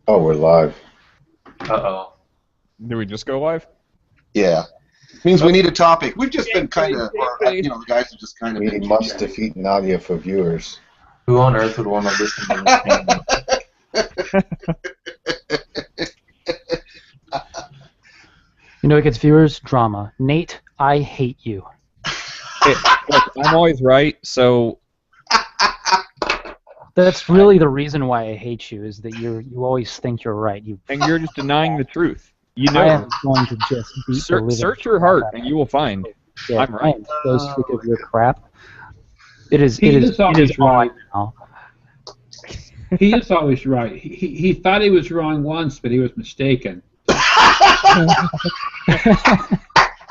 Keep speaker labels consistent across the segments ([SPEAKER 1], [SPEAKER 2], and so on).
[SPEAKER 1] Oh, we're live.
[SPEAKER 2] Uh-oh.
[SPEAKER 3] Do we just go live?
[SPEAKER 4] Yeah. Means we need a topic. We've just been kind of,
[SPEAKER 3] Gameplay.
[SPEAKER 4] the guys have just kind of
[SPEAKER 1] We
[SPEAKER 4] been
[SPEAKER 1] must defeat Nadia for viewers.
[SPEAKER 2] Who on earth would want to listen to this game?
[SPEAKER 5] You know what gets viewers? Drama. Nate, I hate you.
[SPEAKER 3] Hey, look, I'm always right, so
[SPEAKER 5] That's really the reason why I hate you, is that you always think you're right.
[SPEAKER 3] and you're just denying the truth. You
[SPEAKER 5] I
[SPEAKER 3] know,
[SPEAKER 5] am going to just beat the living
[SPEAKER 3] search your heart, and you will find.
[SPEAKER 5] shit.
[SPEAKER 3] I'm right.
[SPEAKER 5] I am so sick of your crap. It is
[SPEAKER 6] always
[SPEAKER 5] on
[SPEAKER 6] right.
[SPEAKER 5] now.
[SPEAKER 6] He is always right. He thought he was wrong once, but he was mistaken.
[SPEAKER 4] I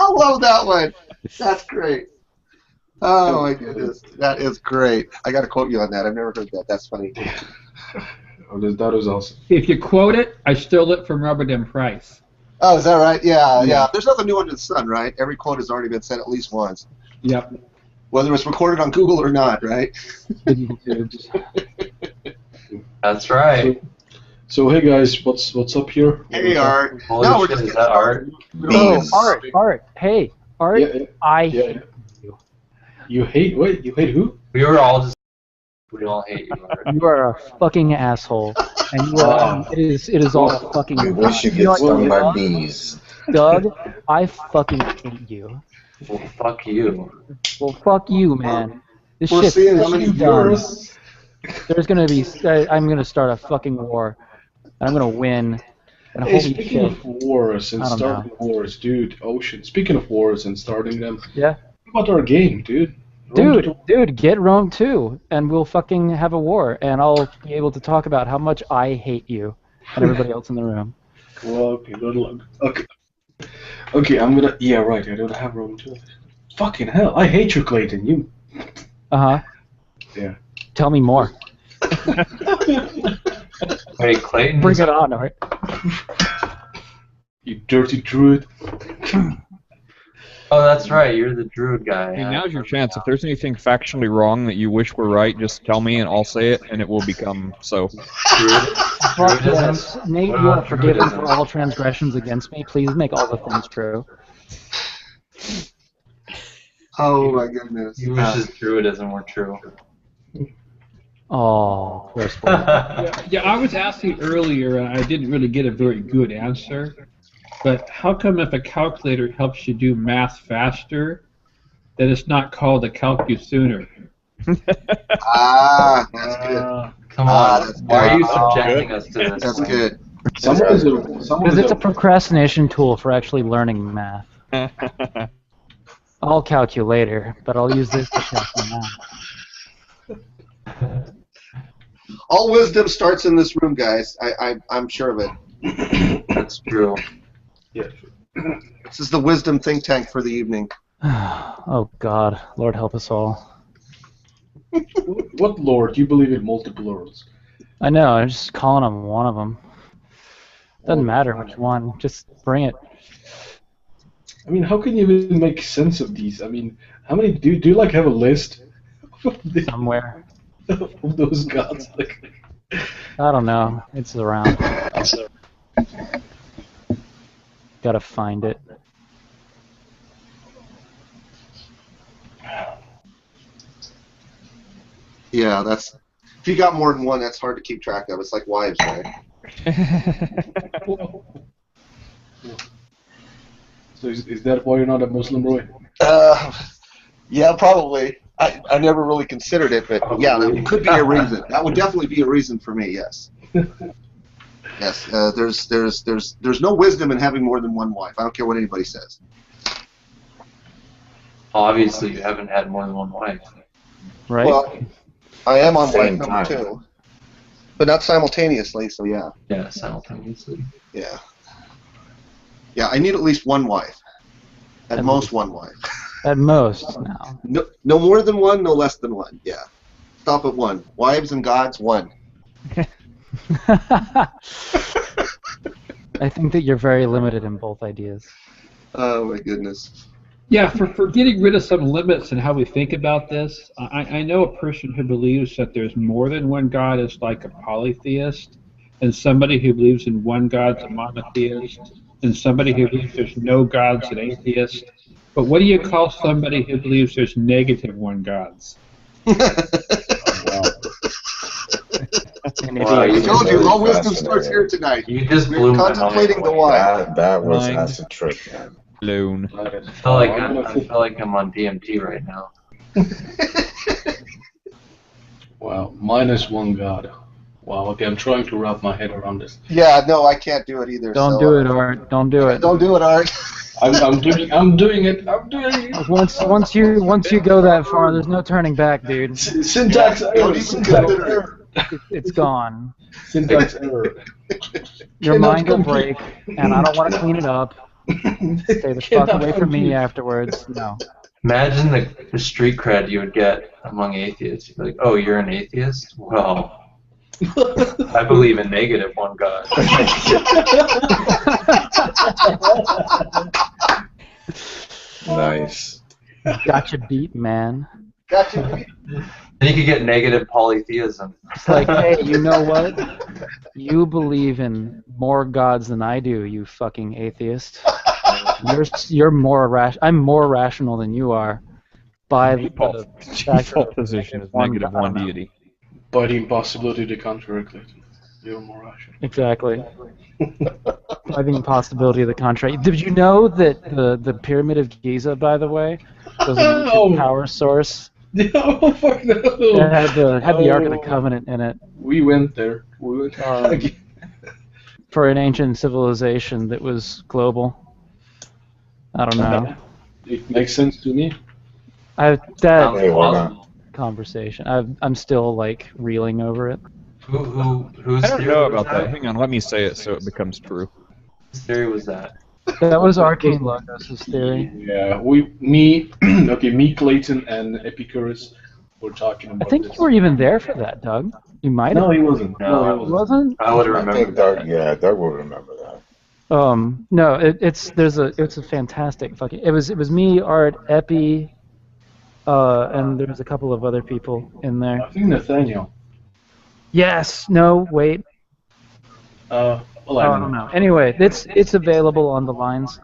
[SPEAKER 4] love that one. That's great. Oh my goodness, that is great. I got to quote you on that. I've never heard that. That's funny.
[SPEAKER 1] Oh, that was awesome.
[SPEAKER 6] If you quote it, I stole it from Robert M. Price.
[SPEAKER 4] Oh, is that right? Yeah. There's nothing new under the sun, right? Every quote has already been said at least once,
[SPEAKER 6] Yep.
[SPEAKER 4] whether it's recorded on Google or not, right?
[SPEAKER 2] That's right.
[SPEAKER 1] So hey guys, what's up here?
[SPEAKER 4] Hey, Art.
[SPEAKER 2] Holy
[SPEAKER 4] No, we're
[SPEAKER 2] shit,
[SPEAKER 4] just
[SPEAKER 2] is
[SPEAKER 4] getting
[SPEAKER 2] that Art?
[SPEAKER 5] Oh,
[SPEAKER 4] Beans.
[SPEAKER 5] Art. Hey, Art,
[SPEAKER 1] Yeah,
[SPEAKER 5] I
[SPEAKER 1] yeah.
[SPEAKER 5] hate you.
[SPEAKER 1] You hate who?
[SPEAKER 2] We were all just... We all hate you, Art.
[SPEAKER 5] You are a fucking asshole. And you are, it is all fucking...
[SPEAKER 1] We wish you
[SPEAKER 5] know what,
[SPEAKER 1] stung by
[SPEAKER 5] Doug?
[SPEAKER 1] bees.
[SPEAKER 5] Doug, I fucking hate you.
[SPEAKER 2] Well, fuck you.
[SPEAKER 5] Well, fuck you, man. This
[SPEAKER 4] We're
[SPEAKER 5] shit's
[SPEAKER 4] seeing how many
[SPEAKER 5] done.
[SPEAKER 4] viewers.
[SPEAKER 5] There's gonna be. I'm gonna start a fucking war, and I'm gonna win. And
[SPEAKER 1] Hey,
[SPEAKER 5] holy
[SPEAKER 1] speaking
[SPEAKER 5] shit!
[SPEAKER 1] of wars and
[SPEAKER 5] I don't
[SPEAKER 1] starting wars, dude, Ocean. Speaking of wars and starting them,
[SPEAKER 5] Yeah,
[SPEAKER 1] what about our game, dude? Rome
[SPEAKER 5] dude, get Rome too, and we'll fucking have a war, and I'll be able to talk about how much I hate you and everybody else in the room.
[SPEAKER 1] Well, okay, good luck. Okay, I'm gonna. Yeah, right. I don't have Rome 2. Fucking hell! I hate you, Clayton. You.
[SPEAKER 5] Uh huh.
[SPEAKER 1] Yeah.
[SPEAKER 5] Tell me more.
[SPEAKER 2] Wait, Clayton?
[SPEAKER 5] Bring it on, Art.
[SPEAKER 1] You dirty druid.
[SPEAKER 2] Oh, that's right. You're the druid guy.
[SPEAKER 3] Hey, now's your chance. If there's anything factually wrong that you wish were right, just tell me and I'll say it, and it will become so.
[SPEAKER 5] Fuck
[SPEAKER 2] Druidism?
[SPEAKER 5] yes. Nate,
[SPEAKER 2] What
[SPEAKER 5] you are
[SPEAKER 2] about
[SPEAKER 5] forgiven
[SPEAKER 2] druidism?
[SPEAKER 5] for all transgressions against me. Please make all the things true.
[SPEAKER 4] Oh my goodness.
[SPEAKER 2] You wish his druidism were true.
[SPEAKER 5] Oh, Chris.
[SPEAKER 6] Yeah, I was asking earlier, and I didn't really get a very good answer. But how come if a calculator helps you do math faster, that it's not called a calcu-sooner?
[SPEAKER 4] Ah, that's good.
[SPEAKER 2] Come
[SPEAKER 4] Ah,
[SPEAKER 2] on.
[SPEAKER 4] that's
[SPEAKER 2] Why are you
[SPEAKER 4] good.
[SPEAKER 2] subjecting us to this?
[SPEAKER 4] That's good.
[SPEAKER 5] Because it's a procrastination tool for actually learning math. I'll calculate later, but I'll use this to calculate math.
[SPEAKER 4] All wisdom starts in this room, guys. I'm sure of it.
[SPEAKER 2] That's true.
[SPEAKER 1] Yeah.
[SPEAKER 4] This is the wisdom think tank for the evening.
[SPEAKER 5] Oh God, Lord help us all.
[SPEAKER 1] What lord? You believe in multiple lords?
[SPEAKER 5] I know, I'm just calling on one of them. Doesn't matter which one, just bring it.
[SPEAKER 1] I mean, how can you even make sense of these? I mean, how many do you like have a list
[SPEAKER 5] Somewhere.
[SPEAKER 1] of those gods? Like,
[SPEAKER 5] I don't know. It's around. Gotta find it.
[SPEAKER 4] Yeah, that's. If you got more than one, that's hard to keep track of. It's like wives, right?
[SPEAKER 1] so is that why you're not a Muslim, Roy?
[SPEAKER 4] Yeah, probably. I never really considered it, but yeah, that could be a reason. That would definitely be a reason for me. Yes. Yes. There's no wisdom in having more than one wife. I don't care what anybody says.
[SPEAKER 2] Obviously, you haven't had more than one wife.
[SPEAKER 5] Right?
[SPEAKER 4] Well, I am on wife
[SPEAKER 1] Same
[SPEAKER 4] number
[SPEAKER 1] time.
[SPEAKER 4] 2, but not simultaneously. So yeah.
[SPEAKER 2] Yeah, simultaneously.
[SPEAKER 4] Yeah. Yeah, I need at least one wife. At
[SPEAKER 5] At
[SPEAKER 4] most one wife.
[SPEAKER 5] At most, now.
[SPEAKER 4] No more than one, no less than one. Yeah. Stop at one. Wives and gods, one.
[SPEAKER 5] I think that you're very limited in both ideas.
[SPEAKER 4] Oh my goodness.
[SPEAKER 6] Yeah, for getting rid of some limits and how we think about this, I know a person who believes that there's more than one God is like a polytheist, and somebody who believes in one God's a monotheist, and somebody who believes there's no God's an atheist. But what do you call somebody who believes there's negative one Gods?
[SPEAKER 2] Wow,
[SPEAKER 4] I told you, low wisdom starts here tonight.
[SPEAKER 2] You just
[SPEAKER 4] We're
[SPEAKER 2] blew my
[SPEAKER 4] contemplating
[SPEAKER 2] mind.
[SPEAKER 4] the why.
[SPEAKER 7] That was
[SPEAKER 3] Mind.
[SPEAKER 7] that's a trick, man.
[SPEAKER 3] Loon.
[SPEAKER 2] I feel like I'm on DMT right now.
[SPEAKER 1] Wow, minus one God. Wow, okay, I'm trying to wrap my head around this.
[SPEAKER 4] Yeah, no, I can't do it either.
[SPEAKER 5] Don't do it, Art. Don't do it.
[SPEAKER 4] Don't do it, Art.
[SPEAKER 1] I'm doing it.
[SPEAKER 5] Once you go that far, there's no turning back, dude.
[SPEAKER 1] Syntax error.
[SPEAKER 4] Don't even
[SPEAKER 1] Syntax
[SPEAKER 4] consider
[SPEAKER 1] error.
[SPEAKER 5] It's gone.
[SPEAKER 1] Syntax error.
[SPEAKER 5] Your
[SPEAKER 1] Cannot
[SPEAKER 5] mind will
[SPEAKER 1] complete.
[SPEAKER 5] break, and I don't want to clean it up. Stay the fuck
[SPEAKER 1] Cannot
[SPEAKER 5] away from me
[SPEAKER 1] compute.
[SPEAKER 5] afterwards. No.
[SPEAKER 2] Imagine the street cred you would get among atheists. You'd be like, oh, you're an atheist? Well, I believe in negative one God.
[SPEAKER 7] Nice.
[SPEAKER 5] Gotcha beat, man.
[SPEAKER 4] Gotcha.
[SPEAKER 2] Then you could get negative polytheism.
[SPEAKER 5] It's like, hey, you know what? You believe in more gods than I do, you fucking atheist. You're more I'm more rational than you are. By the
[SPEAKER 3] Default position is negative one
[SPEAKER 5] God.
[SPEAKER 3] deity.
[SPEAKER 1] By the impossibility to contrary, Clayton. You're more rational.
[SPEAKER 5] Exactly. By the impossibility of the contrary. Did you know that the Pyramid of Giza, by the way, was an ancient power source?
[SPEAKER 1] Oh, fuck no.
[SPEAKER 5] It had the Ark of the Covenant in it.
[SPEAKER 1] We went there. We went again.
[SPEAKER 5] For an ancient civilization that was global. I don't know.
[SPEAKER 1] It makes sense to me.
[SPEAKER 7] Hey, why not?
[SPEAKER 5] Conversation. I'm still like reeling over it.
[SPEAKER 2] Whose
[SPEAKER 3] I don't
[SPEAKER 2] theory
[SPEAKER 3] know
[SPEAKER 2] was
[SPEAKER 3] about that. Hang on, let me say it so it becomes true.
[SPEAKER 2] Whose theory was that?
[SPEAKER 5] That was Arcane Logos' theory.
[SPEAKER 1] Yeah, me, Clayton, and Epicurus were talking about
[SPEAKER 5] I think
[SPEAKER 1] this.
[SPEAKER 5] you were even there for that, Doug. You might have.
[SPEAKER 1] No, he wasn't.
[SPEAKER 2] No,
[SPEAKER 1] he
[SPEAKER 5] He wasn't?
[SPEAKER 2] I would have
[SPEAKER 7] I think
[SPEAKER 2] remembered
[SPEAKER 7] Doug,
[SPEAKER 2] that.
[SPEAKER 7] yeah, Doug will remember that.
[SPEAKER 5] No, it's a fantastic fucking. It was me, Art, Epi, and there was a couple of other people in there.
[SPEAKER 1] I think Nathaniel.
[SPEAKER 5] Yes. No. Wait.
[SPEAKER 1] Well,
[SPEAKER 5] I don't know. Anyway, it's available on the lines,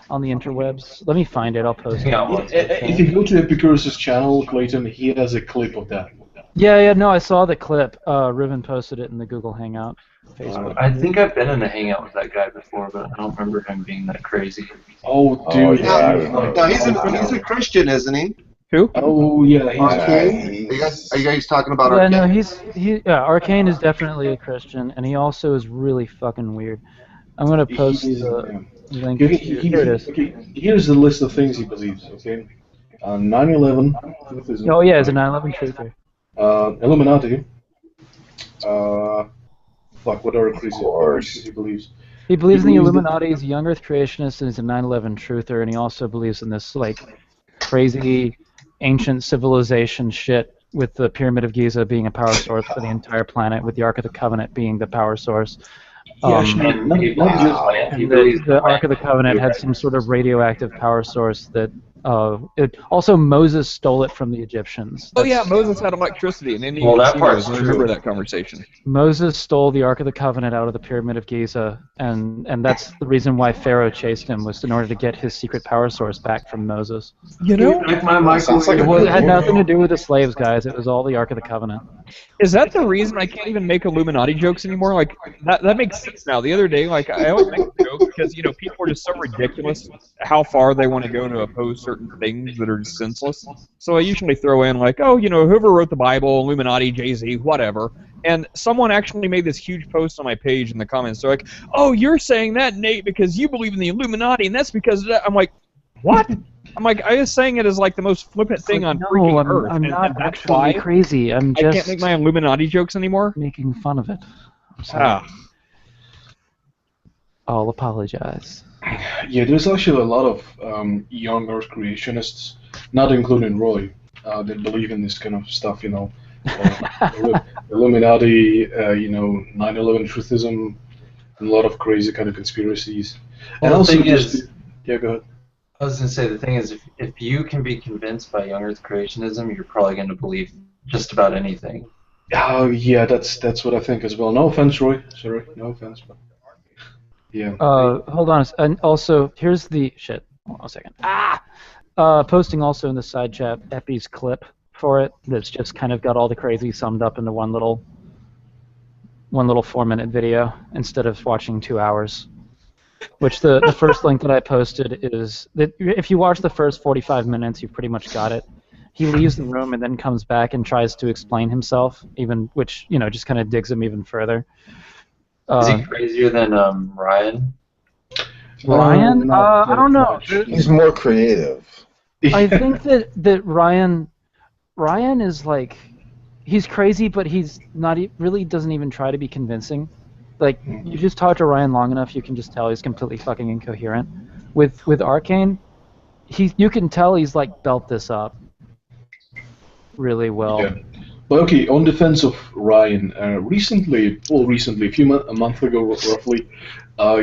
[SPEAKER 5] on the interwebs. Let me find it. I'll post it.
[SPEAKER 2] Yeah,
[SPEAKER 1] If you go to Epicurus' channel, Clayton, he has a clip of that.
[SPEAKER 5] Yeah. No, I saw the clip. Reuven posted it in the Google Hangout. Facebook.
[SPEAKER 2] I think I've been in a hangout with that guy before, but I don't remember him being that crazy.
[SPEAKER 1] Oh,
[SPEAKER 7] Oh,
[SPEAKER 1] dude.
[SPEAKER 7] yeah, I remember.
[SPEAKER 4] No, he's a Christian, isn't he?
[SPEAKER 3] Who?
[SPEAKER 1] Oh, yeah. He's
[SPEAKER 4] Are you guys talking about
[SPEAKER 5] Yeah,
[SPEAKER 4] Arcane?
[SPEAKER 5] no, Arcane is definitely a Christian, and he also is really fucking weird. I'm gonna post the link.
[SPEAKER 1] Here
[SPEAKER 5] Here it is.
[SPEAKER 1] Okay, here's the list of things he believes, okay? 9/11, Truthism,
[SPEAKER 5] Oh yeah, it's a 9/11 truther.
[SPEAKER 1] Illuminati, what other crazy he believes?
[SPEAKER 5] He believes in the
[SPEAKER 1] believes that-
[SPEAKER 5] Illuminati, he's a young Earth creationist, and he's a 9/11 truther, and he also believes in this like crazy ancient civilization shit with the Pyramid of Giza being a power source for the entire planet, with the Ark of the Covenant being the power source.
[SPEAKER 1] Yeah, actually,
[SPEAKER 2] And
[SPEAKER 1] not
[SPEAKER 2] he
[SPEAKER 1] just...
[SPEAKER 2] believes- he
[SPEAKER 5] And
[SPEAKER 2] believes
[SPEAKER 5] the Ark of the Covenant had some sort of radioactive power source that also Moses stole it from the Egyptians.
[SPEAKER 3] Oh yeah, Moses had electricity, and then
[SPEAKER 2] Well, that part's
[SPEAKER 3] I remember
[SPEAKER 2] true.
[SPEAKER 3] that conversation.
[SPEAKER 5] Moses stole the Ark of the Covenant out of the Pyramid of Giza, and that's the reason why Pharaoh chased him, was in order to get his secret power source back from Moses.
[SPEAKER 3] You know,
[SPEAKER 2] Like my
[SPEAKER 7] Sounds like
[SPEAKER 2] microwave.
[SPEAKER 5] It had nothing to do with the slaves, guys. It was all the Ark of the Covenant.
[SPEAKER 3] is that the reason I can't even make Illuminati jokes anymore? Like that makes sense now. The other day, like I always make a joke because people are just so ridiculous how far they want to go to oppose certain things that are just senseless. So I usually throw in like, oh, whoever wrote the Bible, Illuminati, Jay-Z, whatever. And someone actually made this huge post on my page in the comments. They're like, oh, you're saying that, Nate, because you believe in the Illuminati, and that's because of that. I'm like, what? I'm like, I was saying it as like the most flippant thing on freaking Earth.
[SPEAKER 5] I'm
[SPEAKER 3] and
[SPEAKER 5] not
[SPEAKER 3] that's
[SPEAKER 5] actually
[SPEAKER 3] why
[SPEAKER 5] crazy. I'm
[SPEAKER 3] I
[SPEAKER 5] just
[SPEAKER 3] can't make my Illuminati jokes anymore.
[SPEAKER 5] making fun of it. I'm sorry.
[SPEAKER 3] Ah.
[SPEAKER 5] I'll apologize.
[SPEAKER 1] Yeah, there's actually a lot of young Earth creationists, not including Roy, that believe in this kind of stuff, Illuminati, 9/11 truthism, and a lot of crazy kind of conspiracies.
[SPEAKER 2] Well,
[SPEAKER 1] and also
[SPEAKER 2] the thing is,
[SPEAKER 1] yeah, go ahead.
[SPEAKER 2] I was going to say, the thing is, if you can be convinced by young Earth creationism, you're probably going to believe just about anything.
[SPEAKER 1] Yeah, that's what I think as well. No offense, Roy. Sorry, no offense, but yeah.
[SPEAKER 5] Hold on. And also, here's the shit. Hold on a second. Posting also in the side chat Epi's clip for it. That's just kind of got all the crazy summed up into one little 4-minute video instead of watching 2 hours. Which the first link that I posted is that if you watch the first 45 minutes, you've pretty much got it. He leaves the room and then comes back and tries to explain himself, which just kind of digs him even further.
[SPEAKER 2] Is he crazier than Ryan?
[SPEAKER 5] Ryan? I don't know.
[SPEAKER 7] He's more creative.
[SPEAKER 5] I think that Ryan is like, he's crazy, but he's not really doesn't even try to be convincing. Like, you just talk to Ryan long enough, you can just tell he's completely fucking incoherent. With Arcane, you can tell he's like built this up really well.
[SPEAKER 1] Yeah. But okay, on defense of Ryan, recently, a month ago roughly,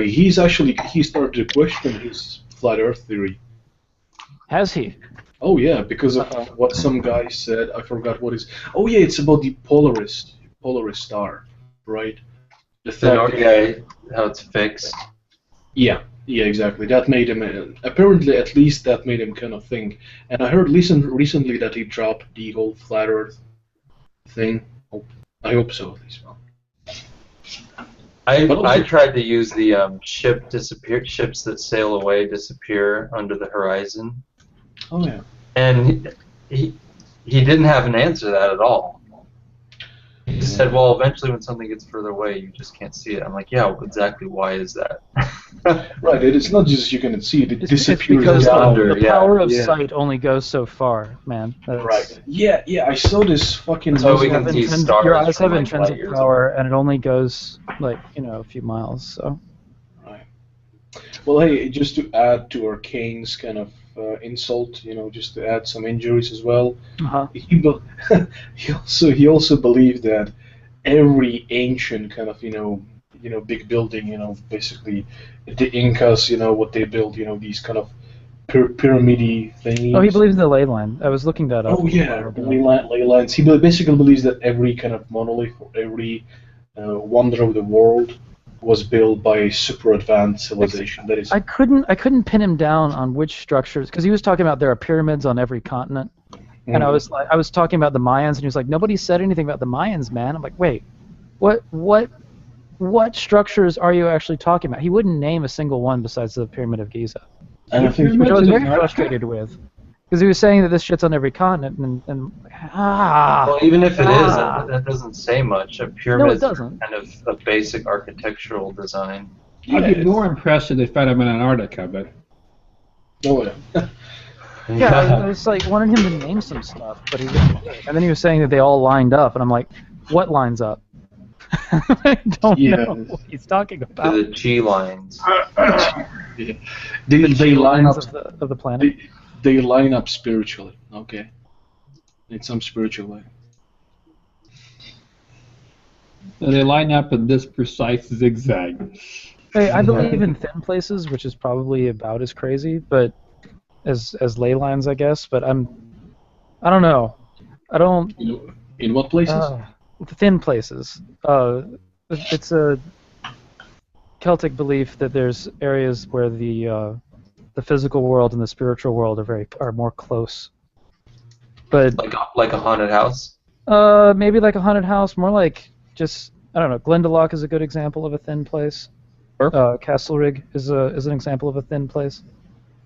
[SPEAKER 1] he started to question his flat Earth theory.
[SPEAKER 5] Has he?
[SPEAKER 1] Oh yeah, because of what some guy said. I forgot what is. Oh yeah, it's about the Polaris star, right? The fact
[SPEAKER 2] How it's fixed.
[SPEAKER 1] Yeah, exactly. That made him apparently, at least that made him kind of think. And I heard recently that he dropped the whole flat Earth thing. I hope so at least.
[SPEAKER 2] I tried to use the ships that sail away disappear under the horizon.
[SPEAKER 1] Oh yeah.
[SPEAKER 2] And he didn't have an answer to that at all. He just said, well, eventually when something gets further away, you just can't see it. I'm like, yeah, well, exactly why is that?
[SPEAKER 1] Right, it's not just you can see it, it disappears
[SPEAKER 5] because
[SPEAKER 1] down.
[SPEAKER 5] the power of sight only goes so far, man.
[SPEAKER 1] Right. Yeah, I saw this fucking...
[SPEAKER 2] So we can see stars.
[SPEAKER 5] Your eyes have
[SPEAKER 2] from
[SPEAKER 5] intrinsic power, and it only goes, like, a few miles, so...
[SPEAKER 1] Right. Well, hey, just to add to Arcane's kind of insult, just to add some injuries as well. He also believed that every ancient kind of big building, basically the Incas, what they built, these kind of pyramid things.
[SPEAKER 5] Oh, he believes in the ley line. I was looking that up.
[SPEAKER 1] Oh yeah, ley lines. He basically believes that every kind of monolith, or every wonder of the world was built by a super advanced civilization. That is.
[SPEAKER 5] I couldn't pin him down on which structures, because he was talking about there are pyramids on every continent, and I was talking about the Mayans, and he was like, nobody said anything about the Mayans, man. I'm like, wait, what structures are you actually talking about? He wouldn't name a single one besides the Pyramid of Giza,
[SPEAKER 1] and I think
[SPEAKER 5] which I was very frustrated with. Because he was saying that this shit's on every continent, and
[SPEAKER 2] well, even if it is, that doesn't say much. A pyramid is
[SPEAKER 5] doesn't.
[SPEAKER 2] kind of a basic architectural design.
[SPEAKER 6] I'd be more impressed if they found them in Antarctica, but...
[SPEAKER 1] Oh, yeah.
[SPEAKER 5] Yeah, I was like, wanted him to name some stuff, but he didn't. And then he was saying that they all lined up, and I'm like, what lines up? I don't know what he's talking about.
[SPEAKER 2] The G lines.
[SPEAKER 1] Yeah. They line up
[SPEAKER 5] of the planet.
[SPEAKER 1] They line up spiritually, okay? In some spiritual way.
[SPEAKER 6] They line up in this precise zigzag.
[SPEAKER 5] Hey, I believe in thin places, which is probably about as crazy, but as ley lines, I guess. But I don't know. I don't.
[SPEAKER 1] In what places?
[SPEAKER 5] Thin places. It's a Celtic belief that there's areas where the physical world and the spiritual world are more close. But
[SPEAKER 2] like a haunted house?
[SPEAKER 5] Maybe like a haunted house, more like just, I don't know, Glendalough is a good example of a thin place. Castlerig is an example of a thin place.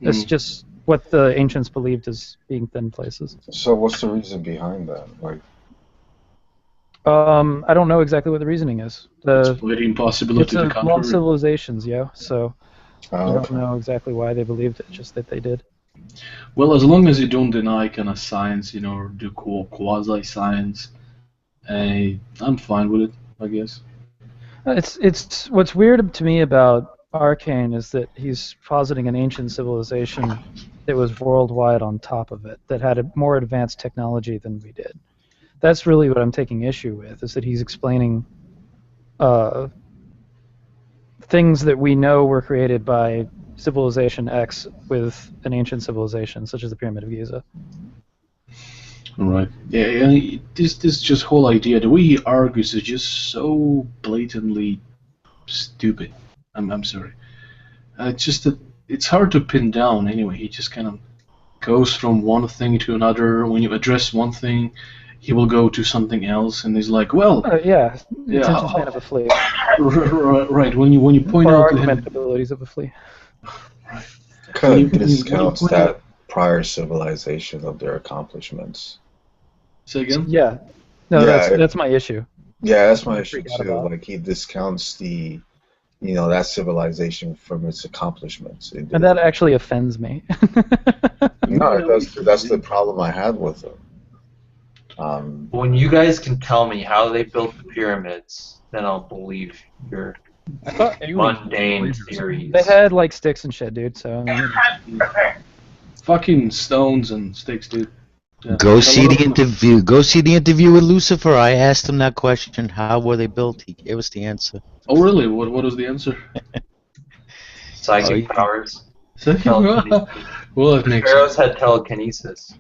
[SPEAKER 5] It's just what the ancients believed as being thin places.
[SPEAKER 7] So what's the reason behind that? Like,
[SPEAKER 5] I don't know exactly what the reasoning is.
[SPEAKER 1] It's the impossibility to
[SPEAKER 5] long civilizations, so I don't
[SPEAKER 7] okay.
[SPEAKER 5] know exactly why they believed it, just that they did.
[SPEAKER 1] Well, as long as you don't deny kind of science, or do quasi-science, I'm fine with it, I guess.
[SPEAKER 5] It's what's weird to me about Arcane is that he's positing an ancient civilization that was worldwide on top of it, that had a more advanced technology than we did. That's really what I'm taking issue with, is that he's explaining things that we know were created by Civilization X with an ancient civilization, such as the Pyramid of Giza.
[SPEAKER 1] Right. Yeah. This just whole idea, the way he argues is just so blatantly stupid. I'm sorry. It's just that it's hard to pin down. Anyway, he just kind of goes from one thing to another. When you address one thing, he will go to something else, and he's like, "Well,
[SPEAKER 5] Yeah,
[SPEAKER 1] yeah,
[SPEAKER 5] attention span of a flea.
[SPEAKER 1] right." When you point
[SPEAKER 5] Or
[SPEAKER 1] out to
[SPEAKER 5] argument
[SPEAKER 1] him,
[SPEAKER 5] abilities of a flea.
[SPEAKER 7] Kind of
[SPEAKER 1] when you
[SPEAKER 7] discounts
[SPEAKER 1] point
[SPEAKER 7] that
[SPEAKER 1] out-
[SPEAKER 7] prior civilization of their accomplishments.
[SPEAKER 1] say again.
[SPEAKER 5] Yeah. No,
[SPEAKER 7] Yeah,
[SPEAKER 5] that's my issue.
[SPEAKER 7] Yeah, that's my
[SPEAKER 5] I
[SPEAKER 7] issue
[SPEAKER 5] freak out
[SPEAKER 7] too.
[SPEAKER 5] about.
[SPEAKER 7] Like he discounts the, that civilization from its accomplishments.
[SPEAKER 5] And that actually offends me.
[SPEAKER 7] No, that's the problem I had with him.
[SPEAKER 2] When you guys can tell me how they built the pyramids, then I'll believe your
[SPEAKER 3] I thought aliens
[SPEAKER 2] mundane
[SPEAKER 3] lasers.
[SPEAKER 2] theories.
[SPEAKER 5] They had like sticks and shit, dude. So
[SPEAKER 1] Fucking stones and sticks, dude. Yeah.
[SPEAKER 8] Go see the interview. Go see the interview with Lucifer. I asked him that question. How were they built? He gave us the answer.
[SPEAKER 1] Oh, really? What was the answer?
[SPEAKER 2] Psychic powers.
[SPEAKER 1] Well, that makes
[SPEAKER 2] Pharaohs
[SPEAKER 1] sense.
[SPEAKER 2] had telekinesis.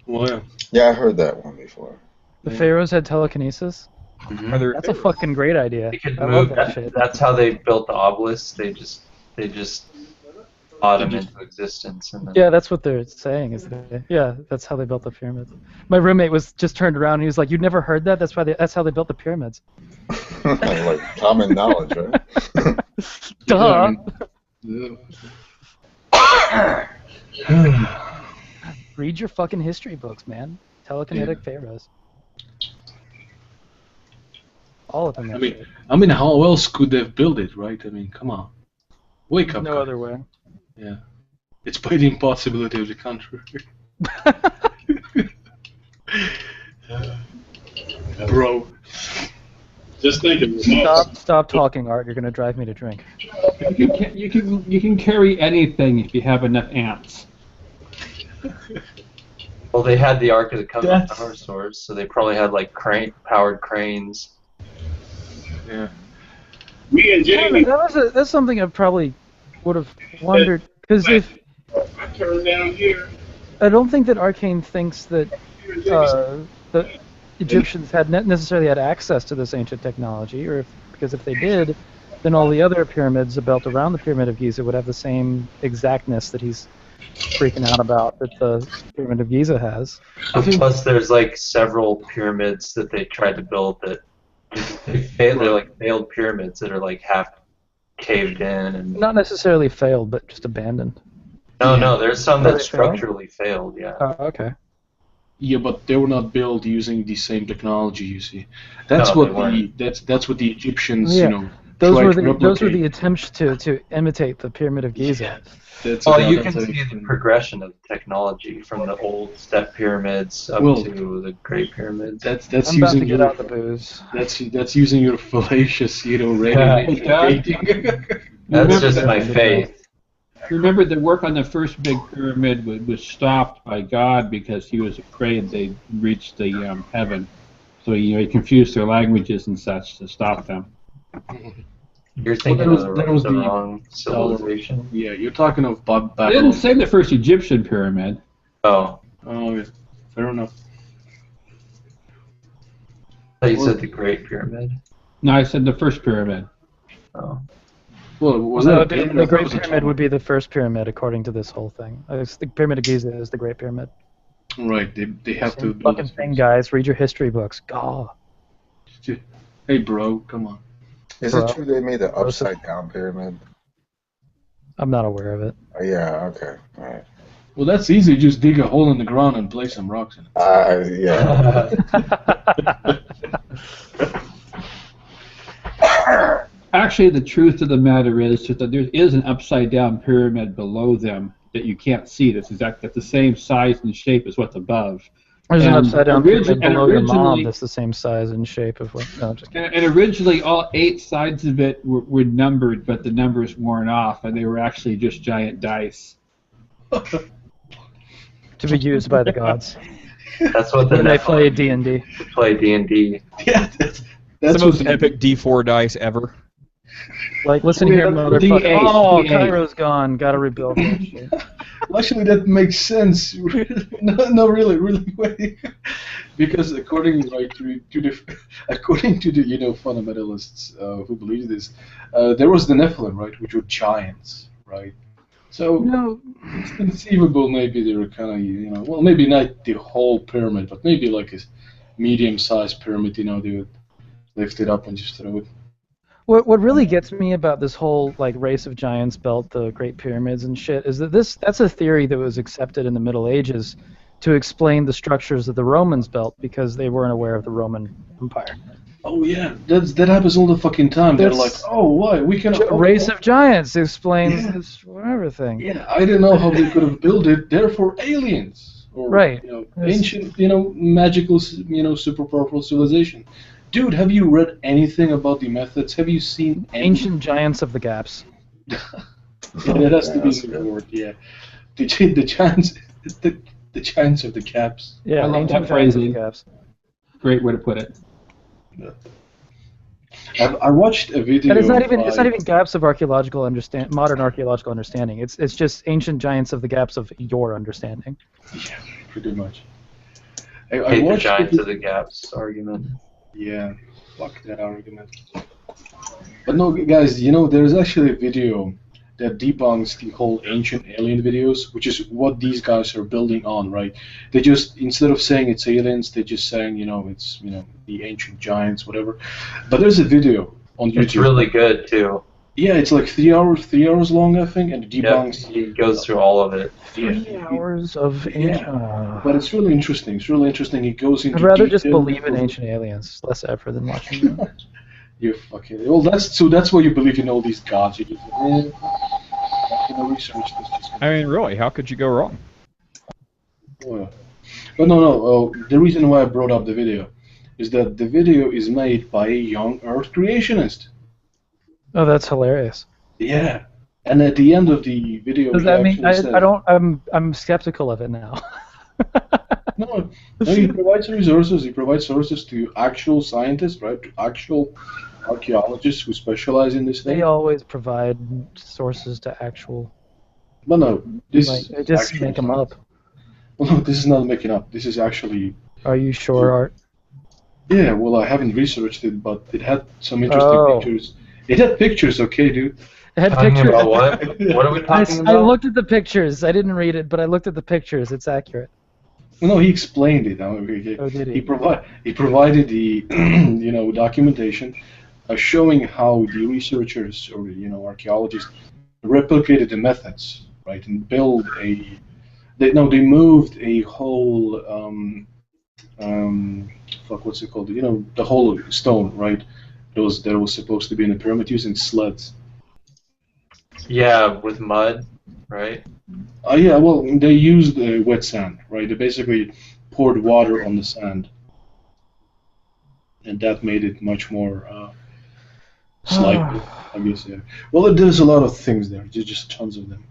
[SPEAKER 1] Well, yeah.
[SPEAKER 7] Yeah, I heard that one before.
[SPEAKER 5] the pharaohs had telekinesis.
[SPEAKER 2] Mhm.
[SPEAKER 3] Are there
[SPEAKER 5] That's a fucking great idea.
[SPEAKER 2] They could
[SPEAKER 5] I
[SPEAKER 2] move.
[SPEAKER 5] love that shit.
[SPEAKER 2] That's how they built the obelisks. They just thought them into existence. And then,
[SPEAKER 5] Yeah, that's what they're saying. That's how they built the pyramids. My roommate was just turned around and he was like, "You'd never heard that? That's how they built the pyramids."
[SPEAKER 7] Like common knowledge, right?
[SPEAKER 5] Duh. Read your fucking history books, man. Telekinetic pharaohs. All of them.
[SPEAKER 1] I mean, how else could they have built it, right? I mean, come on. Wake up.
[SPEAKER 5] No
[SPEAKER 1] guys.
[SPEAKER 5] other way.
[SPEAKER 1] Yeah. It's by the impossibility of the country. Bro.
[SPEAKER 9] Just think of it.
[SPEAKER 5] Stop talking, Art. You're gonna drive me to drink.
[SPEAKER 6] You can carry anything if you have enough ants.
[SPEAKER 2] well, they had the Ark of the Covenant
[SPEAKER 1] That's-
[SPEAKER 2] power source, so they probably had like powered cranes.
[SPEAKER 1] Yeah.
[SPEAKER 9] Me and Jamie
[SPEAKER 5] That's something I probably would have wondered, because if
[SPEAKER 9] turn down here.
[SPEAKER 5] I don't think that Arcane thinks that the Egyptians had necessarily had access to this ancient technology, because if they did, then all the other pyramids built around the Pyramid of Giza would have the same exactness that he's freaking out about that the Pyramid of Giza has.
[SPEAKER 2] Plus, there's like several pyramids that they tried to build that they're like failed pyramids that are like half caved in and.
[SPEAKER 5] Not necessarily failed, but just abandoned.
[SPEAKER 2] No, there's some
[SPEAKER 5] Did
[SPEAKER 2] that
[SPEAKER 5] they fail?
[SPEAKER 2] structurally failed. Yeah.
[SPEAKER 5] Oh, okay.
[SPEAKER 1] Yeah, but they were not built using the same technology. You see, that's
[SPEAKER 2] No,
[SPEAKER 1] what
[SPEAKER 2] they
[SPEAKER 1] the
[SPEAKER 2] weren't.
[SPEAKER 1] that's what the Egyptians,
[SPEAKER 5] Yeah.
[SPEAKER 1] tried to
[SPEAKER 5] Those were
[SPEAKER 1] replicate.
[SPEAKER 5] the attempts to imitate the Pyramid of Giza.
[SPEAKER 1] That's
[SPEAKER 2] Well,
[SPEAKER 1] what
[SPEAKER 2] you
[SPEAKER 1] that's
[SPEAKER 2] can
[SPEAKER 1] how
[SPEAKER 2] see
[SPEAKER 1] it-
[SPEAKER 2] the progression of technology from the old step pyramids up
[SPEAKER 1] Well,
[SPEAKER 2] to the Great Pyramids.
[SPEAKER 1] That's
[SPEAKER 5] I'm about to
[SPEAKER 1] using
[SPEAKER 5] get
[SPEAKER 1] your
[SPEAKER 5] out the booze.
[SPEAKER 1] that's using your fallacious, ready
[SPEAKER 2] That's just my faith.
[SPEAKER 6] Remember, the work on the first big pyramid was stopped by God because he was afraid they'd reach the heaven. So he confused their languages and such to stop them.
[SPEAKER 2] You're thinking
[SPEAKER 1] that was
[SPEAKER 2] of the wrong civilization.
[SPEAKER 1] Yeah, you're talking of
[SPEAKER 6] They didn't
[SPEAKER 1] Babylon.
[SPEAKER 6] say the first Egyptian pyramid.
[SPEAKER 2] Oh,
[SPEAKER 1] Oh, yeah. Fair enough.
[SPEAKER 2] I thought you said the Great Pyramid.
[SPEAKER 6] No, I said the first pyramid.
[SPEAKER 2] Oh.
[SPEAKER 1] Well, was
[SPEAKER 5] No,
[SPEAKER 1] that
[SPEAKER 5] the Great Pyramid would be the first pyramid according to this whole thing. The Pyramid of Giza is the Great Pyramid.
[SPEAKER 1] Right? They have to
[SPEAKER 5] Same
[SPEAKER 1] build
[SPEAKER 5] fucking
[SPEAKER 1] this
[SPEAKER 5] thing, guys. Read your history books. God.
[SPEAKER 1] Hey, bro, come on.
[SPEAKER 7] Is it true they made the upside down pyramid?
[SPEAKER 5] I'm not aware of it.
[SPEAKER 7] Yeah, okay. All right.
[SPEAKER 1] Well, that's easy. Just dig a hole in the ground and place some rocks in it.
[SPEAKER 7] Yeah.
[SPEAKER 6] Actually, the truth of the matter is that there is an upside-down pyramid below them that you can't see. That's the same size and shape as what's above.
[SPEAKER 5] There's an
[SPEAKER 6] And
[SPEAKER 5] upside-down pyramid below your mom
[SPEAKER 6] originally-
[SPEAKER 5] that's the same size and shape of what... No, just kidding.
[SPEAKER 6] And originally, all 8 sides of it were numbered, but the numbers worn off, and they were actually just giant dice.
[SPEAKER 5] To be used by the gods.
[SPEAKER 2] That's what the
[SPEAKER 5] When they
[SPEAKER 2] Nephilim
[SPEAKER 5] play D&D.
[SPEAKER 2] play D&D.
[SPEAKER 1] Yeah,
[SPEAKER 3] That's
[SPEAKER 1] that's
[SPEAKER 3] the most
[SPEAKER 1] what
[SPEAKER 3] epic D4 dice ever.
[SPEAKER 5] Like, listen here,
[SPEAKER 6] D8,
[SPEAKER 5] motherfucker. Oh,
[SPEAKER 6] D8.
[SPEAKER 5] Cairo's gone. Gotta rebuild that shit.
[SPEAKER 1] Well, actually, that makes sense. No, really, wait. Because according according to the fundamentalists who believe this, there was the Nephilim, right, which were giants, right? So
[SPEAKER 5] No.
[SPEAKER 1] it's conceivable maybe they were kind of well, maybe not the whole pyramid, but maybe like a medium-sized pyramid. They would lift it up and just throw it.
[SPEAKER 5] What really gets me about this whole like race of giants built the Great Pyramids and shit is that that's a theory that was accepted in the Middle Ages to explain the structures that the Romans built because they weren't aware of the Roman Empire.
[SPEAKER 1] Oh yeah, that happens all the fucking time. They're like, oh, why we can
[SPEAKER 5] race of giants explains this for everything.
[SPEAKER 1] Yeah, I didn't know how they could have built it. Therefore, aliens or
[SPEAKER 5] right,
[SPEAKER 1] ancient, magical, super powerful civilization. Dude, have you read anything about the methods? Have you seen
[SPEAKER 5] ancient giants of the gaps?
[SPEAKER 1] That has to be the word. Yeah, the giants, the giants of the gaps.
[SPEAKER 5] Yeah,
[SPEAKER 6] I love
[SPEAKER 5] ancient
[SPEAKER 6] that
[SPEAKER 5] giants of
[SPEAKER 6] phrasing.
[SPEAKER 5] the gaps.
[SPEAKER 6] Great way to put it.
[SPEAKER 1] I watched a video.
[SPEAKER 5] And it's not even gaps of modern archaeological understanding. It's just ancient giants of the gaps of your understanding.
[SPEAKER 1] Yeah, pretty much.
[SPEAKER 2] I watched the giants of the gaps argument.
[SPEAKER 1] Yeah, fuck that argument. But no, guys, there's actually a video that debunks the whole ancient alien videos, which is what these guys are building on, right? They just, instead of saying it's aliens, they're just saying, it's, the ancient giants, whatever. But there's a video on YouTube.
[SPEAKER 2] It's really good, too.
[SPEAKER 1] Yeah, it's like 3 hours long, I think, and it debunks...
[SPEAKER 2] Yep, he goes through all of it.
[SPEAKER 5] 3 hours of ancient...
[SPEAKER 1] Yeah. But it's really interesting. It's really interesting. It goes into
[SPEAKER 5] I'd rather just believe in ancient aliens. Less effort than watching them.
[SPEAKER 1] You fucking... Well, that's why you believe in all these gods. You just... research this.
[SPEAKER 3] I mean, really, how could you go wrong?
[SPEAKER 1] Oh, but no. The reason why I brought up the video is that the video is made by a young Earth creationist.
[SPEAKER 5] Oh, that's hilarious.
[SPEAKER 1] Yeah, and at the end of the video,
[SPEAKER 5] does that mean I'm skeptical of it now?
[SPEAKER 1] No, he provides resources. He provides sources to actual scientists, right? To actual archaeologists who specialize in this thing.
[SPEAKER 5] They always provide sources to actual.
[SPEAKER 1] But no, this
[SPEAKER 5] they just make them up.
[SPEAKER 1] Well, no, this is not making up. This is actually.
[SPEAKER 5] Are you sure, Art?
[SPEAKER 1] Yeah, well, I haven't researched it, but it had some interesting pictures. It had pictures, okay, dude.
[SPEAKER 5] It had pictures.
[SPEAKER 2] About what? What are we talking about?
[SPEAKER 5] I looked at the pictures. I didn't read it, but I looked at the pictures. It's accurate.
[SPEAKER 1] No, he explained it.
[SPEAKER 5] Oh, did he?
[SPEAKER 1] He provided the documentation showing how the researchers or archaeologists replicated the methods, right, and build they moved a whole what's it called? The whole stone, right? That was supposed to be in a pyramid using sleds.
[SPEAKER 2] Yeah, with mud, right?
[SPEAKER 1] Yeah, well, they used wet sand, right? They basically poured water on the sand, and that made it much more slippery, I guess. Yeah. Well, there's a lot of things there. There's just tons of them.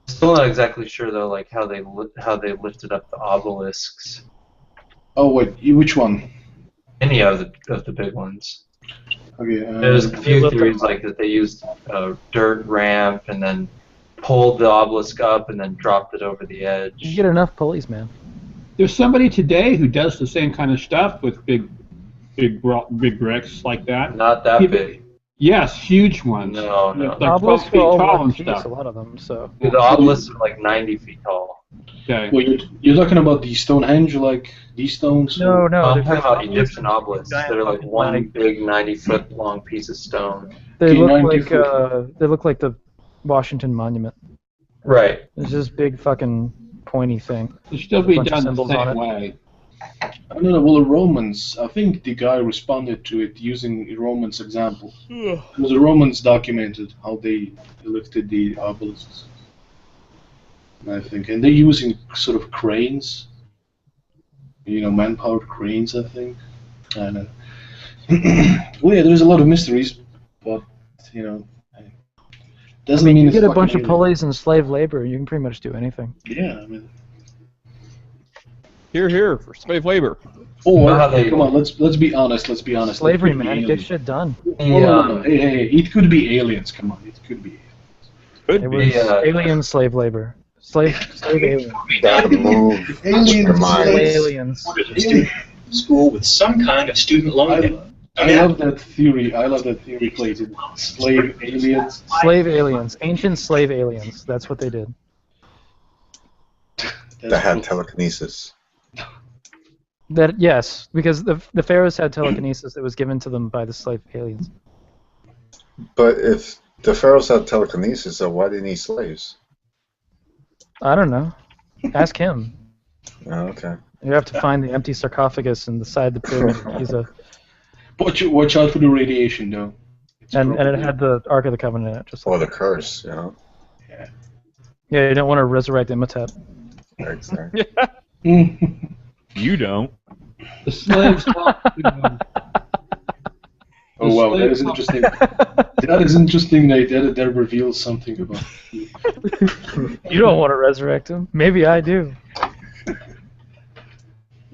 [SPEAKER 2] Still not exactly sure though, like how they lifted up the obelisks.
[SPEAKER 1] Oh wait, which one?
[SPEAKER 2] Any of the big ones.
[SPEAKER 1] Okay.
[SPEAKER 2] There's a few theories like that they used a dirt ramp and then pulled the obelisk up and then dropped it over the edge.
[SPEAKER 5] You get enough pulleys, man.
[SPEAKER 6] There's somebody today who does the same kind of stuff with big bricks like that.
[SPEAKER 2] Not that big.
[SPEAKER 6] Yes, huge ones.
[SPEAKER 2] No.
[SPEAKER 6] Like 12 feet tall and stuff.
[SPEAKER 5] A lot of them, so.
[SPEAKER 2] The obelisks are like 90 feet tall.
[SPEAKER 6] Okay.
[SPEAKER 1] Well, you're talking about the Stonehenge, like these stones?
[SPEAKER 5] No.
[SPEAKER 2] I'm talking about Egyptian obelisks. They're like one big 90-foot long piece of stone.
[SPEAKER 5] They look like the Washington Monument.
[SPEAKER 2] Right.
[SPEAKER 5] It's just big fucking pointy thing.
[SPEAKER 6] It should still be done the same way.
[SPEAKER 1] I don't know. Well, the Romans, I think the guy responded to it using a Romans example. Because the Romans documented how they lifted the obelisks. I think, and they're using sort of cranes, man-powered cranes, I think. I don't know. Well, yeah, there's a lot of mysteries, but doesn't mean
[SPEAKER 5] you get a bunch of pulleys and slave labor, you can pretty much do anything.
[SPEAKER 1] Yeah, I mean.
[SPEAKER 3] Here for slave labor.
[SPEAKER 1] Or come on, let's be honest.
[SPEAKER 5] Slavery, man, get shit done.
[SPEAKER 1] No. Hey, it could be aliens. Come on, it could be aliens.
[SPEAKER 3] Could
[SPEAKER 5] It
[SPEAKER 3] be.
[SPEAKER 5] was alien slave labor. Slave aliens.
[SPEAKER 7] Gotta move your mind.
[SPEAKER 5] Aliens.
[SPEAKER 10] School with some kind of student loan debt.
[SPEAKER 1] I love that theory. I love that theory, Clayton. Slave aliens.
[SPEAKER 5] Slave aliens. Ancient slave aliens. That's what they did.
[SPEAKER 7] That had telekinesis.
[SPEAKER 5] That yes, because the pharaohs had telekinesis that was given to them by the slave aliens.
[SPEAKER 7] But if the pharaohs had telekinesis, so why didn't he need slaves?
[SPEAKER 5] I don't know. Ask him.
[SPEAKER 7] Oh, okay.
[SPEAKER 5] You have to find the empty sarcophagus inside the pyramid of Giza.
[SPEAKER 1] Watch out for the radiation, though.
[SPEAKER 5] And it had the Ark of the Covenant in it. Just like
[SPEAKER 7] Or the curse, you know?
[SPEAKER 5] Yeah, you don't want to resurrect Imhotep.
[SPEAKER 7] Exactly.
[SPEAKER 3] You don't.
[SPEAKER 6] The slaves.
[SPEAKER 1] Oh wow, that is interesting. That is interesting, Nate. That reveals something about you.
[SPEAKER 5] You don't want to resurrect him. Maybe I do.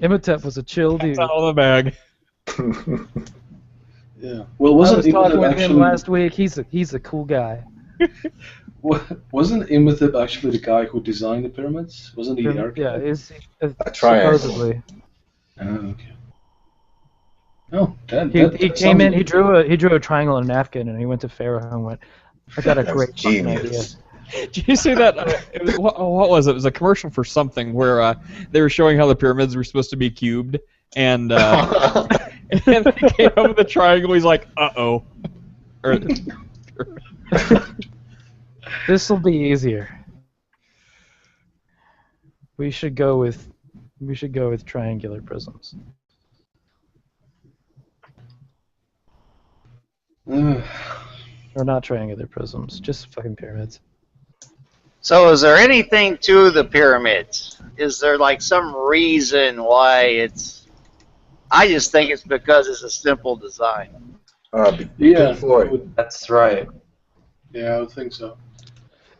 [SPEAKER 5] Imhotep was a chill dude.
[SPEAKER 3] That's out of the bag.
[SPEAKER 1] Yeah. Well,
[SPEAKER 5] I
[SPEAKER 1] wasn't
[SPEAKER 5] was talking
[SPEAKER 1] Imhotep
[SPEAKER 5] with
[SPEAKER 1] actually?
[SPEAKER 5] him last week. He's a cool guy.
[SPEAKER 1] Wasn't Imhotep actually the guy who designed the pyramids? Wasn't he the architect?
[SPEAKER 5] Yeah, is
[SPEAKER 7] triangle.
[SPEAKER 5] supposedly.
[SPEAKER 1] Oh, okay. Oh,
[SPEAKER 5] He came in. He drew a triangle and a napkin, and he went to Pharaoh and went, "I got a
[SPEAKER 7] That's
[SPEAKER 5] great fucking idea."
[SPEAKER 7] genius.
[SPEAKER 3] Did you see that? It was, what was it? It was a commercial for something where they were showing how the pyramids were supposed to be cubed, and and he came up with a triangle. He's like, "Uh-oh."
[SPEAKER 5] This will be easier. We should go with triangular prisms. Or not triangular prisms, just fucking pyramids.
[SPEAKER 11] So is there anything to the pyramids? Is there like some reason why it's... I just think it's because it's a simple design.
[SPEAKER 1] Yeah,
[SPEAKER 7] Floyd.
[SPEAKER 2] That's right.
[SPEAKER 1] Yeah, I would think so.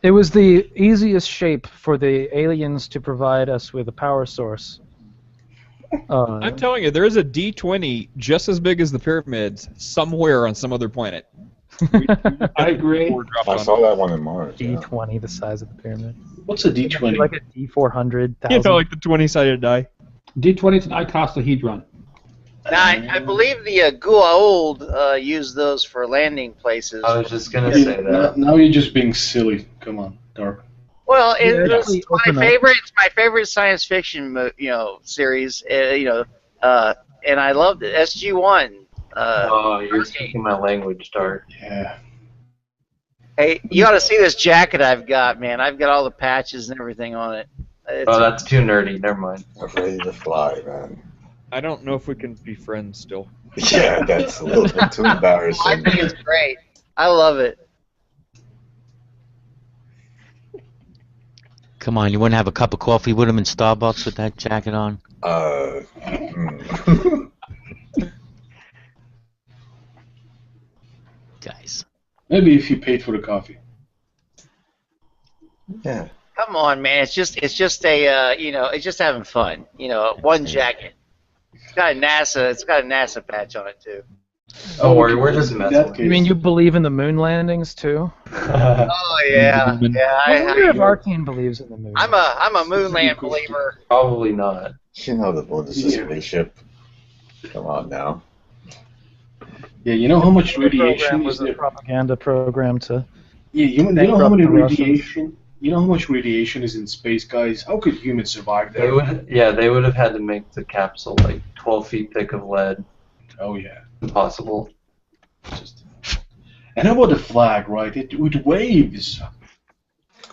[SPEAKER 5] It was the easiest shape for the aliens to provide us with a power source.
[SPEAKER 3] I'm telling you, there is a D20 just as big as the pyramids somewhere on some other planet.
[SPEAKER 6] I agree.
[SPEAKER 7] I saw that one in Mars.
[SPEAKER 5] D20, the size of the pyramid.
[SPEAKER 1] What's a D20?
[SPEAKER 5] Like a D400.
[SPEAKER 3] You know, like the 20-sided die.
[SPEAKER 6] D20 is an icosahedron.
[SPEAKER 11] Now, I believe the Gua'uld used those for landing places.
[SPEAKER 2] I was just gonna say that.
[SPEAKER 1] Now you're just being silly. Come on, Dark.
[SPEAKER 11] Well, it's
[SPEAKER 5] actually
[SPEAKER 11] my favorite. It's my favorite science fiction, series. And I loved it. SG-1.
[SPEAKER 2] Oh, you're speaking my language, Dark.
[SPEAKER 1] Yeah.
[SPEAKER 11] Hey, you ought to see this jacket I've got, man. I've got all the patches and everything on it.
[SPEAKER 2] Oh, that's too nerdy. Never mind.
[SPEAKER 7] I'm ready to fly, man.
[SPEAKER 3] I don't know if we can be friends still.
[SPEAKER 7] Yeah, that's a little bit too embarrassing.
[SPEAKER 11] I think it's great. I love it.
[SPEAKER 8] Come on, you want to have a cup of coffee with him in Starbucks with that jacket on? Guys.
[SPEAKER 1] Maybe if you paid for the coffee.
[SPEAKER 7] Yeah.
[SPEAKER 11] Come on, man. It's just a it's just having fun. One jacket. It's got a NASA patch on it too.
[SPEAKER 2] Oh, we're just messing.
[SPEAKER 5] You mean you believe in the moon landings too?
[SPEAKER 11] Oh yeah, yeah.
[SPEAKER 5] I wonder if Arcane believes in the moon.
[SPEAKER 11] I'm a moonland believer.
[SPEAKER 2] Probably not.
[SPEAKER 7] You know the moon is a spaceship. Come on now.
[SPEAKER 1] Yeah, you know how much radiation
[SPEAKER 5] was
[SPEAKER 1] is
[SPEAKER 5] a
[SPEAKER 1] there?
[SPEAKER 5] propaganda program to.
[SPEAKER 1] Yeah, you know how many
[SPEAKER 5] the Russians.
[SPEAKER 1] radiation? You know how much radiation is in space, guys? How could humans survive
[SPEAKER 2] They
[SPEAKER 1] there?
[SPEAKER 2] would have had to make the capsule like 12 feet thick of lead.
[SPEAKER 1] Oh yeah.
[SPEAKER 2] Impossible.
[SPEAKER 1] And how about the flag, right? It waves.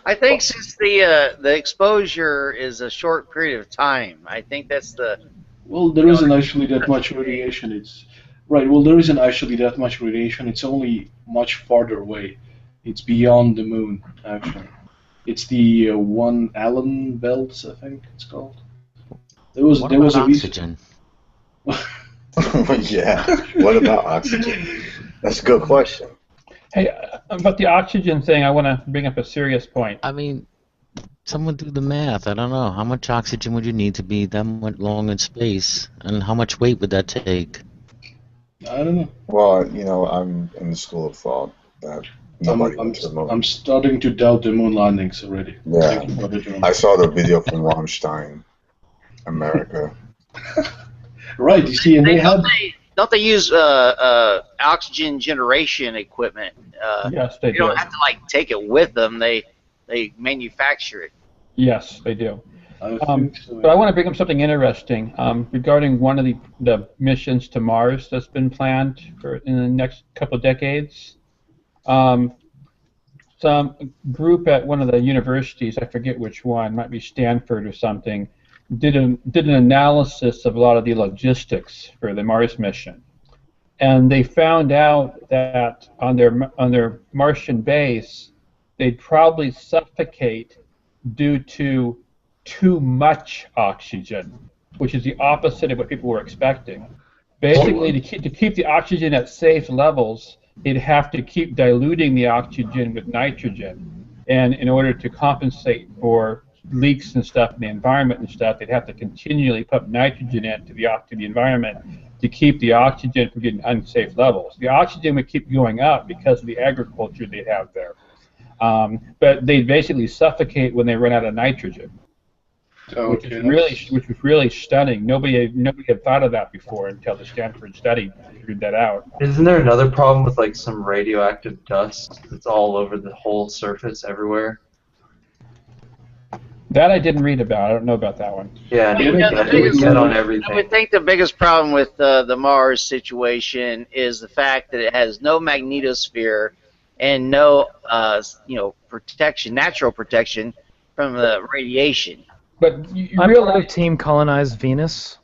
[SPEAKER 11] I think since the exposure is a short period of time, I think that's the.
[SPEAKER 1] Well, there isn't actually that much radiation. It's right. Well, there isn't actually that much radiation. It's only much farther away. It's beyond the moon, actually. It's the One Allen belts, I think it's called. There was a
[SPEAKER 8] oxygen?
[SPEAKER 7] Yeah. What about oxygen? That's a good question.
[SPEAKER 6] Hey, about the oxygen thing, I want to bring up a serious point.
[SPEAKER 8] I mean, someone do the math. I don't know. How much oxygen would you need to be that long in space? And how much weight would that take?
[SPEAKER 1] I don't know.
[SPEAKER 7] Well, I'm in the school of thought that Nobody went to the moon.
[SPEAKER 1] I'm starting to doubt the moon landings already.
[SPEAKER 7] Yeah,
[SPEAKER 1] Thinking about it,
[SPEAKER 7] I saw the video from Rammstein, America.
[SPEAKER 1] Right, you see, and they had...
[SPEAKER 11] Don't they use oxygen generation equipment?
[SPEAKER 6] Yes, they
[SPEAKER 11] You don't
[SPEAKER 6] do.
[SPEAKER 11] have to like take it with them. They manufacture it.
[SPEAKER 6] Yes, they do.
[SPEAKER 1] I think so,
[SPEAKER 6] But I want to bring up something interesting regarding one of the missions to Mars that's been planned for in the next couple of decades. Some group at one of the universities, I forget which one, might be Stanford or something, did an analysis of a lot of the logistics for the Mars mission, and they found out that on their Martian base, they'd probably suffocate due to too much oxygen, which is the opposite of what people were expecting. Basically, to keep the oxygen at safe levels, they'd have to keep diluting the oxygen with nitrogen, and in order to compensate for leaks and stuff in the environment and stuff, they'd have to continually put nitrogen into the environment to keep the oxygen from getting unsafe levels. The oxygen would keep going up because of the agriculture they'd have there, but they'd basically suffocate when they run out of nitrogen. Which was really stunning. Nobody had thought of that before until the Stanford study figured that out.
[SPEAKER 2] Isn't there another problem with like some radioactive dust that's all over the whole surface everywhere?
[SPEAKER 6] That I didn't read about. I don't know about that one.
[SPEAKER 2] Yeah,
[SPEAKER 11] it
[SPEAKER 2] said on everything.
[SPEAKER 11] I would think the biggest problem with the Mars situation is the fact that it has no magnetosphere and no protection, natural protection from the radiation.
[SPEAKER 6] But you
[SPEAKER 5] I'm
[SPEAKER 6] realize
[SPEAKER 5] part of Team Colonize Venus.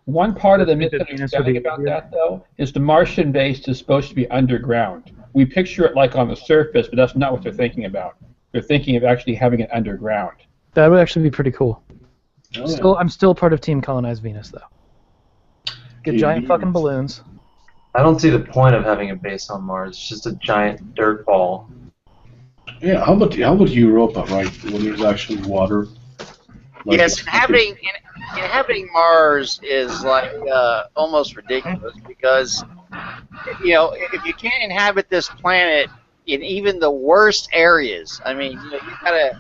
[SPEAKER 6] one part of the misunderstanding about that, though, is the Martian base is supposed to be underground. We picture it like on the surface, but that's not what they're thinking about. They're thinking of actually having it underground.
[SPEAKER 5] That would actually be pretty cool.
[SPEAKER 1] Oh,
[SPEAKER 5] I'm still part of Team Colonize Venus, though. Get giant fucking balloons.
[SPEAKER 2] I don't see the point of having a base on Mars. It's just a giant dirt ball.
[SPEAKER 1] Yeah, how about Europa, right? When there's actually water. Like
[SPEAKER 11] Yes, inhabiting Mars is like almost ridiculous because if you can't inhabit this planet in even the worst areas, I mean, you gotta.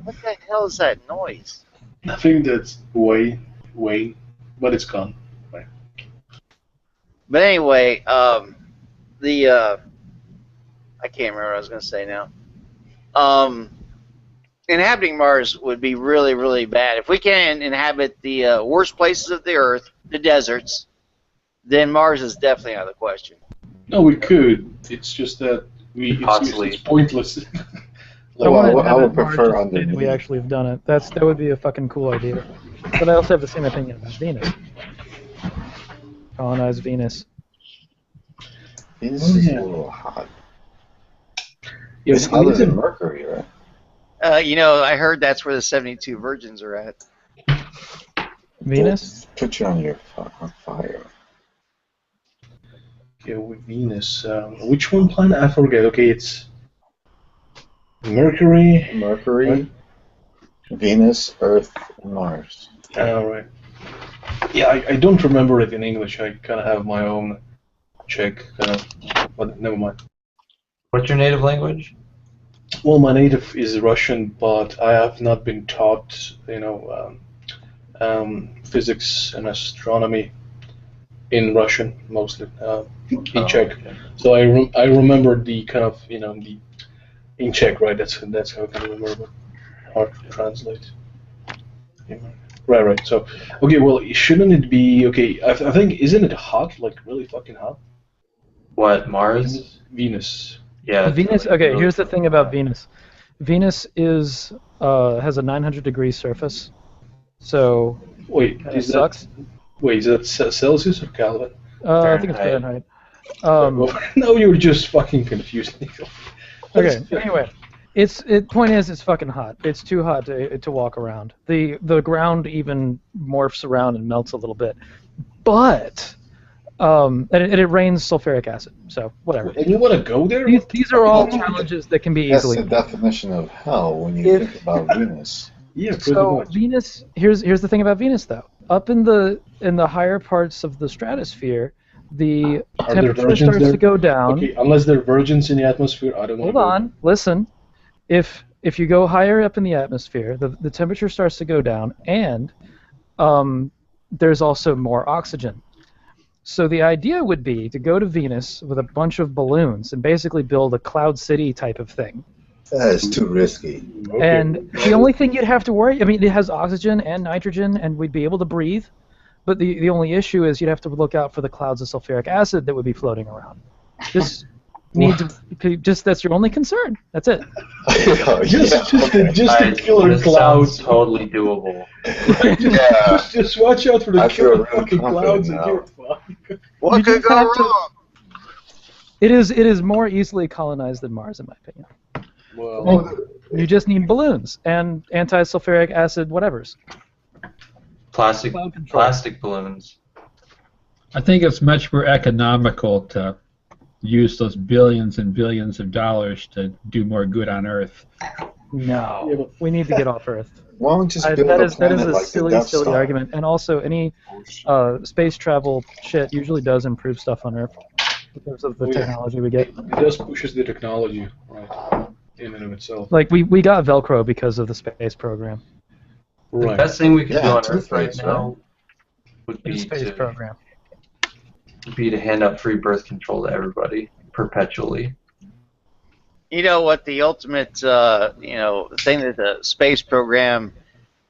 [SPEAKER 11] What the hell is that noise?
[SPEAKER 1] I think that's Wayne, but it's gone. Right.
[SPEAKER 11] But anyway, I can't remember what I was gonna say now. Inhabiting Mars would be really, really bad. If we can't inhabit the worst places of the Earth, the deserts, then Mars is definitely out of the question.
[SPEAKER 1] No, we could. It's just that it's pointless.
[SPEAKER 5] I
[SPEAKER 7] would prefer
[SPEAKER 5] underneath. We actually have done it. That would be a fucking cool idea. But I also have the same opinion about Venus. Colonize Venus.
[SPEAKER 7] Venus is a little hot.
[SPEAKER 1] Yeah,
[SPEAKER 7] it's hotter than Mercury, right?
[SPEAKER 11] I heard that's where the 72 virgins are at.
[SPEAKER 5] Venus?
[SPEAKER 7] Put you on fire.
[SPEAKER 1] Okay, with Venus. Which one planet? I forget. Okay, it's Mercury,
[SPEAKER 7] right? Venus, Earth, and Mars.
[SPEAKER 1] Right. Yeah, I don't remember it in English. I kind of have my own Czech, but never mind.
[SPEAKER 2] What's your native language?
[SPEAKER 1] Well, my native is Russian, but I have not been taught, physics and astronomy in Russian mostly, in Czech.
[SPEAKER 2] Okay.
[SPEAKER 1] So I remember the kind of, the in Czech, right? That's how I can remember, but hard to translate. Yeah. Right. So, okay, well, shouldn't it be okay? I think isn't it hot, like really fucking hot?
[SPEAKER 2] What, Mars?
[SPEAKER 1] Venus.
[SPEAKER 2] Yeah.
[SPEAKER 5] Venus. Okay, here's the thing about Venus. Venus has a 900-degree surface, so
[SPEAKER 1] wait,
[SPEAKER 5] it sucks.
[SPEAKER 1] Is that Celsius or Kelvin?
[SPEAKER 5] I think it's Fahrenheit.
[SPEAKER 1] No, you're just fucking confusing.
[SPEAKER 5] Okay. Anyway, point is, it's fucking hot. It's too hot to walk around. The ground even morphs around and melts a little bit, but and it rains sulfuric acid. So whatever.
[SPEAKER 1] And you want to go there?
[SPEAKER 5] These are all challenges that can be easily.
[SPEAKER 7] That's the definition of hell when you think about Venus.
[SPEAKER 1] Yeah, pretty
[SPEAKER 5] so
[SPEAKER 1] much.
[SPEAKER 5] Venus. Here's the thing about Venus, though. Up in the higher parts of the stratosphere, the
[SPEAKER 1] Are there
[SPEAKER 5] temperature
[SPEAKER 1] virgins
[SPEAKER 5] starts
[SPEAKER 1] there?
[SPEAKER 5] to go down.
[SPEAKER 1] Okay, unless there are virgins in the atmosphere, I don't want
[SPEAKER 5] Hold
[SPEAKER 1] to go.
[SPEAKER 5] on, listen. If you go higher up in the atmosphere, the temperature starts to go down, and there's also more oxygen. So the idea would be to go to Venus with a bunch of balloons and basically build a cloud city type of thing.
[SPEAKER 7] That is too risky.
[SPEAKER 1] Okay.
[SPEAKER 5] And the only thing you'd have to worry, I mean, it has oxygen and nitrogen, and we'd be able to breathe. But the only issue is you'd have to look out for the clouds of sulfuric acid that would be floating around. Just that's your only concern. That's it.
[SPEAKER 1] Just the killer
[SPEAKER 2] this
[SPEAKER 1] clouds.
[SPEAKER 2] sounds totally doable.
[SPEAKER 1] Just watch out for the
[SPEAKER 7] I feel
[SPEAKER 1] killer
[SPEAKER 7] real
[SPEAKER 1] fucking
[SPEAKER 7] confident
[SPEAKER 1] clouds and
[SPEAKER 7] now.
[SPEAKER 1] you're fucked.
[SPEAKER 11] What
[SPEAKER 5] You
[SPEAKER 11] could
[SPEAKER 5] just
[SPEAKER 11] go
[SPEAKER 5] have to-
[SPEAKER 11] wrong?
[SPEAKER 5] It is more easily colonized than Mars, in my opinion.
[SPEAKER 1] Well,
[SPEAKER 5] You just need balloons and anti-sulfuric acid whatevers.
[SPEAKER 2] Plastic
[SPEAKER 5] Cloud control.
[SPEAKER 2] plastic balloons.
[SPEAKER 6] I think it's much more economical to use those billions and billions of dollars to do more good on Earth.
[SPEAKER 5] No,
[SPEAKER 1] Yeah, but-
[SPEAKER 5] we need to get off Earth.
[SPEAKER 7] Why don't we just build
[SPEAKER 5] That
[SPEAKER 7] a
[SPEAKER 5] is
[SPEAKER 7] planet
[SPEAKER 5] a
[SPEAKER 7] like the
[SPEAKER 5] silly
[SPEAKER 7] Death Star?
[SPEAKER 5] argument. And also, any space travel shit usually does improve stuff on Earth because of the technology we get.
[SPEAKER 1] it just pushes the technology, right, in and of itself.
[SPEAKER 5] Like we got Velcro because of the space program.
[SPEAKER 2] The
[SPEAKER 1] Right.
[SPEAKER 2] best thing we could do
[SPEAKER 7] Yeah,
[SPEAKER 2] on Earth right
[SPEAKER 7] Two-Face,
[SPEAKER 2] now would
[SPEAKER 5] The
[SPEAKER 2] be
[SPEAKER 5] space
[SPEAKER 2] to
[SPEAKER 5] program.
[SPEAKER 2] hand out free birth control to everybody perpetually.
[SPEAKER 11] You know what the ultimate, thing that the space program,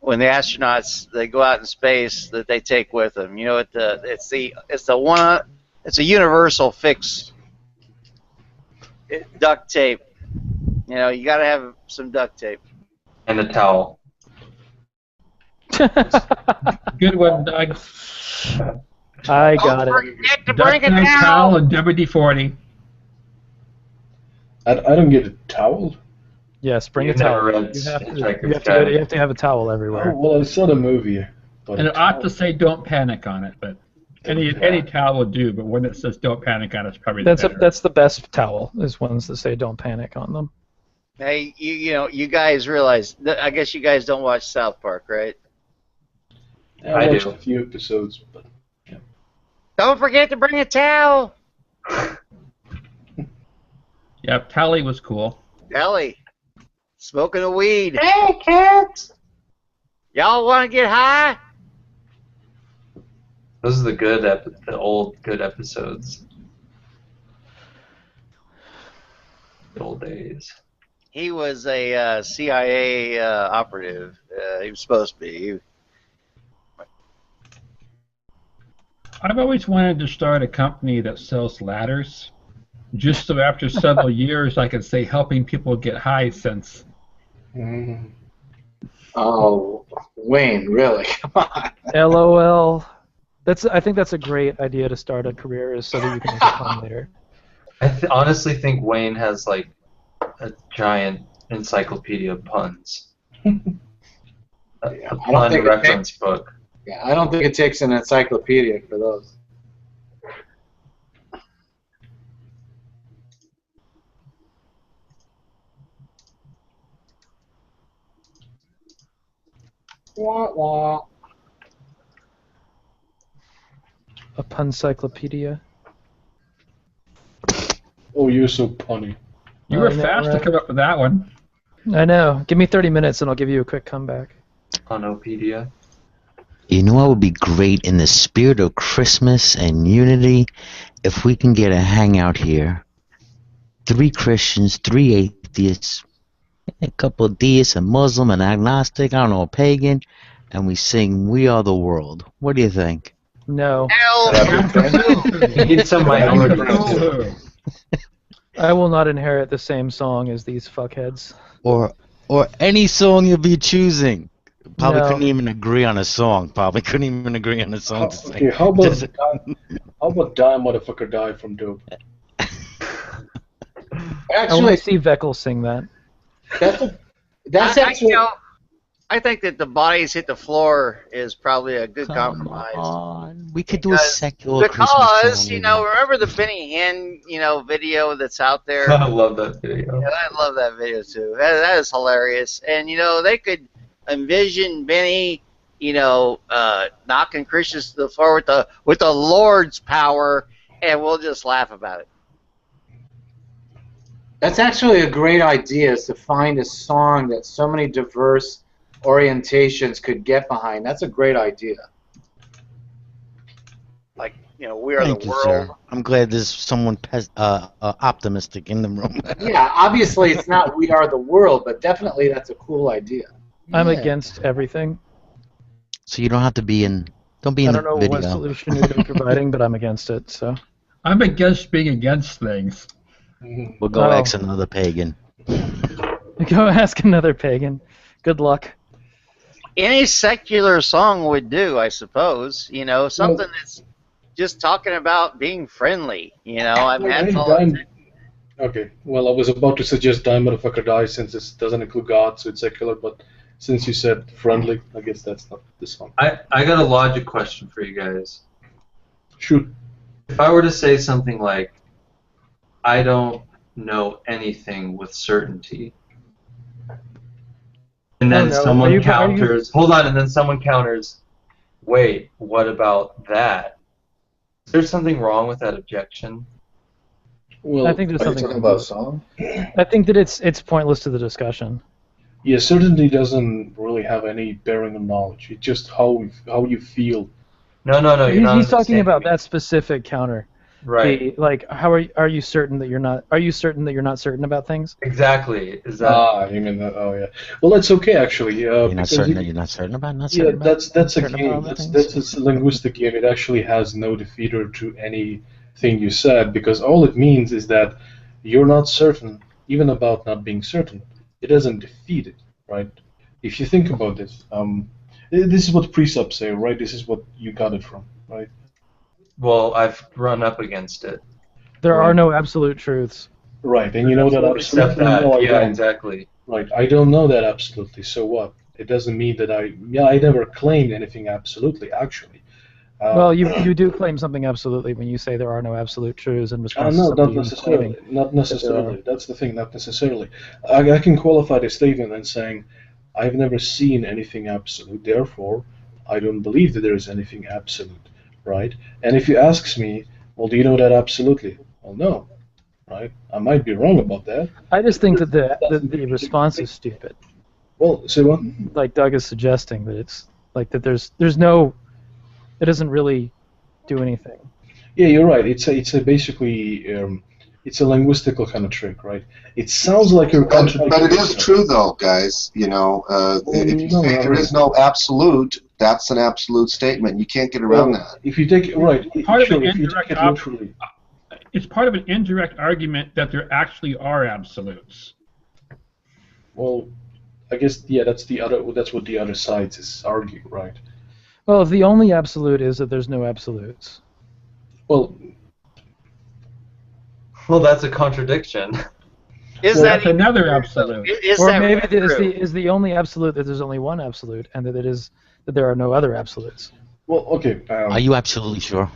[SPEAKER 11] when the astronauts they go out in space, that they take with them. You know, it's a universal fix. Duct tape. You know, you got to have some duct tape.
[SPEAKER 2] And a towel.
[SPEAKER 6] Good one, Doug.
[SPEAKER 5] I got
[SPEAKER 11] Don't
[SPEAKER 5] it.
[SPEAKER 11] forget to bring a
[SPEAKER 6] Duck
[SPEAKER 11] towel.
[SPEAKER 6] towel and WD-40.
[SPEAKER 1] I don't get a towel.
[SPEAKER 5] Yes, bring a
[SPEAKER 2] You've never
[SPEAKER 5] towel.
[SPEAKER 2] read
[SPEAKER 5] You have to.
[SPEAKER 2] Hitchhiker's
[SPEAKER 5] You have
[SPEAKER 2] Guide.
[SPEAKER 5] to have a towel
[SPEAKER 1] Oh,
[SPEAKER 5] everywhere.
[SPEAKER 1] well, I saw the movie. But
[SPEAKER 6] And it ought to say "Don't panic" on it, but any towel will do. But one that says "Don't panic" on it's probably
[SPEAKER 5] That's
[SPEAKER 6] better.
[SPEAKER 5] that's the best towel. Is ones that say "Don't panic" on them.
[SPEAKER 11] Hey, you guys realize? I guess you guys don't watch South Park, right?
[SPEAKER 1] I
[SPEAKER 2] I
[SPEAKER 1] watched
[SPEAKER 2] do.
[SPEAKER 1] a few episodes, but
[SPEAKER 11] Don't forget to bring a towel.
[SPEAKER 6] Yeah, Tally was cool.
[SPEAKER 11] Ellie, smoking a weed. Hey, kids. Y'all want to get high?
[SPEAKER 2] Those are the old good episodes. The old days.
[SPEAKER 11] He was a CIA operative. He was supposed to be.
[SPEAKER 6] I've always wanted to start a company that sells ladders, just so after several years I can say helping people get high since.
[SPEAKER 12] Oh, Wayne, really? Come on.
[SPEAKER 5] LOL. I think that's a great idea to start a career, is so that you can make a pun later.
[SPEAKER 2] I honestly think Wayne has like a giant encyclopedia of puns. A pun reference book.
[SPEAKER 12] Yeah, I don't think it takes an encyclopedia for those. Wah, wah.
[SPEAKER 5] A puncyclopedia.
[SPEAKER 1] oh, you're so punny.
[SPEAKER 6] You were
[SPEAKER 5] I know,
[SPEAKER 6] fast to
[SPEAKER 5] right?
[SPEAKER 6] come up with that one.
[SPEAKER 5] I know. Give me 30 minutes and I'll give you a quick comeback.
[SPEAKER 2] Punopedia.
[SPEAKER 8] You know what would be great in the spirit of Christmas and unity if we can get a hangout here. 3 Christians, 3 atheists, a couple of deists, a Muslim, an agnostic, I don't know, a pagan, and we sing "We Are the World." What do you think?
[SPEAKER 5] No.
[SPEAKER 2] You need some minorities.
[SPEAKER 5] I will not inherit the same song as these fuckheads.
[SPEAKER 8] Or any song you'll be choosing. Probably
[SPEAKER 5] No.
[SPEAKER 8] couldn't even agree on a song. Probably couldn't even agree on a song to sing.
[SPEAKER 1] Okay, how about
[SPEAKER 8] Just-
[SPEAKER 1] Die Motherfucker Die from Dope?
[SPEAKER 5] I
[SPEAKER 12] Actually,
[SPEAKER 5] want to see Veckel sing that.
[SPEAKER 12] that's actually.
[SPEAKER 11] I think that the bodies hit the floor is probably a good
[SPEAKER 8] Come
[SPEAKER 11] compromise.
[SPEAKER 8] on. We could do a
[SPEAKER 11] Because-
[SPEAKER 8] secular Christmas
[SPEAKER 11] Because,
[SPEAKER 8] song.
[SPEAKER 11] remember the Benny Hinn, video that's out there?
[SPEAKER 2] I love that video.
[SPEAKER 11] Yeah, I love that video too. That is hilarious. And they could envision Benny, knocking Christians to the floor with the Lord's power, and we'll just laugh about it.
[SPEAKER 12] That's actually a great idea, is to find a song that so many diverse orientations could get behind. That's a great idea.
[SPEAKER 11] Like, we are
[SPEAKER 8] Thank
[SPEAKER 11] the
[SPEAKER 8] you,
[SPEAKER 11] world.
[SPEAKER 8] sir. I'm glad there's someone optimistic in the room.
[SPEAKER 12] Yeah, obviously it's not We Are the World, but definitely that's a cool idea.
[SPEAKER 5] I'm against everything.
[SPEAKER 8] So you don't have to be in. Don't be in
[SPEAKER 5] I
[SPEAKER 8] the
[SPEAKER 5] don't know
[SPEAKER 8] video.
[SPEAKER 5] what solution you're providing, but I'm against it. So
[SPEAKER 6] I'm against being against things.
[SPEAKER 8] We'll go X another pagan.
[SPEAKER 5] Go ask another pagan. Good luck.
[SPEAKER 11] Any secular song would do, I suppose. Something that's just talking about being friendly. I mean, that's all.
[SPEAKER 1] Okay, well, I was about to suggest Die Motherfucker Die since this doesn't include God, so it's secular, but since you said friendly, I guess that's not this song.
[SPEAKER 2] I got a logic question for you guys.
[SPEAKER 1] Shoot.
[SPEAKER 2] If I were to say something like, I don't know anything with certainty, and then someone counters, hold on, and then someone counters, wait, what about that? Is there something wrong with that objection?
[SPEAKER 1] Well,
[SPEAKER 5] I think there's something
[SPEAKER 7] talking about a song?
[SPEAKER 5] I think that it's pointless to the discussion.
[SPEAKER 1] Yeah, certainty doesn't really have any bearing on knowledge. It's just how you feel.
[SPEAKER 2] No.
[SPEAKER 5] He's talking about that specific counter.
[SPEAKER 2] Right.
[SPEAKER 5] How are you certain that you're not? Are you certain that you're not certain about things?
[SPEAKER 2] Exactly. Is that?
[SPEAKER 1] You mean that? Oh, yeah. Well, that's okay actually.
[SPEAKER 8] You're not certain that you're not certain about. Not certain
[SPEAKER 1] yeah, that's a
[SPEAKER 8] certain
[SPEAKER 1] game. That's a linguistic game. It actually has no defeater to anything you said, because all it means is that you're not certain, even about not being certain. It doesn't defeat it, right? If you think about this, this is what precepts say, right? This is what you got it from, right?
[SPEAKER 2] Well, I've run up against it.
[SPEAKER 5] There are no absolute truths.
[SPEAKER 1] Right, and you know that absolutely. No,
[SPEAKER 2] yeah, exactly.
[SPEAKER 1] Right, I don't know that absolutely. So what? It doesn't mean that I never claimed anything absolutely. Actually.
[SPEAKER 5] Well, you do claim something absolutely when you say there are no absolute truths in response to
[SPEAKER 1] no,
[SPEAKER 5] something
[SPEAKER 1] not necessarily. Not necessarily. That's the thing. Not necessarily. I can qualify the statement and saying, I've never seen anything absolute. Therefore, I don't believe that there is anything absolute. Right? And if you ask me, well, do you know that absolutely? Well, no. Right? I might be wrong about that.
[SPEAKER 5] I just think that the response is stupid.
[SPEAKER 1] Well, say what?
[SPEAKER 5] Like Doug is suggesting that it's like that there's no, it doesn't really do anything.
[SPEAKER 1] Yeah, you're right. It's a basically it's a linguistical kind of trick, right? It sounds like you're contradicting.
[SPEAKER 4] But it is true, though, guys. If you say there is no absolute, that's an absolute statement. You can't get around that.
[SPEAKER 1] If you take it right,
[SPEAKER 6] it's part of an indirect argument that there actually are absolutes.
[SPEAKER 1] Well, I guess that's what the other sides is arguing, right?
[SPEAKER 5] Well, if the only absolute is that there's no absolutes.
[SPEAKER 1] Well,
[SPEAKER 2] that's a contradiction.
[SPEAKER 6] That's another absolute?
[SPEAKER 5] Or maybe is the only absolute that there's only one absolute, and that there are no other absolutes.
[SPEAKER 1] Well, okay.
[SPEAKER 8] Are you absolutely sure?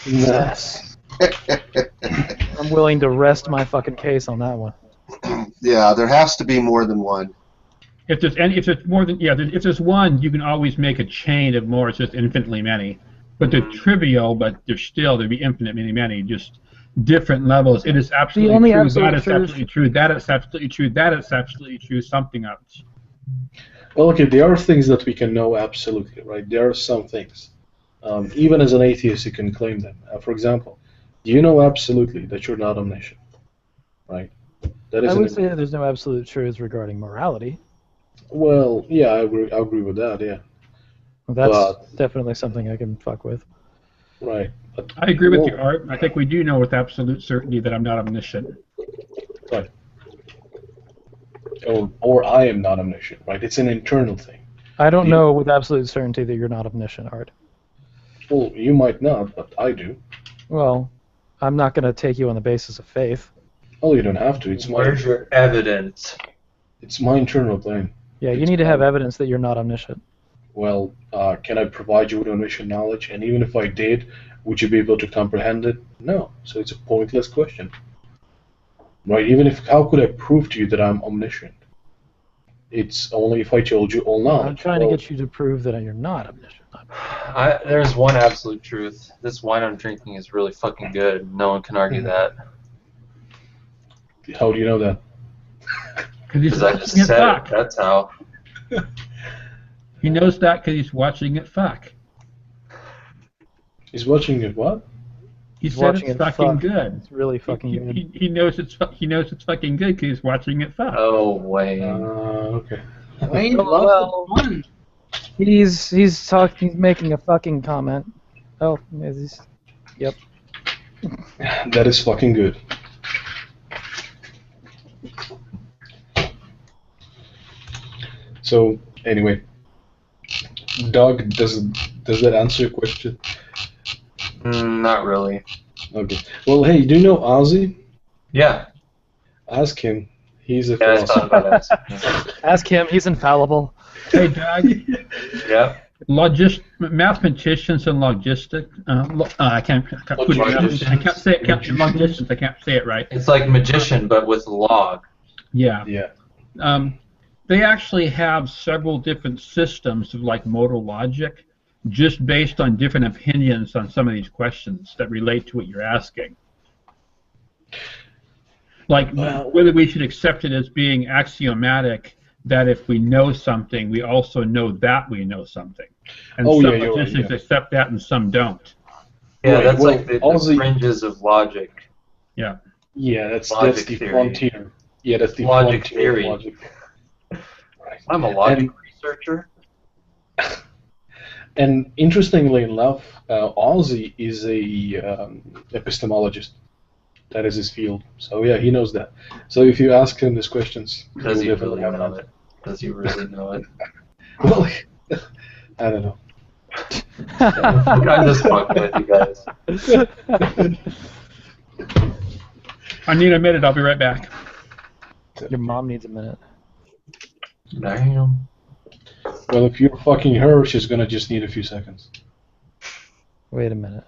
[SPEAKER 5] Yes. I'm willing to rest my fucking case on that one.
[SPEAKER 4] Yeah, there has to be more than one.
[SPEAKER 6] If there's if there's one, you can always make a chain of more. It's just infinitely many. But they're trivial, but there'd be infinite many, just different levels. It is absolutely true. That is absolutely true. That is absolutely true. That is absolutely true. Something else.
[SPEAKER 1] Well, okay, there are things that we can know absolutely, right? There are some things. Even as an atheist, you can claim them. For example, do you know absolutely that you're not omniscient? Right?
[SPEAKER 5] I would say that there's no absolute truths regarding morality.
[SPEAKER 1] Well, yeah, I agree with that, yeah.
[SPEAKER 5] Well, that's definitely something I can fuck with.
[SPEAKER 1] Right.
[SPEAKER 6] I agree with you, Art. I think we do know with absolute certainty that I'm not omniscient.
[SPEAKER 1] Right. Or I am not omniscient, right? It's an internal thing.
[SPEAKER 5] I don't know with absolute certainty that you're not omniscient, Art.
[SPEAKER 1] Well, you might not, but I do.
[SPEAKER 5] Well, I'm not going to take you on the basis of faith.
[SPEAKER 1] Oh, you don't have to.
[SPEAKER 2] Where's your evidence?
[SPEAKER 1] It's my internal claim.
[SPEAKER 5] Yeah, you need to have evidence that you're not omniscient.
[SPEAKER 1] Well, can I provide you with omniscient knowledge? And even if I did, would you be able to comprehend it? No. So it's a pointless question. Right? How could I prove to you that I'm omniscient? It's only if I told you all knowledge.
[SPEAKER 5] I'm trying to get you to prove that you're not omniscient.
[SPEAKER 2] There's one absolute truth. This wine I'm drinking is really fucking good. No one can argue that.
[SPEAKER 1] How do you know that?
[SPEAKER 2] Because I just said it. That's how.
[SPEAKER 6] He knows that because he's watching it fuck.
[SPEAKER 1] He's watching it what?
[SPEAKER 6] He said
[SPEAKER 5] watching
[SPEAKER 6] it's
[SPEAKER 5] it
[SPEAKER 6] fucking
[SPEAKER 5] fuck.
[SPEAKER 6] good.
[SPEAKER 5] It's really fucking good.
[SPEAKER 6] He knows it's fucking good because he's watching it fuck.
[SPEAKER 2] Oh, Wayne.
[SPEAKER 1] Okay.
[SPEAKER 12] Wayne
[SPEAKER 5] Well,
[SPEAKER 12] loves fun.
[SPEAKER 5] He's making a fucking comment. Oh, yep.
[SPEAKER 1] That is fucking good. So anyway, Doug, does that answer your question?
[SPEAKER 2] Not really.
[SPEAKER 1] Okay. Well, hey, do you know Ozzy?
[SPEAKER 2] Yeah.
[SPEAKER 1] Ask him. He's a
[SPEAKER 2] Yeah, I thought about it.
[SPEAKER 5] Ask him. He's infallible.
[SPEAKER 6] Hey, Doug.
[SPEAKER 2] Yeah.
[SPEAKER 6] Mathematicians and logistic. I can't say it. Logisticians. I can't say it right.
[SPEAKER 2] It's like magician, but with log.
[SPEAKER 6] Yeah.
[SPEAKER 1] Yeah.
[SPEAKER 6] They actually have several different systems of like modal logic, just based on different opinions on some of these questions that relate to what you're asking. Like whether we should accept it as being axiomatic that if we know something, we also know that we know something. And some logicians accept that and some don't.
[SPEAKER 2] Yeah, that's like the fringes of logic.
[SPEAKER 1] Yeah, that's the
[SPEAKER 2] theory.
[SPEAKER 1] frontier. Yeah, that's the
[SPEAKER 2] Logic
[SPEAKER 1] frontier
[SPEAKER 2] theory.
[SPEAKER 1] of logic.
[SPEAKER 2] I'm a logic researcher.
[SPEAKER 1] And interestingly enough, Ozzy is a epistemologist. That is his field. So yeah, he knows that. So if you ask him these questions,
[SPEAKER 2] Does he
[SPEAKER 1] he'll
[SPEAKER 2] really
[SPEAKER 1] definitely have an
[SPEAKER 2] know
[SPEAKER 1] answer.
[SPEAKER 2] it? Does he really know it?
[SPEAKER 1] Well, I don't know.
[SPEAKER 2] I'm just fucking with you guys.
[SPEAKER 6] I need a minute. I'll be right back.
[SPEAKER 5] Your mom needs a minute.
[SPEAKER 2] Damn.
[SPEAKER 1] Well, if you're fucking her, she's gonna just need a few seconds.
[SPEAKER 5] Wait a minute.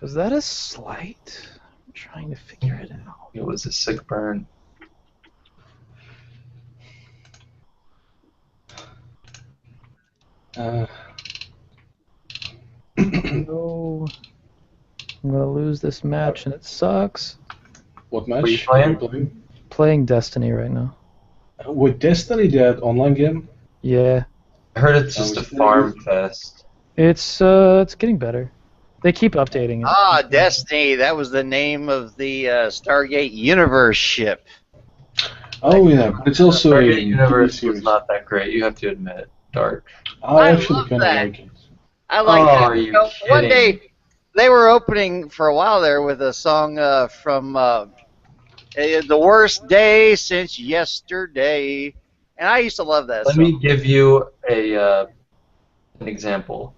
[SPEAKER 5] Was that a slight? I'm trying to figure it out.
[SPEAKER 2] It was a sick burn.
[SPEAKER 5] No. I'm gonna lose this match and it sucks.
[SPEAKER 1] What match?
[SPEAKER 2] Are you playing?
[SPEAKER 5] Playing Destiny right now.
[SPEAKER 1] With Destiny, that online game?
[SPEAKER 5] Yeah.
[SPEAKER 2] I heard it's just a farm fest.
[SPEAKER 5] It's getting better. They keep updating it.
[SPEAKER 11] Ah, Destiny. That was the name of the Stargate Universe ship.
[SPEAKER 1] Oh yeah, but it's also
[SPEAKER 2] Stargate
[SPEAKER 1] a
[SPEAKER 2] Universe
[SPEAKER 1] TV series.
[SPEAKER 2] was not that great. You have to admit, dark.
[SPEAKER 1] I actually
[SPEAKER 11] love
[SPEAKER 1] kind of
[SPEAKER 11] that.
[SPEAKER 1] like it.
[SPEAKER 11] I like that.
[SPEAKER 2] Are you
[SPEAKER 11] One
[SPEAKER 2] kidding?
[SPEAKER 11] day, they were opening for a while there with a song from The Worst Day Since Yesterday. And I used to love that
[SPEAKER 2] Let
[SPEAKER 11] song.
[SPEAKER 2] me give you an example.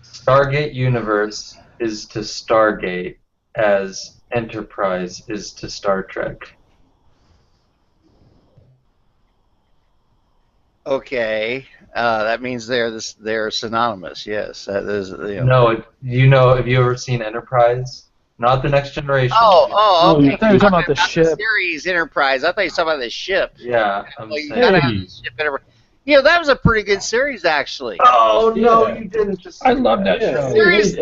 [SPEAKER 2] Stargate Universe is to Stargate as Enterprise is to Star Trek.
[SPEAKER 11] Okay, that means they're synonymous. Yes, that is.
[SPEAKER 2] No, have you ever seen Enterprise? Not the Next Generation.
[SPEAKER 11] Oh, okay.
[SPEAKER 5] I thought you were talking about the ship.
[SPEAKER 11] Series Enterprise. I thought you were talking about the ship.
[SPEAKER 2] Yeah, I'm
[SPEAKER 11] You
[SPEAKER 2] saying.
[SPEAKER 11] gotta have the ship Enterprise. You know, that was a pretty good series, actually.
[SPEAKER 2] Oh no, you didn't just.
[SPEAKER 6] I love that show.
[SPEAKER 11] The series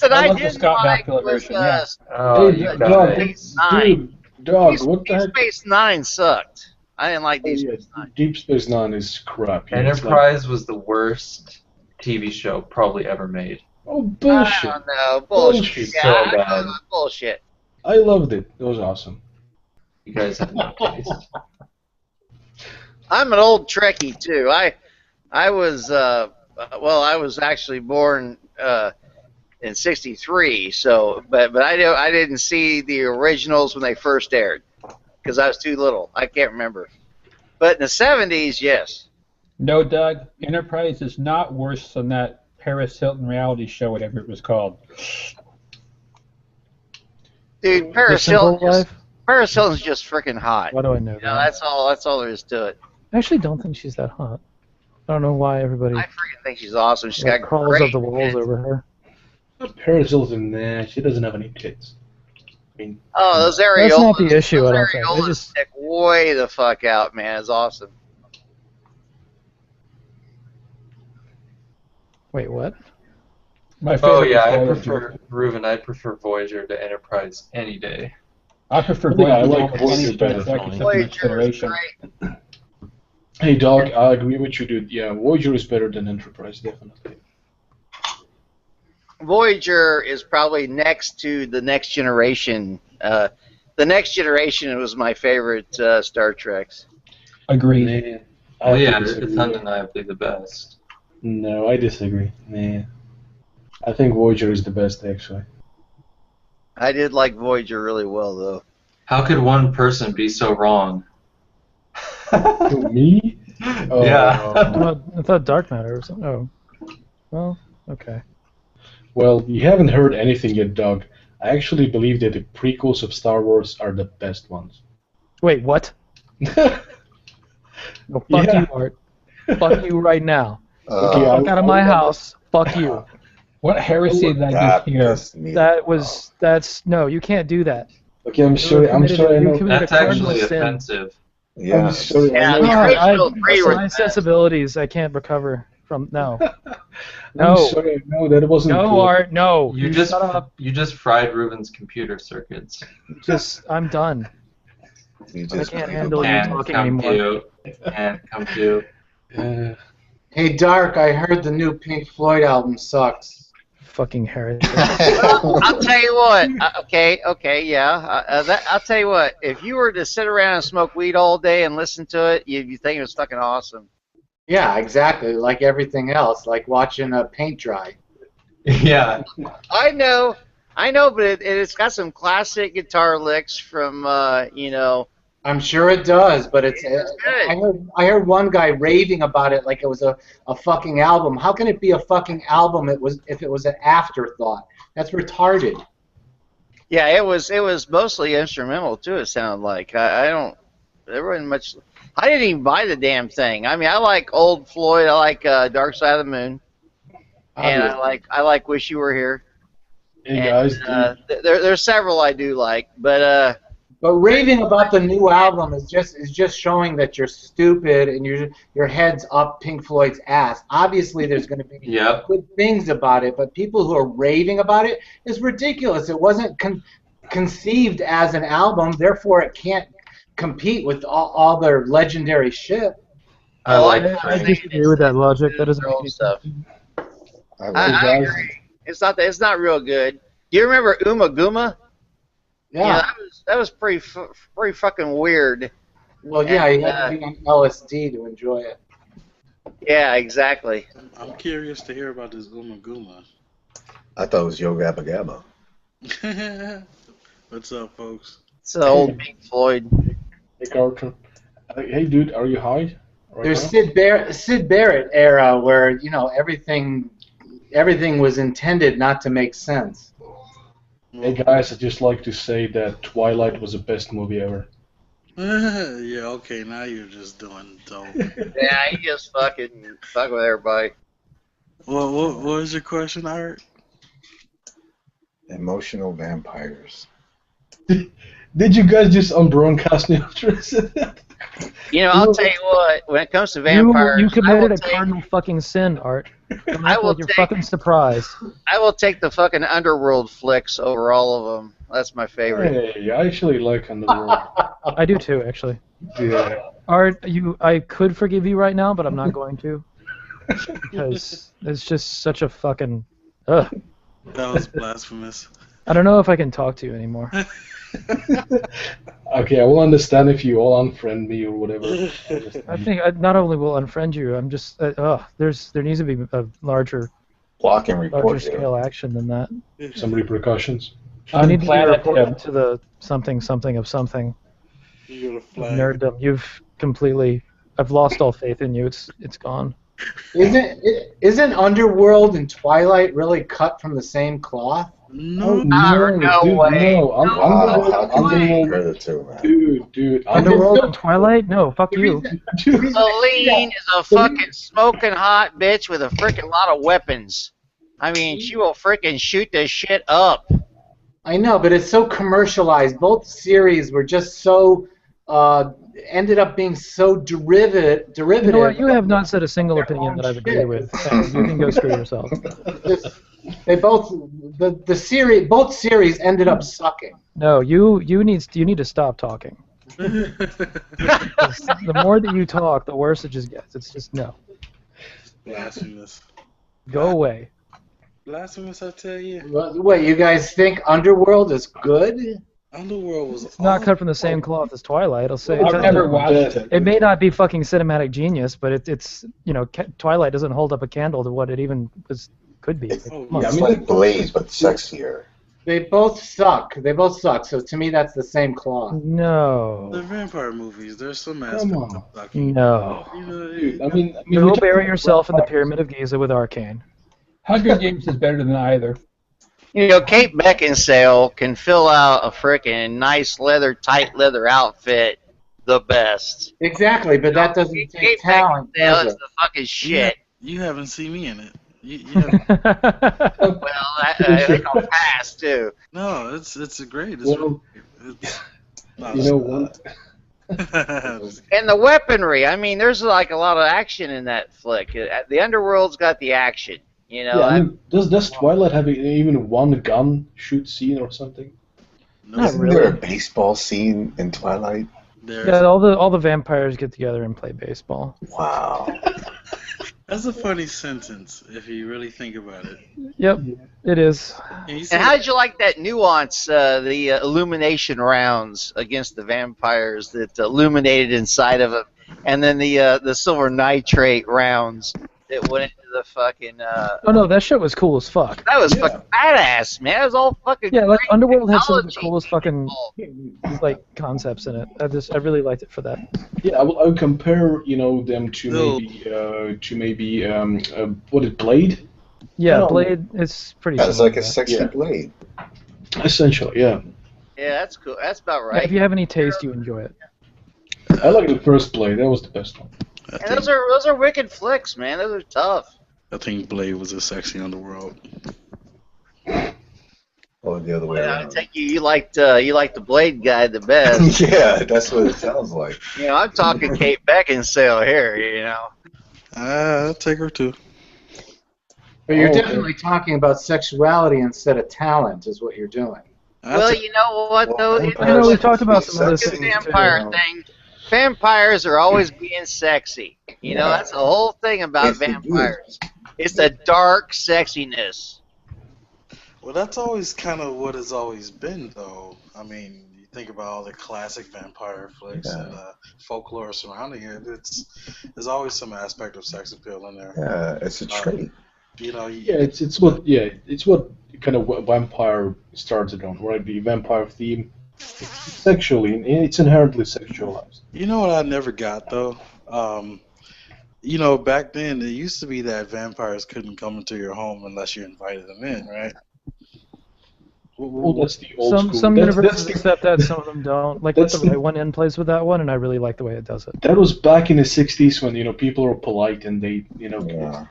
[SPEAKER 11] that I
[SPEAKER 6] love the
[SPEAKER 11] didn't
[SPEAKER 6] Scott
[SPEAKER 11] like
[SPEAKER 6] Bakula
[SPEAKER 11] was
[SPEAKER 6] version, yeah.
[SPEAKER 2] Oh,
[SPEAKER 1] Hey,
[SPEAKER 2] you
[SPEAKER 1] Dog,
[SPEAKER 2] guys.
[SPEAKER 1] dude, Dog, what the
[SPEAKER 11] Deep
[SPEAKER 1] heck?
[SPEAKER 11] Space Nine sucked. I didn't like Deep Space Nine.
[SPEAKER 1] Deep Space Nine is crap. Yeah, it's like-
[SPEAKER 2] Enterprise was the worst TV show probably ever made.
[SPEAKER 1] Oh, bullshit.
[SPEAKER 11] I don't know. Bullshit.
[SPEAKER 1] Bullshit.
[SPEAKER 11] Yeah,
[SPEAKER 2] So
[SPEAKER 11] I know
[SPEAKER 2] bad.
[SPEAKER 11] it was bullshit.
[SPEAKER 1] I loved it. It was awesome.
[SPEAKER 2] You guys have no taste.
[SPEAKER 11] I'm an old Trekkie too. I was I was actually born in '63. So, but I didn't see the originals when they first aired because I was too little. I can't remember. But in the '70s, yes.
[SPEAKER 6] No, Doug. Enterprise is not worse than that Paris Hilton reality show, whatever it was called.
[SPEAKER 11] Dude, Paris Hilton's just freaking hot.
[SPEAKER 5] Why do I know
[SPEAKER 11] You know,
[SPEAKER 5] that?
[SPEAKER 11] that's all there is to it.
[SPEAKER 5] I actually don't think she's that hot. I don't know why everybody
[SPEAKER 11] I freaking think she's awesome. She's got
[SPEAKER 5] crawls
[SPEAKER 11] great
[SPEAKER 5] up the walls
[SPEAKER 11] tits.
[SPEAKER 5] over her.
[SPEAKER 1] Paris Hilton, nah, she doesn't have any tits. I mean,
[SPEAKER 11] Oh, those areolas.
[SPEAKER 5] That's not the issue,
[SPEAKER 11] Those
[SPEAKER 5] I don't think. They
[SPEAKER 11] areolas
[SPEAKER 5] just-
[SPEAKER 11] stick way the fuck out, man. It's awesome.
[SPEAKER 5] Wait, what?
[SPEAKER 6] My
[SPEAKER 2] Oh
[SPEAKER 6] favorite
[SPEAKER 2] yeah,
[SPEAKER 6] is
[SPEAKER 2] I
[SPEAKER 6] Voyager.
[SPEAKER 2] prefer Reuven. I prefer Voyager to Enterprise any day.
[SPEAKER 6] I prefer
[SPEAKER 1] Yeah,
[SPEAKER 6] Voyager
[SPEAKER 1] I like
[SPEAKER 6] to
[SPEAKER 1] Voyager
[SPEAKER 6] any
[SPEAKER 1] better.
[SPEAKER 6] Star Trek except the
[SPEAKER 11] Voyager
[SPEAKER 6] Next
[SPEAKER 11] is
[SPEAKER 6] Generation.
[SPEAKER 11] great.
[SPEAKER 1] Hey, Doc, I agree with you, dude. Yeah, Voyager is better than Enterprise, definitely.
[SPEAKER 11] Voyager is probably next to the Next Generation. The Next Generation was my favorite Star Treks.
[SPEAKER 6] Agreed.
[SPEAKER 1] Man, I
[SPEAKER 2] Well,
[SPEAKER 1] have to
[SPEAKER 2] yeah,
[SPEAKER 1] disagree.
[SPEAKER 2] it's undeniably the best.
[SPEAKER 1] No, I disagree. Man, I think Voyager is the best, actually.
[SPEAKER 11] I did like Voyager really well, though.
[SPEAKER 2] How could one person be so wrong?
[SPEAKER 1] Who, me? Oh,
[SPEAKER 2] Yeah.
[SPEAKER 5] I thought Dark Matter or something. Oh. Well, okay.
[SPEAKER 1] Well, you haven't heard anything yet, Doug. I actually believe that the prequels of Star Wars are the best ones.
[SPEAKER 5] Wait, what? No, fuck
[SPEAKER 1] Yeah.
[SPEAKER 5] you, Art. Fuck you right now.
[SPEAKER 1] Okay,
[SPEAKER 5] Fuck out of my house. Fuck you.
[SPEAKER 6] What heresy did I
[SPEAKER 7] That
[SPEAKER 6] just hear?
[SPEAKER 7] pissed me
[SPEAKER 5] That's no, you can't do that.
[SPEAKER 1] Okay, I'm sorry. I know.
[SPEAKER 5] committed
[SPEAKER 2] That's
[SPEAKER 5] a cardinal
[SPEAKER 2] actually
[SPEAKER 5] sin.
[SPEAKER 2] offensive.
[SPEAKER 7] Yeah.
[SPEAKER 1] I'm sorry.
[SPEAKER 11] Yeah,
[SPEAKER 1] I
[SPEAKER 11] the
[SPEAKER 1] know.
[SPEAKER 11] original three were
[SPEAKER 5] My
[SPEAKER 11] the best.
[SPEAKER 5] sensibilities, I can't recover from. No,
[SPEAKER 1] I'm
[SPEAKER 5] no,
[SPEAKER 1] sorry. No, that wasn't
[SPEAKER 5] no,
[SPEAKER 1] cool.
[SPEAKER 5] Art, no.
[SPEAKER 2] You just
[SPEAKER 5] shut up.
[SPEAKER 2] you just fried Reuven's computer circuits.
[SPEAKER 5] I'm done.
[SPEAKER 7] You
[SPEAKER 5] I
[SPEAKER 7] just
[SPEAKER 5] can't handle you
[SPEAKER 2] Can't
[SPEAKER 5] talking
[SPEAKER 2] come
[SPEAKER 5] anymore.
[SPEAKER 2] to. Can't come to.
[SPEAKER 12] Hey, Dark, I heard the new Pink Floyd album sucks.
[SPEAKER 5] Fucking heretic.
[SPEAKER 11] I'll tell you what. Okay, yeah. I'll tell you what. If you were to sit around and smoke weed all day and listen to it, you'd think it was fucking awesome.
[SPEAKER 12] Yeah, exactly. Like everything else, like watching paint dry.
[SPEAKER 2] Yeah.
[SPEAKER 11] I know, but it's got some classic guitar licks from,
[SPEAKER 12] I'm sure it does, but it's.
[SPEAKER 11] good.
[SPEAKER 12] I heard one guy raving about it like it was a fucking album. How can it be a fucking album? If it was an afterthought. That's retarded.
[SPEAKER 11] Yeah, it was mostly instrumental too. It sounded like there wasn't much. I didn't even buy the damn thing. I mean, I like old Floyd. I like Dark Side of the Moon, and I like Wish You Were Here.
[SPEAKER 1] Hey
[SPEAKER 11] And,
[SPEAKER 1] guys,
[SPEAKER 11] there's several I do like, but
[SPEAKER 12] raving about the new album is just showing that you're stupid and your head's up Pink Floyd's ass. Obviously, there's going to be good things about it, but people who are raving about it is ridiculous. It wasn't conceived as an album, therefore it can't compete with all their legendary shit.
[SPEAKER 5] I disagree with that logic. That doesn't make any
[SPEAKER 11] stuff.
[SPEAKER 5] sense.
[SPEAKER 11] I agree. It's not real good. Do you remember Uma Guma?
[SPEAKER 12] Yeah.
[SPEAKER 11] That was pretty fucking weird.
[SPEAKER 12] Well, yeah, you had to be on LSD to enjoy it.
[SPEAKER 11] Yeah, exactly.
[SPEAKER 13] I'm curious to hear about this Uma Guma.
[SPEAKER 7] I thought it was Yo Gabba Gabba.
[SPEAKER 13] What's up, folks?
[SPEAKER 11] It's an old Pink Floyd.
[SPEAKER 1] Hey, Carlton. Hey, dude, are you high?
[SPEAKER 12] There's Sid Barrett era where everything was intended not to make sense.
[SPEAKER 1] Hey guys, I'd just like to say that Twilight was the best movie ever.
[SPEAKER 13] Yeah, okay, now you're just doing dope.
[SPEAKER 11] Yeah, you just fuck with everybody.
[SPEAKER 13] What was your question, Art?
[SPEAKER 7] Emotional vampires.
[SPEAKER 1] Did you guys just unbroadcast me after I said that?
[SPEAKER 11] I'll tell you what. When it comes to vampires,
[SPEAKER 5] You committed a cardinal fucking sin, Art. Don't act like you're fucking surprised.
[SPEAKER 11] I will take the fucking Underworld flicks over all of them. That's my favorite.
[SPEAKER 1] Hey, I actually like Underworld.
[SPEAKER 5] I do too, actually.
[SPEAKER 1] Yeah.
[SPEAKER 5] Art, I could forgive you right now, but I'm not going to. Because it's just such a fucking... Ugh.
[SPEAKER 13] That was blasphemous.
[SPEAKER 5] I don't know if I can talk to you anymore.
[SPEAKER 1] Okay, I will understand if you all unfriend me or whatever.
[SPEAKER 5] I think I not only will unfriend you, I'm just there needs to be a larger scale action than that.
[SPEAKER 1] Some repercussions.
[SPEAKER 5] I need to be reported to the something of something.
[SPEAKER 13] You're a flag.
[SPEAKER 5] Nerddom. I've lost all faith in you. It's gone.
[SPEAKER 12] Isn't Underworld and Twilight really cut from the same cloth?
[SPEAKER 13] No,
[SPEAKER 11] no way.
[SPEAKER 1] No, Underworld, dude.
[SPEAKER 5] Underworld and Twilight? No, fuck you.
[SPEAKER 11] Celine is a fucking smoking hot bitch with a freaking lot of weapons. I mean, she will freaking shoot this shit up.
[SPEAKER 12] I know, but it's so commercialized. Both series were just so ended up being so derivative.
[SPEAKER 5] You know what? You have not said a single opinion that I've agreed with. And you can go screw yourself.
[SPEAKER 12] They both both series ended up sucking.
[SPEAKER 5] No, you need to stop talking. The more that you talk, the worse it just gets. It's just no.
[SPEAKER 13] Blasphemous.
[SPEAKER 5] Go away.
[SPEAKER 13] Blasphemous, I tell you.
[SPEAKER 12] Wait, you guys think Underworld is good?
[SPEAKER 13] Underworld was.
[SPEAKER 5] It's not cut from the same cloth as Twilight. I'll say.
[SPEAKER 6] I've never watched it.
[SPEAKER 5] It may not be fucking cinematic genius, but it's Twilight doesn't hold up a candle to what it even could be.
[SPEAKER 7] It's like Blaze, but sexier.
[SPEAKER 12] They both suck. So to me, that's the same cloth.
[SPEAKER 5] No.
[SPEAKER 13] The vampire movies. There's some aspect of sucking.
[SPEAKER 5] No.
[SPEAKER 1] I mean,
[SPEAKER 5] Go bury yourself in the Pyramid of Giza with Arcane.
[SPEAKER 6] Hunger Games is better than either.
[SPEAKER 11] You know, Kate Beckinsale can fill out a frickin' nice tight leather outfit the best.
[SPEAKER 12] Exactly, but that doesn't take talent.
[SPEAKER 11] Beckinsale is the fucking shit.
[SPEAKER 13] You haven't seen me in it.
[SPEAKER 11] Well, I think I'll pass too.
[SPEAKER 13] No, it's great. It's
[SPEAKER 1] you know what?
[SPEAKER 11] And the weaponry. I mean, there's like a lot of action in that flick. The Underworld's got the action. You know.
[SPEAKER 1] Yeah, I mean, does Twilight have even one gun shoot scene or something?
[SPEAKER 7] No, Isn't there a baseball scene in Twilight?
[SPEAKER 5] Yeah, all the vampires get together and play baseball.
[SPEAKER 7] Wow.
[SPEAKER 13] That's a funny sentence if you really think about it.
[SPEAKER 5] Yep, it is.
[SPEAKER 11] And how did you like that nuance, the illumination rounds against the vampires that illuminated inside of it, and then the silver nitrate rounds that went into the fucking...
[SPEAKER 5] Oh no, that shit was cool as fuck.
[SPEAKER 11] That was fucking badass, man. That was all fucking
[SPEAKER 5] like
[SPEAKER 11] great
[SPEAKER 5] Underworld had some of the
[SPEAKER 11] technology.
[SPEAKER 5] coolest fucking concepts in it. I really liked it for that.
[SPEAKER 1] Yeah, I would compare them to maybe what is Blade?
[SPEAKER 5] Yeah, Blade is pretty.
[SPEAKER 7] That's
[SPEAKER 5] similar
[SPEAKER 7] like
[SPEAKER 5] to
[SPEAKER 7] a
[SPEAKER 5] that.
[SPEAKER 7] sexy Blade.
[SPEAKER 1] Essentially, yeah.
[SPEAKER 11] Yeah, that's cool. That's about
[SPEAKER 5] Yeah,
[SPEAKER 11] right.
[SPEAKER 5] if you have any taste, you enjoy it.
[SPEAKER 1] I like the first Blade. That was the best one.
[SPEAKER 11] And those are wicked flicks, man. Those are tough.
[SPEAKER 13] I think Blade was a sexy Underworld.
[SPEAKER 7] Or the other way
[SPEAKER 11] I
[SPEAKER 7] around.
[SPEAKER 11] take you liked the Blade guy the best.
[SPEAKER 7] Yeah, that's what it sounds like.
[SPEAKER 11] You know, I'm talking Kate Beckinsale here. You know.
[SPEAKER 13] I'll take her too.
[SPEAKER 12] But you're definitely talking about sexuality instead of talent, is what you're doing.
[SPEAKER 11] Well, you know what though?
[SPEAKER 5] I know we've talked about some other things
[SPEAKER 11] vampire
[SPEAKER 5] too.
[SPEAKER 11] thing. Vampires are always being sexy. You know, that's the whole thing about vampires. It's the dark sexiness.
[SPEAKER 13] Well, that's always kind of what it's always been, though. I mean, you think about all the classic vampire flicks and folklore surrounding it. There's always some aspect of sex appeal in there.
[SPEAKER 7] Yeah, it's a trait.
[SPEAKER 13] You know.
[SPEAKER 1] Yeah, it's what kind of vampire started on, right? The vampire theme, sexually, it's inherently sexualized.
[SPEAKER 13] You know what I never got though. You know, back then it used to be that vampires couldn't come into your home unless you invited them in, right?
[SPEAKER 1] Well, that's the old school.
[SPEAKER 5] Some universes accept that, some of them don't. Like the right one in plays with that one, and I really like the way it does it.
[SPEAKER 1] That was back in the '60s when people were polite and they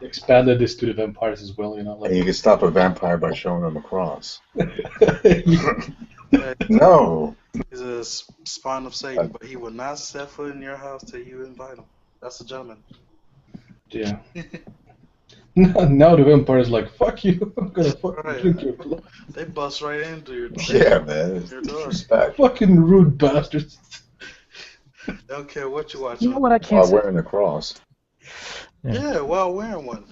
[SPEAKER 1] expanded this to the vampires as well.
[SPEAKER 7] And you can stop a vampire by showing them a cross. No.
[SPEAKER 13] He's a spawn of Satan, but he will not step foot in your house till you invite him. That's a gentleman.
[SPEAKER 1] Yeah. Now the vampire's like, fuck you, I'm gonna fucking drink your blood.
[SPEAKER 13] They bust right into your door.
[SPEAKER 7] Yeah, man.
[SPEAKER 13] Your door.
[SPEAKER 7] Respect.
[SPEAKER 1] Fucking rude bastards.
[SPEAKER 13] Don't care what you watch.
[SPEAKER 5] You know what I can't
[SPEAKER 7] While wearing the cross.
[SPEAKER 13] Yeah, while wearing one.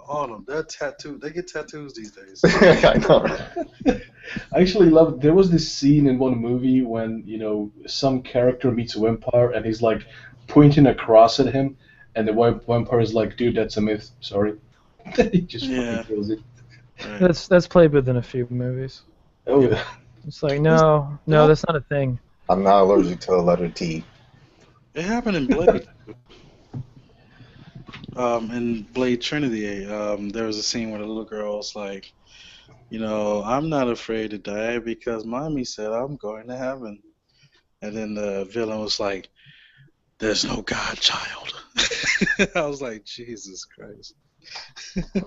[SPEAKER 13] All of them. They're tattooed. They get tattoos these days.
[SPEAKER 7] I know.
[SPEAKER 1] I actually love. There was this scene in one movie when some character meets a vampire and he's like pointing a cross at him, and the vampire is like, "Dude, that's a myth. Sorry." He just fucking kills it.
[SPEAKER 13] Right.
[SPEAKER 5] That's played with in a few movies.
[SPEAKER 1] Oh yeah.
[SPEAKER 5] It's like no, that's not a thing.
[SPEAKER 7] I'm not allergic to the letter T.
[SPEAKER 13] It happened in Blade. In Blade Trinity, there was a scene where the little girl's like, I'm not afraid to die because mommy said I'm going to heaven. And then the villain was like, there's no God, child. I was like, Jesus Christ.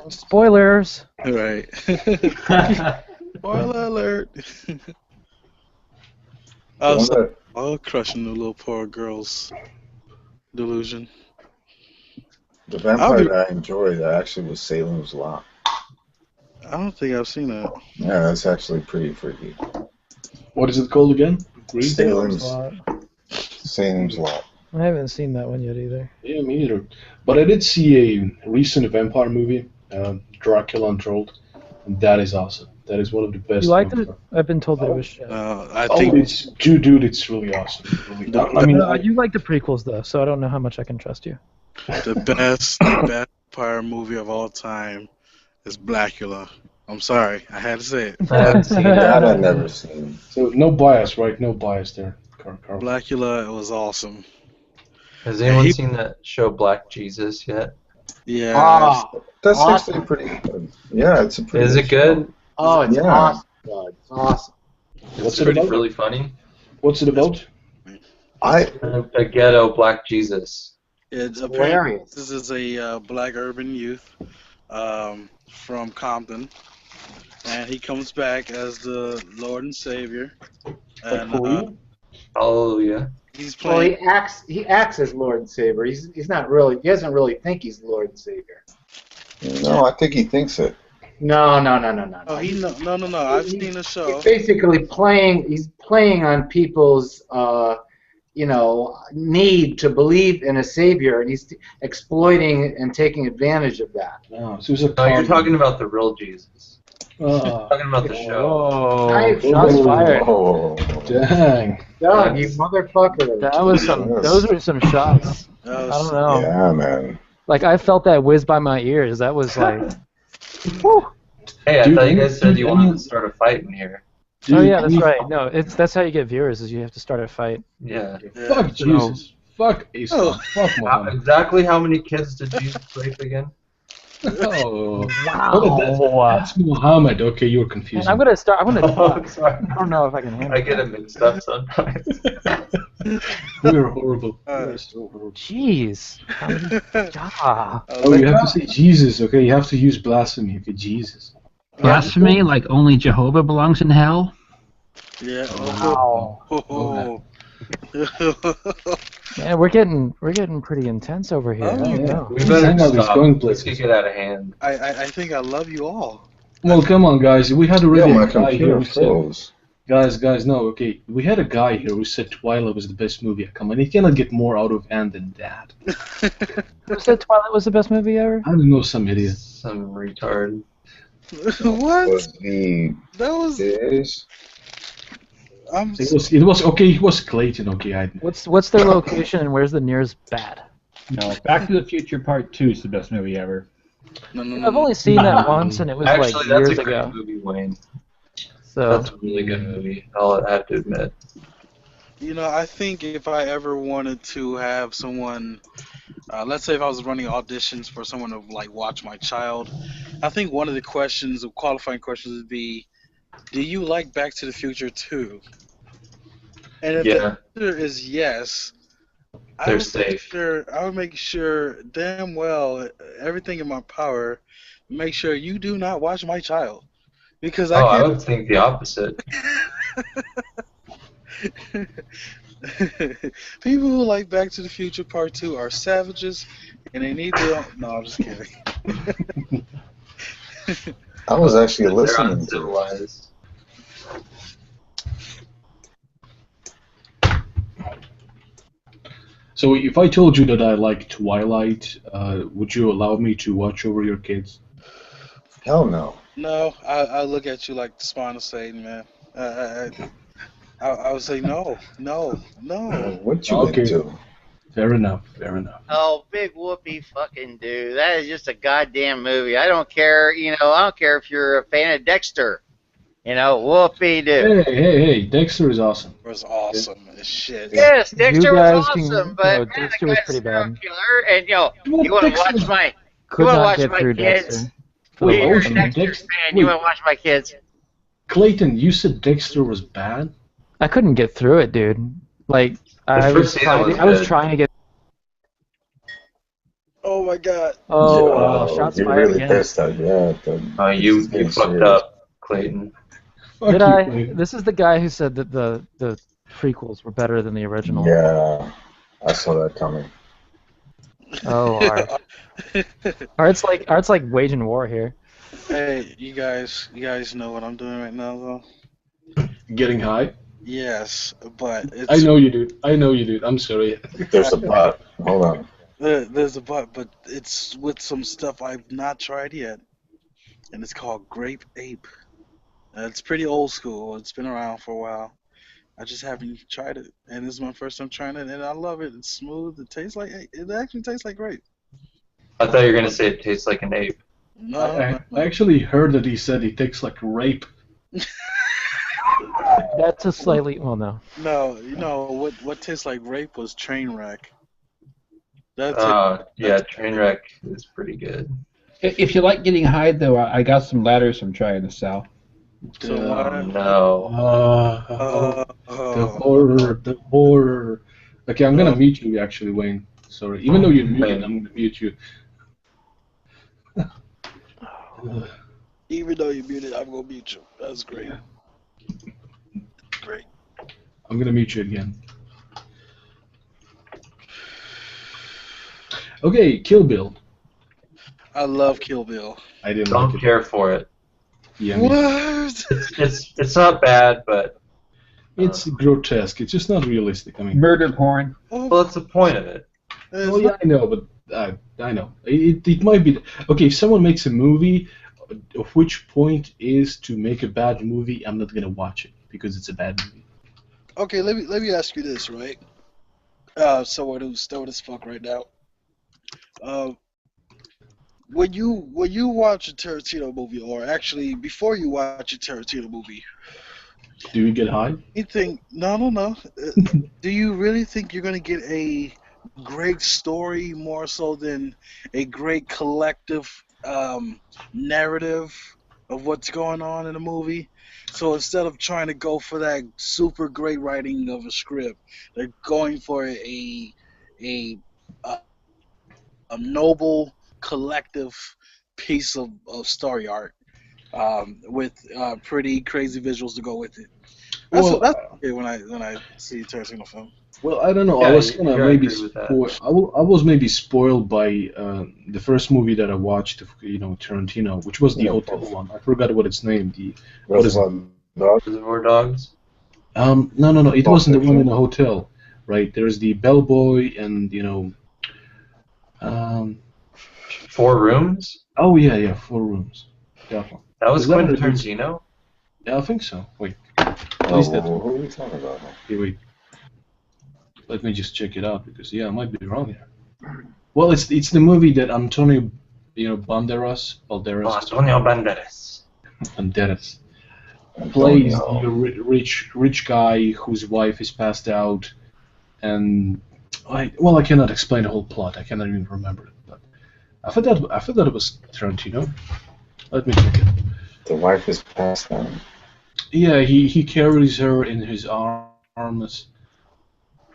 [SPEAKER 5] Spoilers.
[SPEAKER 13] Right. Spoiler alert.
[SPEAKER 7] The
[SPEAKER 13] crushing the little poor girl's delusion.
[SPEAKER 7] The vampire that I enjoyed actually was Salem's Lot.
[SPEAKER 13] I don't think I've seen that.
[SPEAKER 7] Yeah, that's actually pretty freaky.
[SPEAKER 1] What is it called again?
[SPEAKER 7] Salem's Lot.
[SPEAKER 5] I haven't seen that one yet either.
[SPEAKER 1] Yeah, me either. But I did see a recent vampire movie, Dracula Untold, and that is awesome. That is one of the best.
[SPEAKER 5] You liked it? I've been told that it was shit.
[SPEAKER 13] I think
[SPEAKER 1] dude, it's really awesome. Really, I mean,
[SPEAKER 5] you like the prequels though, so I don't know how much I can trust you.
[SPEAKER 13] the best vampire movie of all time is Blackula. I'm sorry, I had to say it.
[SPEAKER 2] I haven't seen
[SPEAKER 7] That I've never seen.
[SPEAKER 1] So no bias, right? No bias there, Carl.
[SPEAKER 13] Blackula was awesome.
[SPEAKER 2] Has anyone seen that show Black Jesus yet?
[SPEAKER 13] Yeah.
[SPEAKER 7] That's
[SPEAKER 12] Awesome.
[SPEAKER 7] actually pretty good. Yeah, it's a pretty
[SPEAKER 2] Is it
[SPEAKER 7] show.
[SPEAKER 2] good?
[SPEAKER 12] Oh, it's
[SPEAKER 7] Yeah.
[SPEAKER 12] awesome. God, it's awesome.
[SPEAKER 1] What's
[SPEAKER 2] It's
[SPEAKER 1] it about?
[SPEAKER 2] really funny.
[SPEAKER 1] What's it about?
[SPEAKER 2] A ghetto Black Jesus.
[SPEAKER 13] It's
[SPEAKER 12] hilarious.
[SPEAKER 13] This is a black urban youth from Compton, and he comes back as the Lord and Savior. And
[SPEAKER 2] Hallelujah.
[SPEAKER 13] he's
[SPEAKER 12] Well,
[SPEAKER 13] playing.
[SPEAKER 12] he acts as Lord and Savior. He's not really. He doesn't really think he's Lord and Savior.
[SPEAKER 7] No, I think he thinks it.
[SPEAKER 12] No.
[SPEAKER 13] Oh, no. I've seen the show.
[SPEAKER 12] He's basically playing. He's playing on people's, need to believe in a savior, and he's exploiting and taking advantage of that.
[SPEAKER 1] No, so it was a
[SPEAKER 2] No, you're talking about the real Jesus. Talking about the show.
[SPEAKER 5] Oh, shots fired.
[SPEAKER 7] Oh,
[SPEAKER 1] dang.
[SPEAKER 12] Doug, you motherfucker.
[SPEAKER 5] That was some. Those were some shots. I don't know.
[SPEAKER 7] yeah, man.
[SPEAKER 5] Like I felt that whiz by my ears. That was like. Whew.
[SPEAKER 2] Hey, I
[SPEAKER 1] Dude,
[SPEAKER 2] thought you guys said you
[SPEAKER 1] dude,
[SPEAKER 2] wanted to start a fight in here.
[SPEAKER 5] Oh yeah, that's right. No, that's how you get viewers. Is you have to start a fight.
[SPEAKER 2] Yeah.
[SPEAKER 1] Fuck Jesus. Fuck Islam. Fuck Muhammad.
[SPEAKER 2] Exactly how many kids did Jesus rape again?
[SPEAKER 1] Oh,
[SPEAKER 5] Wow.
[SPEAKER 1] that's Muhammad. Okay, you're confused.
[SPEAKER 5] I'm gonna start. I'm gonna.
[SPEAKER 2] Oh, sorry.
[SPEAKER 5] I don't know if I can handle.
[SPEAKER 2] I get it mixed up sometimes.
[SPEAKER 1] We're horrible. We're so horrible.
[SPEAKER 5] Jeez. Ah.
[SPEAKER 1] Oh, you have to say Jesus. Okay, you have to use blasphemy. Okay, Jesus.
[SPEAKER 6] Blasphemy, like only Jehovah belongs in hell?
[SPEAKER 13] Yeah.
[SPEAKER 5] Wow.
[SPEAKER 13] Oh.
[SPEAKER 5] Man, we're getting pretty intense over here.
[SPEAKER 13] Oh,
[SPEAKER 1] yeah.
[SPEAKER 2] We better
[SPEAKER 1] Hangout is
[SPEAKER 2] stop.
[SPEAKER 1] going
[SPEAKER 2] This
[SPEAKER 1] places.
[SPEAKER 2] could get out of hand.
[SPEAKER 13] I think I love you all.
[SPEAKER 1] Well, come on, guys. We had already
[SPEAKER 7] Yeah, my
[SPEAKER 1] a guy here
[SPEAKER 7] computer
[SPEAKER 1] who said,
[SPEAKER 7] froze.
[SPEAKER 1] guys, no, okay. We had a guy here who said Twilight was the best movie. Come on, you cannot get more out of hand than that.
[SPEAKER 5] Who said Twilight was the best movie ever?
[SPEAKER 1] I don't know, some idiot.
[SPEAKER 2] Some retard.
[SPEAKER 13] What?
[SPEAKER 7] Was the
[SPEAKER 13] That was.
[SPEAKER 7] this?
[SPEAKER 1] It was okay. It was Clayton. Okay,
[SPEAKER 5] What's their location and where's the nearest bat?
[SPEAKER 6] No, Back to the Future Part 2 is the best movie ever.
[SPEAKER 13] No.
[SPEAKER 5] I've only seen that once and it was
[SPEAKER 2] Actually,
[SPEAKER 5] like
[SPEAKER 2] that's
[SPEAKER 5] years
[SPEAKER 2] a great
[SPEAKER 5] ago.
[SPEAKER 2] movie, Wayne.
[SPEAKER 5] So
[SPEAKER 2] That's a really good movie. I'll have to admit.
[SPEAKER 13] I think if I ever wanted to have someone, let's say if I was running auditions for someone to like watch my child, I think one of the questions, the qualifying questions, would be, do you like Back to the Future 2? And if the answer is yes,
[SPEAKER 2] they're safe.
[SPEAKER 13] I would make sure damn well everything in my power, make sure you do not watch my child, because
[SPEAKER 2] I would think the opposite.
[SPEAKER 13] People who like Back to the Future Part 2 are savages, and they need their own... No, I'm just kidding.
[SPEAKER 7] I was actually
[SPEAKER 2] They're
[SPEAKER 7] listening to it.
[SPEAKER 2] uncivilized.
[SPEAKER 1] So if I told you that I like Twilight, would you allow me to watch over your kids?
[SPEAKER 7] Hell no.
[SPEAKER 13] No, I look at you like the spawn of Satan, man. I would say no.
[SPEAKER 7] What you
[SPEAKER 1] Okay.
[SPEAKER 7] into?
[SPEAKER 1] Fair enough.
[SPEAKER 11] Oh, big whoopee fucking dude. That is just a goddamn movie. I don't care, I don't care if you're a fan of Dexter. Whoopee dude.
[SPEAKER 1] Hey, Dexter is awesome.
[SPEAKER 13] It was awesome as shit.
[SPEAKER 11] Yes, Dexter was
[SPEAKER 5] guys
[SPEAKER 11] awesome, but man,
[SPEAKER 5] Dexter
[SPEAKER 11] the
[SPEAKER 5] was
[SPEAKER 11] guy's
[SPEAKER 5] pretty
[SPEAKER 11] a serial
[SPEAKER 5] bad.
[SPEAKER 11] killer, and you want to watch my,
[SPEAKER 5] Could
[SPEAKER 11] you want to
[SPEAKER 5] not
[SPEAKER 11] watch
[SPEAKER 5] get
[SPEAKER 11] my
[SPEAKER 5] through
[SPEAKER 11] kids.
[SPEAKER 5] Dexter.
[SPEAKER 11] You're a
[SPEAKER 1] Ocean,
[SPEAKER 11] Dexter
[SPEAKER 1] Dexter-
[SPEAKER 11] fan. You
[SPEAKER 1] wait.
[SPEAKER 11] want to watch my kids.
[SPEAKER 1] Clayton, you said Dexter was bad?
[SPEAKER 5] I couldn't get through it, dude. Like I was
[SPEAKER 2] first season was
[SPEAKER 5] I was
[SPEAKER 2] good.
[SPEAKER 5] trying to get.
[SPEAKER 13] Oh my god.
[SPEAKER 5] Oh,
[SPEAKER 7] Yo,
[SPEAKER 5] shots
[SPEAKER 7] you're
[SPEAKER 5] fired
[SPEAKER 7] really
[SPEAKER 5] again.
[SPEAKER 7] pissed at yeah.
[SPEAKER 2] You fucked up, Clayton.
[SPEAKER 1] Fuck
[SPEAKER 5] Did
[SPEAKER 1] you,
[SPEAKER 5] I?
[SPEAKER 1] Clayton.
[SPEAKER 5] This is the guy who said that the prequels were better than the original.
[SPEAKER 7] Yeah, I saw that coming.
[SPEAKER 5] Oh, Art's like waging war here.
[SPEAKER 13] Hey, you guys know what I'm doing right now, though?
[SPEAKER 1] Getting high?
[SPEAKER 13] Yes, but it's...
[SPEAKER 1] I know you do. I'm sorry.
[SPEAKER 7] There's a but. Hold on.
[SPEAKER 13] There's a but it's with some stuff I've not tried yet, and it's called Grape Ape. It's pretty old school. It's been around for a while. I just haven't tried it, and this is my first time trying it, and I love it. It's smooth. It actually tastes like grape.
[SPEAKER 2] I thought you were gonna say it tastes like an ape.
[SPEAKER 13] No,
[SPEAKER 1] I actually heard that he said it tastes like rape.
[SPEAKER 5] That's a slightly no.
[SPEAKER 13] No, you know what tastes like rape was Trainwreck.
[SPEAKER 2] Trainwreck is pretty good.
[SPEAKER 6] If you like getting high, though, I got some ladders I'm trying to sell.
[SPEAKER 13] So
[SPEAKER 1] the horror. Okay, I'm gonna mute you actually, Wayne. Sorry, even though you're muted, I'm gonna mute you.
[SPEAKER 13] Even though you're muted, I'm gonna mute you. That's great. Great.
[SPEAKER 1] I'm gonna mute you again. Okay, Kill Bill.
[SPEAKER 13] I love Kill Bill.
[SPEAKER 1] I didn't
[SPEAKER 2] Don't care for it.
[SPEAKER 1] Yeah,
[SPEAKER 13] what?
[SPEAKER 2] It's not bad, but
[SPEAKER 1] it's grotesque. It's just not realistic. I mean,
[SPEAKER 6] murder porn.
[SPEAKER 2] Well, that's the point of it.
[SPEAKER 1] Well, yeah, I know, but I know it might be okay. If someone makes a movie, of which point is to make a bad movie, I'm not gonna watch it because it's a bad movie.
[SPEAKER 13] Okay, let me ask you this, right? Someone who's stoned as fuck right now. When you watch a Tarantino movie, or actually before you watch a Tarantino movie,
[SPEAKER 1] do you get high?
[SPEAKER 13] You think no. Do you really think you're gonna get a great story more so than a great collective narrative of what's going on in the movie? So instead of trying to go for that super great writing of a script, they're going for a noble collective piece of story art with pretty crazy visuals to go with it. That's okay when I see a Tarantino film.
[SPEAKER 1] Well, I don't know. I was kind of maybe I was maybe spoiled by the first movie that I watched, Tarantino, which was the hotel one. I forgot what its name. What is it?
[SPEAKER 2] Reservoir Dogs.
[SPEAKER 1] No. It wasn't the one in the hotel, right? There's the bellboy and
[SPEAKER 2] Four Rooms.
[SPEAKER 1] Oh yeah, 4 Rooms. Definitely.
[SPEAKER 2] That was Quentin Tarantino.
[SPEAKER 1] Yeah, I think so. Wait.
[SPEAKER 7] What are we talking about?
[SPEAKER 1] Okay, wait. Let me just check it out because I might be wrong here. Well, it's the movie that Antonio, Banderas.
[SPEAKER 2] Antonio Banderas
[SPEAKER 1] plays the rich guy whose wife is passed out, and I cannot explain the whole plot. I cannot even remember it. But I thought that it was Tarantino. Let me check it.
[SPEAKER 7] The wife is passed out.
[SPEAKER 1] Yeah, he carries her in his arms.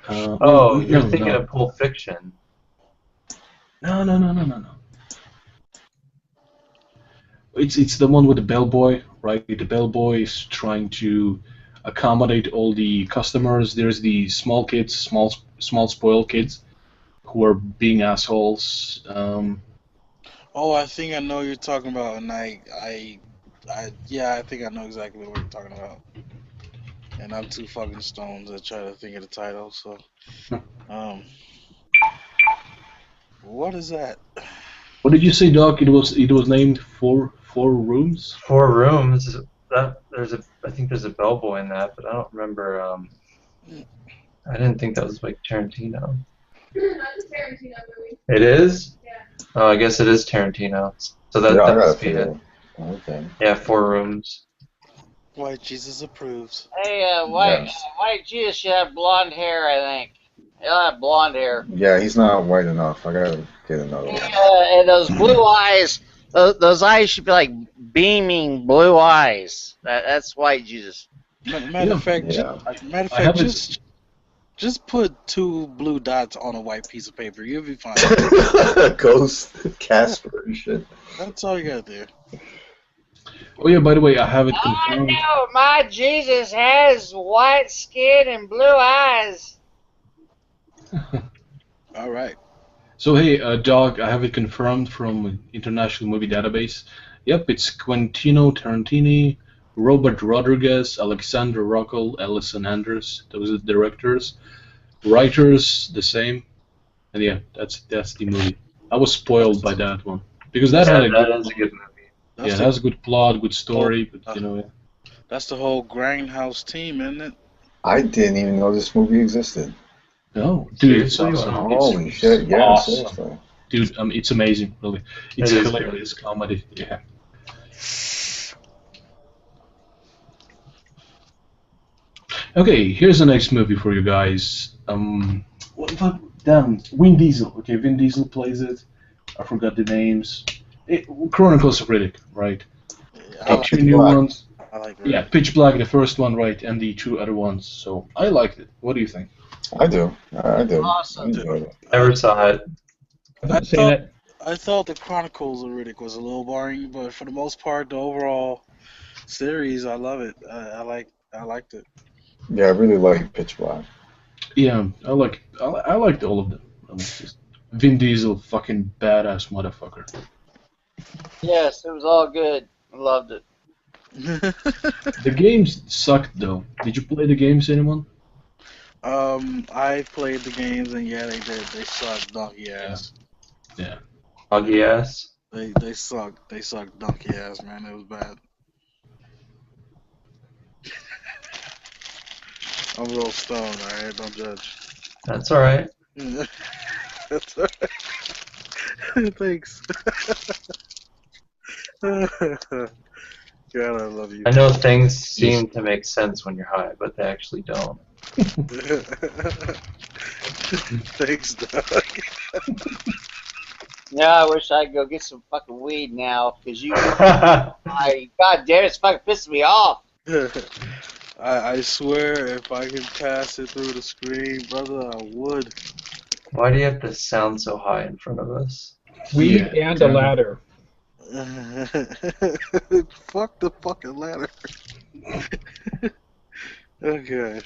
[SPEAKER 2] You're thinking of Pulp Fiction.
[SPEAKER 1] No. It's the one with the bellboy, right? The bellboy is trying to accommodate all the customers. There's the small kids, small spoiled kids, who are being assholes.
[SPEAKER 13] I think I know what you're talking about, and I think I know exactly what you're talking about. And I'm too fucking stoned to try to think of the title. So, what is that?
[SPEAKER 1] What did you say, Doc? It was named Four Rooms.
[SPEAKER 2] 4 Rooms. I think there's a bellboy in that, but I don't remember. I didn't think that was like Tarantino.
[SPEAKER 14] That's a Tarantino movie.
[SPEAKER 2] It is? Yeah. Oh, I guess it is Tarantino. So that must be it.
[SPEAKER 7] Okay.
[SPEAKER 2] Yeah, 4 Rooms.
[SPEAKER 13] White Jesus approves.
[SPEAKER 11] Hey, White Jesus should have blonde hair, I think. He'll have blonde hair.
[SPEAKER 7] Yeah, he's not white enough. I gotta get another one.
[SPEAKER 11] And those blue eyes, those eyes should be like beaming blue eyes. That's White Jesus.
[SPEAKER 13] Matter of fact, just put 2 blue dots on a white piece of paper. You'll be fine.
[SPEAKER 7] Ghost Casper and shit.
[SPEAKER 13] That's all you gotta do.
[SPEAKER 1] Oh yeah, by the way, I have it
[SPEAKER 11] Oh
[SPEAKER 1] confirmed.
[SPEAKER 11] no, my Jesus has white skin and blue eyes.
[SPEAKER 13] All right.
[SPEAKER 1] So hey, Doc, I have it confirmed from International Movie Database. Yep, it's Quintino Tarantini, Robert Rodriguez, Alexander Rockwell, Ellison Anders. Those are the directors. Writers, the same. And yeah, that's the movie. I was spoiled by that one because that had a good.
[SPEAKER 2] That is a good movie.
[SPEAKER 1] Yeah, it has a good plot, good story, but you know. Yeah.
[SPEAKER 13] That's the whole Grindhouse team, isn't it?
[SPEAKER 7] I didn't even know this movie existed.
[SPEAKER 1] No, dude, it's awesome.
[SPEAKER 7] Holy
[SPEAKER 1] It's
[SPEAKER 7] shit! Yeah,
[SPEAKER 1] awesome.
[SPEAKER 7] seriously.
[SPEAKER 1] Dude, it's amazing, really. It's
[SPEAKER 2] It is
[SPEAKER 1] hilarious comedy. Yeah. Okay, here's the next movie for you guys. What? Damn, Vin Diesel. Okay, Vin Diesel plays it. I forgot the names. Chronicles of Riddick, right?
[SPEAKER 13] I like
[SPEAKER 1] Two new ones.
[SPEAKER 13] I like
[SPEAKER 1] Yeah, Pitch Black, the first one, right, and the two other ones. So I liked it. What do you think?
[SPEAKER 7] I do. I do.
[SPEAKER 11] Awesome.
[SPEAKER 7] I enjoyed it.
[SPEAKER 2] Never saw it.
[SPEAKER 13] I thought the Chronicles of Riddick was a little boring, but for the most part, the overall series, I love it. I liked it.
[SPEAKER 7] Yeah, I really like Pitch Black.
[SPEAKER 1] Yeah, I liked all of them. Just Vin Diesel, fucking badass motherfucker.
[SPEAKER 11] Yes, it was all good. I loved it.
[SPEAKER 1] The games sucked though. Did you play the games, anyone?
[SPEAKER 13] I played the games and yeah, they did. They sucked donkey ass.
[SPEAKER 1] Yeah.
[SPEAKER 2] Donkey ass.
[SPEAKER 13] They sucked. They sucked donkey ass, man. It was bad. I'm a little stoned, alright? Don't judge.
[SPEAKER 2] That's alright.
[SPEAKER 13] That's alright. Thanks. God, I love you.
[SPEAKER 2] I know things seem to make sense when you're high, but they actually don't.
[SPEAKER 13] Thanks, Doug.
[SPEAKER 11] Yeah, I wish I could go get some fucking weed now, because God damn, it's fucking pissing me off.
[SPEAKER 13] I swear, if I could pass it through the screen, brother, I would.
[SPEAKER 2] Why do you have to sound so high in front of us?
[SPEAKER 6] Weed and a ladder.
[SPEAKER 13] Fuck the fucking ladder. Okay.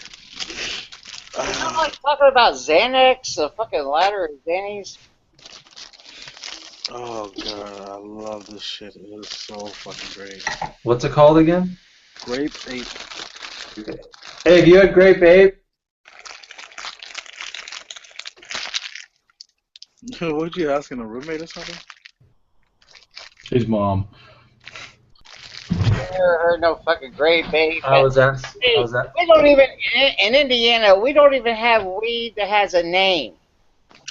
[SPEAKER 11] I'm like talking about Xanax, a fucking ladder of Xannies.
[SPEAKER 13] Oh god, I love this shit. It is so fucking great.
[SPEAKER 2] What's it called again?
[SPEAKER 13] Grape Ape.
[SPEAKER 2] Hey, have you had Grape Ape?
[SPEAKER 13] What you asking, a roommate or something?
[SPEAKER 1] His mom.
[SPEAKER 11] Never heard no fucking Grape Ape.
[SPEAKER 2] I was asked.
[SPEAKER 11] We don't even, in Indiana, we don't even have weed that has a name.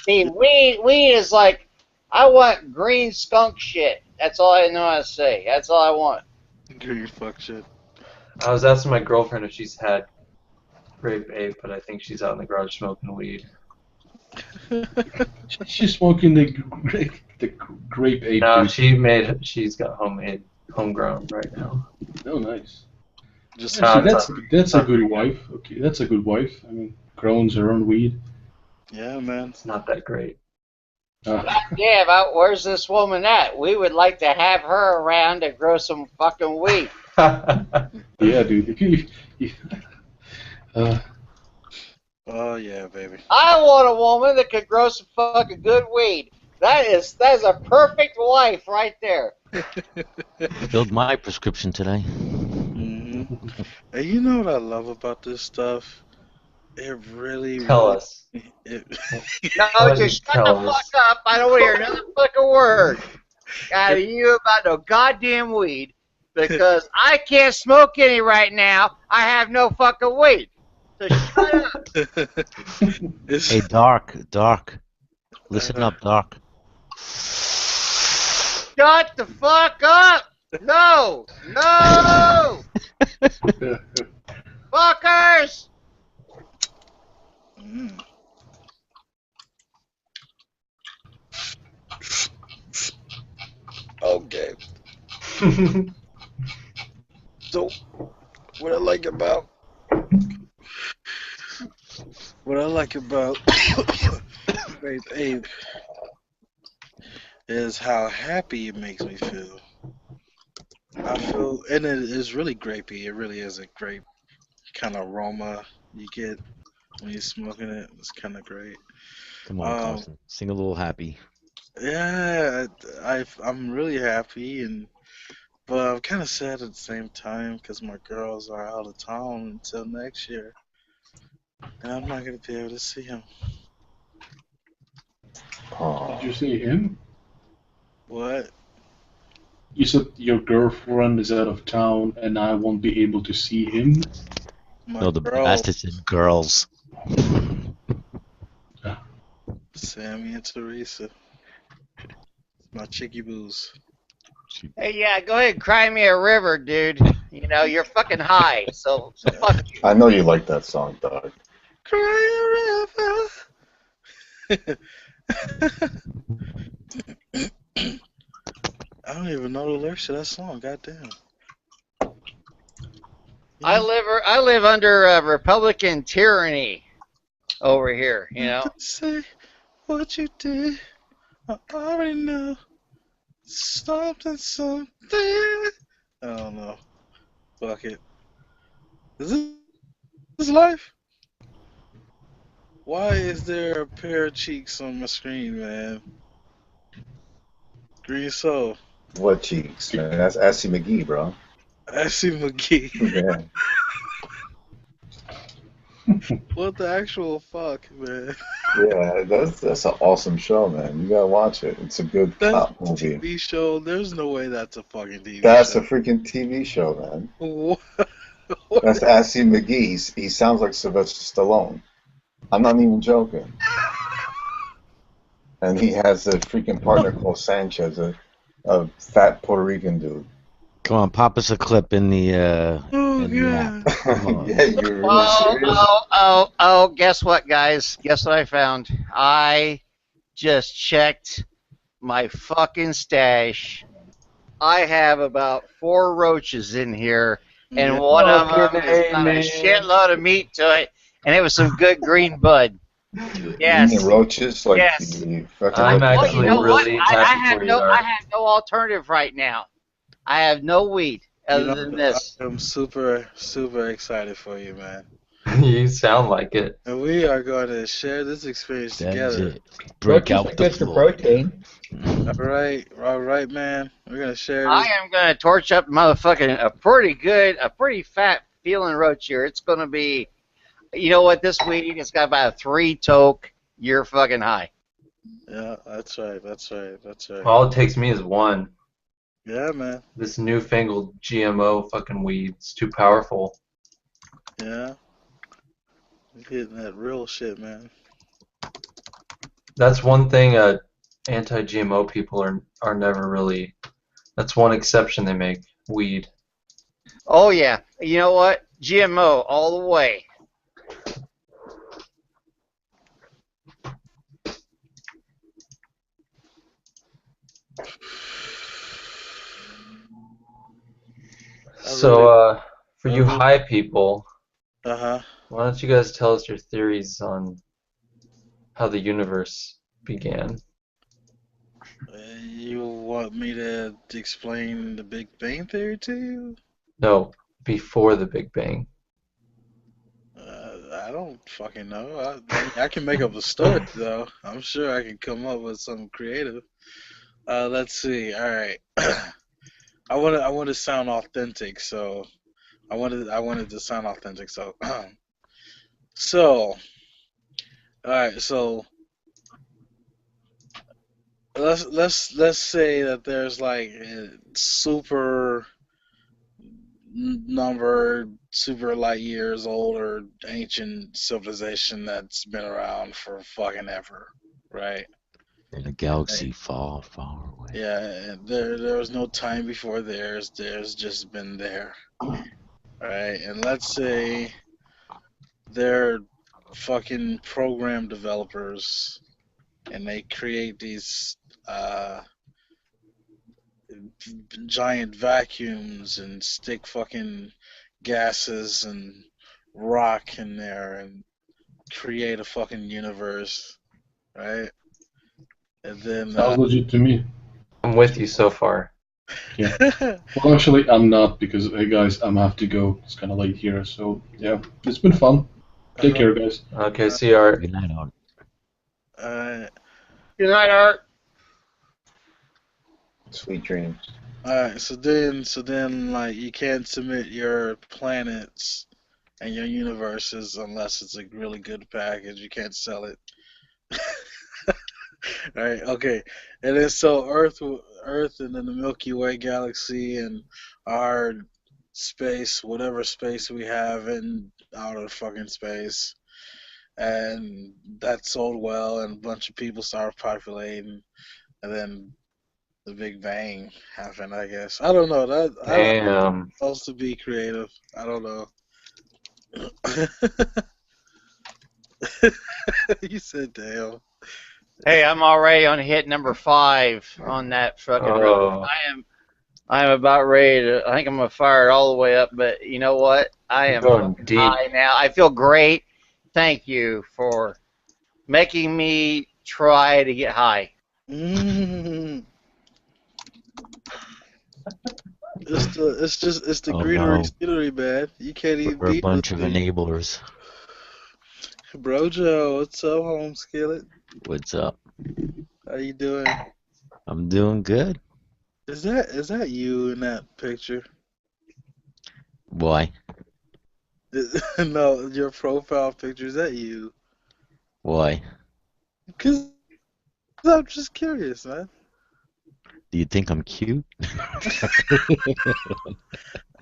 [SPEAKER 11] See, weed is like, I want green skunk shit. That's all I know how to say. That's all I want.
[SPEAKER 13] Green fuck shit.
[SPEAKER 2] I was asking my girlfriend if she's had Grape Ape, but I think she's out in the garage smoking weed.
[SPEAKER 1] She's smoking the Grape Ape.
[SPEAKER 2] No,
[SPEAKER 1] dude.
[SPEAKER 2] she's got homegrown right now.
[SPEAKER 1] Oh, nice.
[SPEAKER 13] Just
[SPEAKER 1] Actually, that's a good wife. Okay, that's a good wife. I mean, grows her own weed.
[SPEAKER 13] Yeah, man.
[SPEAKER 2] It's not that great.
[SPEAKER 11] Yeah, but where's this woman at? We would like to have her around to grow some fucking weed.
[SPEAKER 1] Yeah, dude.
[SPEAKER 13] Oh yeah, baby.
[SPEAKER 11] I want a woman that could grow some fucking good weed. That is a perfect wife right there.
[SPEAKER 8] Filled my prescription today.
[SPEAKER 13] Mm-hmm. And you know what I love about this stuff? It really
[SPEAKER 2] Tell us.
[SPEAKER 11] No, just shut the fuck up. I don't want to hear another fucking word out of you about no goddamn weed, because I can't smoke any right now. I have no fucking weed. So shut up.
[SPEAKER 8] Hey, Dark. Listen up, Dark.
[SPEAKER 11] Shut the fuck up. No. Fuckers.
[SPEAKER 13] Okay. So, what I like about Grape Ape is how happy it makes me feel. I feel, and it is really grapey. It really is a grape kind of aroma you get when you're smoking it. It's kind of great.
[SPEAKER 8] Come on, Carson. Sing a little happy.
[SPEAKER 13] Yeah, I'm really happy, but I'm kind of sad at the same time because my girls are out of town until next year, and I'm not gonna be able to see them.
[SPEAKER 1] Did you see him?
[SPEAKER 13] What?
[SPEAKER 1] You said your girlfriend is out of town and I won't be able to see him?
[SPEAKER 8] No, the bastard said girls.
[SPEAKER 13] Sammy and Teresa. My chickie boos.
[SPEAKER 11] Hey, yeah, go ahead and cry me a river, dude. You know, you're fucking high, so fuck you.
[SPEAKER 7] I know you like that song, Doug.
[SPEAKER 13] Cry a river. I don't even know the lyrics to that song. Goddamn.
[SPEAKER 11] I live under Republican tyranny over here. You know.
[SPEAKER 13] Say what you did. I already know. Something. I don't know. Fuck it. Is this life? Why is there a pair of cheeks on my screen, man? Green Soul.
[SPEAKER 7] What cheeks, man? That's Assy McGee, bro.
[SPEAKER 13] Assy McGee.
[SPEAKER 7] Yeah.
[SPEAKER 13] What the actual fuck, man?
[SPEAKER 7] Yeah, that's an awesome show, man. You gotta watch it. It's a good cop movie.
[SPEAKER 13] TV show. There's no way that's a fucking TV
[SPEAKER 7] That's
[SPEAKER 13] show.
[SPEAKER 7] a freaking TV show, man.
[SPEAKER 13] What?
[SPEAKER 7] That's Assy McGee. He sounds like Sylvester Stallone. I'm not even joking. And he has a freaking partner called Sanchez, a fat Puerto Rican dude.
[SPEAKER 8] Come on, pop us a clip in the
[SPEAKER 13] yeah.
[SPEAKER 8] app. Come on.
[SPEAKER 7] Yeah, you're really serious?
[SPEAKER 11] Oh, guess what, guys? Guess what I found? I just checked my fucking stash. I have about 4 roaches in here, and one of them has got a shitload of meat to it, and it was some good green bud. Yes.
[SPEAKER 7] You mean roaches? Like
[SPEAKER 11] Yes.
[SPEAKER 7] the fucking
[SPEAKER 2] I'm
[SPEAKER 11] Well,
[SPEAKER 2] actually
[SPEAKER 11] you know
[SPEAKER 2] really
[SPEAKER 11] what? I
[SPEAKER 2] happy
[SPEAKER 11] have
[SPEAKER 2] for you,
[SPEAKER 11] no,
[SPEAKER 2] Dark.
[SPEAKER 11] I have no alternative right now. I have no weed other than this.
[SPEAKER 13] I'm super excited for you, man.
[SPEAKER 2] You sound like it.
[SPEAKER 13] And we are going to share this experience
[SPEAKER 8] That's
[SPEAKER 13] together.
[SPEAKER 8] it. Break out the
[SPEAKER 6] for
[SPEAKER 8] floor.
[SPEAKER 6] protein.
[SPEAKER 13] All right, man. We're gonna share
[SPEAKER 11] I
[SPEAKER 13] this.
[SPEAKER 11] am gonna torch up motherfucking a pretty fat feeling roach here. It's gonna be, you know what? This weed, it's got about a 3 toke. You're fucking high.
[SPEAKER 13] Yeah, that's right.
[SPEAKER 2] All it takes me is one.
[SPEAKER 13] Yeah, man.
[SPEAKER 2] This newfangled GMO fucking weed. It's too powerful.
[SPEAKER 13] Yeah. You're hitting that real shit, man.
[SPEAKER 2] That's one thing anti-GMO people are never really. That's one exception they make. Weed.
[SPEAKER 11] Oh yeah. You know what? GMO all the way.
[SPEAKER 2] So, for you high people,
[SPEAKER 13] Uh-huh.
[SPEAKER 2] why don't you guys tell us your theories on how the universe began?
[SPEAKER 13] You want me to explain the Big Bang Theory to you?
[SPEAKER 2] No, before the Big Bang.
[SPEAKER 13] I don't fucking know. I can make up a story, though. I'm sure I can come up with something creative. Let's see. All right. I want to sound authentic, so I wanted to sound authentic, so so all right, so let's say that there's like a super light years old or ancient civilization that's been around for fucking ever, right?
[SPEAKER 8] In a galaxy far, far away.
[SPEAKER 13] Yeah, and there was no time before theirs. Theirs just been there, right? And let's say they're fucking program developers, and they create these giant vacuums and stick fucking gases and rock in there and create a fucking universe, right? And then
[SPEAKER 1] Sounds legit to me.
[SPEAKER 2] I'm with you so far.
[SPEAKER 1] Yeah. Well, actually, I'm not because, hey guys, I'm have to go. It's kind of late here, so yeah, it's been fun. Take care, guys.
[SPEAKER 2] Okay, see you, Art.
[SPEAKER 8] Good night, Art.
[SPEAKER 13] Alright.
[SPEAKER 11] Good night, Art.
[SPEAKER 7] Sweet dreams.
[SPEAKER 13] Alright, so then, like, you can't submit your planets and your universes unless it's a really good package. You can't sell it. Alright, okay. And then so Earth and then the Milky Way galaxy and our space, whatever space we have in outer fucking space. And that sold well and a bunch of people started populating and then the Big Bang happened, I guess. I don't know. I'm supposed to be creative. I don't know. You said damn.
[SPEAKER 11] Hey, I'm already on hit number 5 on that fucking road. I am about ready to. I think I'm gonna fire it all the way up. But you know what? I am fucking high now. I feel great. Thank you for making me try to get high.
[SPEAKER 13] It's the greenery scenery, man. You can't even
[SPEAKER 8] We're a
[SPEAKER 13] beat
[SPEAKER 8] bunch
[SPEAKER 13] this
[SPEAKER 8] of
[SPEAKER 13] thing.
[SPEAKER 8] enablers.
[SPEAKER 13] Brojo, what's up, home skillet?
[SPEAKER 8] What's up?
[SPEAKER 13] How you doing?
[SPEAKER 8] I'm doing good.
[SPEAKER 13] Is that you in that picture?
[SPEAKER 8] Why?
[SPEAKER 13] No, your profile picture, is that you?
[SPEAKER 8] Why?
[SPEAKER 13] Because I'm just curious, man.
[SPEAKER 8] Do you think I'm cute?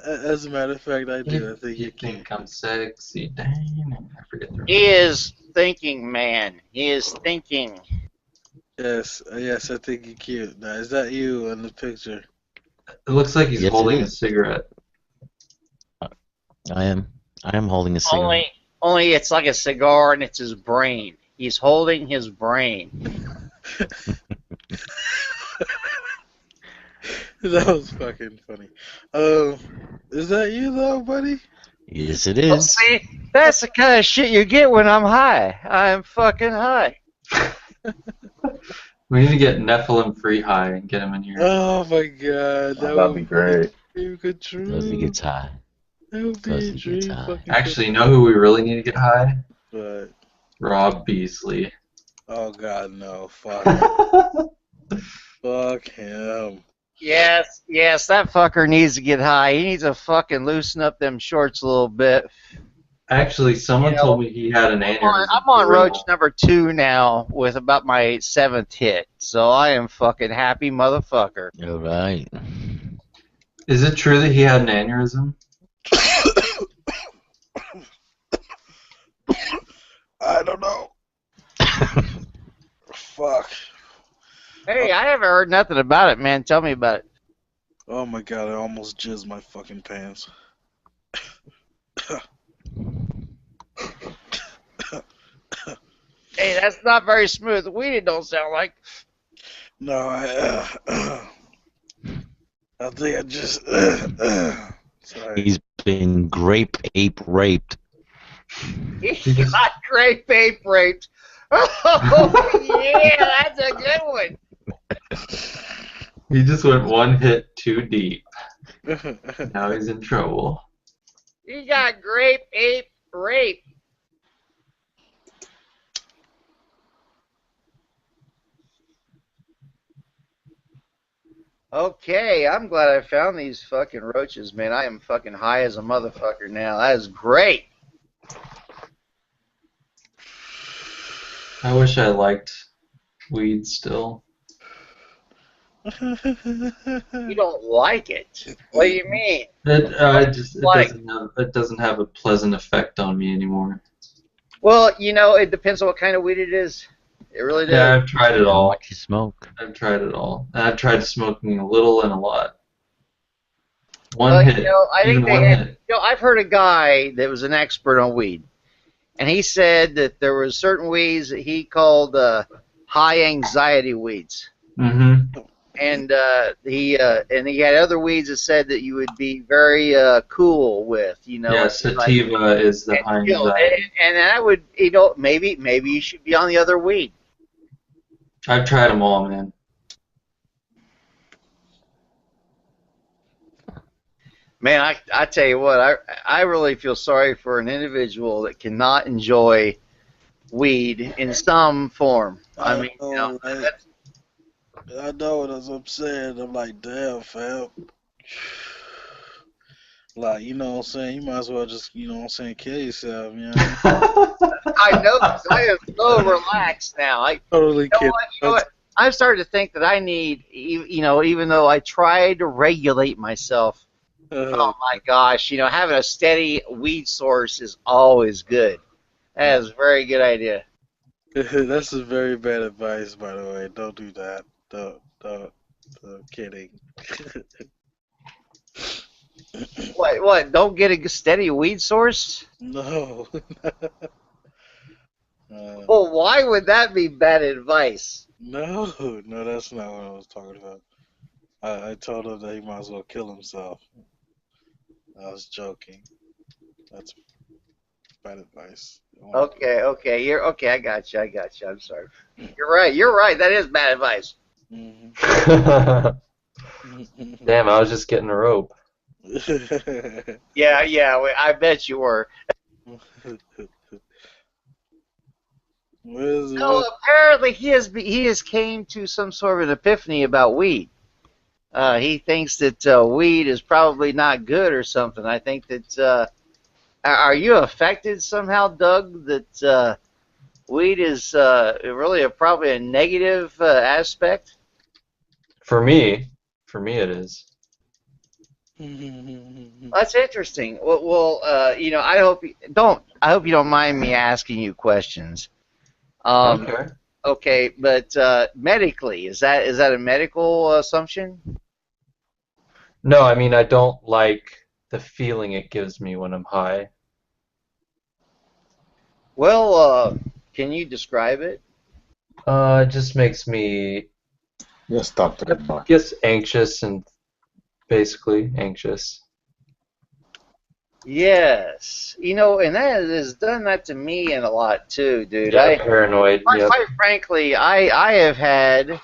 [SPEAKER 13] As a matter of fact, I do. I think
[SPEAKER 2] you think I'm sexy. Dang, I forget the
[SPEAKER 11] He is thinking, man. He is thinking.
[SPEAKER 13] Yes, I think you're cute. Now, is that you in the picture?
[SPEAKER 2] It looks like he's
[SPEAKER 8] Yes, it
[SPEAKER 2] holding a
[SPEAKER 8] is.
[SPEAKER 2] cigarette.
[SPEAKER 8] I am holding a cigarette.
[SPEAKER 11] Only it's like a cigar and it's his brain. He's holding his brain.
[SPEAKER 13] That was fucking funny. Is that you though, buddy?
[SPEAKER 8] Yes, it is.
[SPEAKER 11] See, that's the kind of shit you get when I'm high. I'm fucking high.
[SPEAKER 2] We need to get Nephilim free high and get him in here.
[SPEAKER 13] Oh my god,
[SPEAKER 7] That'd be great.
[SPEAKER 13] Dream good true.
[SPEAKER 8] Because he gets high.
[SPEAKER 13] That would be a dream fucking
[SPEAKER 2] Actually, you know who we really need to get high?
[SPEAKER 13] But
[SPEAKER 2] Rob Beasley.
[SPEAKER 13] oh god, no, fuck. Fuck him.
[SPEAKER 11] Yes, that fucker needs to get high. He needs to fucking loosen up them shorts a little bit.
[SPEAKER 2] Actually, someone told me he had an aneurysm.
[SPEAKER 11] I'm on roach number 2 now with about my 7th hit, so I am fucking happy motherfucker.
[SPEAKER 8] All right.
[SPEAKER 2] Is it true that he had an aneurysm?
[SPEAKER 13] I don't know. Fuck.
[SPEAKER 11] Hey, I haven't heard nothing about it, man. Tell me about it.
[SPEAKER 13] Oh my god, I almost jizzed my fucking pants.
[SPEAKER 11] Hey, that's not very smooth. Weed don't sound like.
[SPEAKER 13] No, I think I just. Sorry.
[SPEAKER 8] He's been grape ape raped.
[SPEAKER 11] He got grape ape raped. Oh, yeah, that's a good one.
[SPEAKER 2] He just went one hit too deep. Now he's in trouble.
[SPEAKER 11] He got grape ape rape. Okay, I'm glad I found these fucking roaches, man. I am fucking high as a motherfucker now. That is great.
[SPEAKER 2] I wish I liked weed still.
[SPEAKER 11] You don't like it? What do you mean?
[SPEAKER 2] It doesn't have a pleasant effect on me anymore.
[SPEAKER 11] Well, you know, it depends on what kind of weed it is. It really does.
[SPEAKER 2] Yeah, I've tried it all.
[SPEAKER 8] What you smoke?
[SPEAKER 2] I've tried it all. And I've tried smoking a little and a lot.
[SPEAKER 11] Well,
[SPEAKER 2] hit.
[SPEAKER 11] You know, I think
[SPEAKER 2] Even one hit.
[SPEAKER 11] You know, I've heard a guy that was an expert on weed, and he said that there were certain weeds that he called high anxiety weeds.
[SPEAKER 2] Mm-hmm.
[SPEAKER 11] And he had other weeds that said that you would be very cool with, you know.
[SPEAKER 2] Yeah, sativa is the high anxiety.
[SPEAKER 11] And I would, you know, maybe you should be on the other weed.
[SPEAKER 2] I've tried them all, man.
[SPEAKER 11] Man, I tell you what, I really feel sorry for an individual that cannot enjoy weed in some form. I mean, you know,
[SPEAKER 13] know, right? I know that's what I'm saying. I'm like, damn, fam. Like, you know what I'm saying? You might as well just, you know what I'm saying, kill yourself, you know what
[SPEAKER 11] I know because I am so relaxed now.
[SPEAKER 13] I mean? Totally
[SPEAKER 11] You know
[SPEAKER 13] kidding.
[SPEAKER 11] what? You know what? I'm starting to think that I need, you know, even though I try to regulate myself. Oh my gosh, you know, having a steady weed source is always good. That is a very good idea.
[SPEAKER 13] That's a very bad advice, by the way. Don't do that. Don't. I'm kidding.
[SPEAKER 11] What? Don't get a steady weed source?
[SPEAKER 13] No.
[SPEAKER 11] Well, why would that be bad advice?
[SPEAKER 13] No, that's not what I was talking about. I told him that he might as well kill himself. I was joking. That's bad advice.
[SPEAKER 11] Okay, you're okay. I got you. I'm sorry. You're right. You're right. That is bad advice.
[SPEAKER 2] Damn, I was just getting a rope.
[SPEAKER 11] Yeah. I bet you were. No, apparently he has came to some sort of an epiphany about weed. He thinks that weed is probably not good or something. I think that. Are you affected somehow, Doug? That weed is really probably a negative aspect?
[SPEAKER 2] For me it is.
[SPEAKER 11] That's interesting. Well, you know, I hope you don't mind me asking you questions.
[SPEAKER 2] Okay.
[SPEAKER 11] Okay, but medically, is that a medical assumption?
[SPEAKER 2] No, I mean I don't like the feeling it gives me when I'm high.
[SPEAKER 11] Well, can you describe it?
[SPEAKER 2] It just makes me
[SPEAKER 7] Yes, Doctor.
[SPEAKER 2] I guess anxious and basically anxious.
[SPEAKER 11] Yes, you know, and that has done that to me and a lot too, dude.
[SPEAKER 2] Yeah, paranoid. Yep.
[SPEAKER 11] Quite frankly, I have had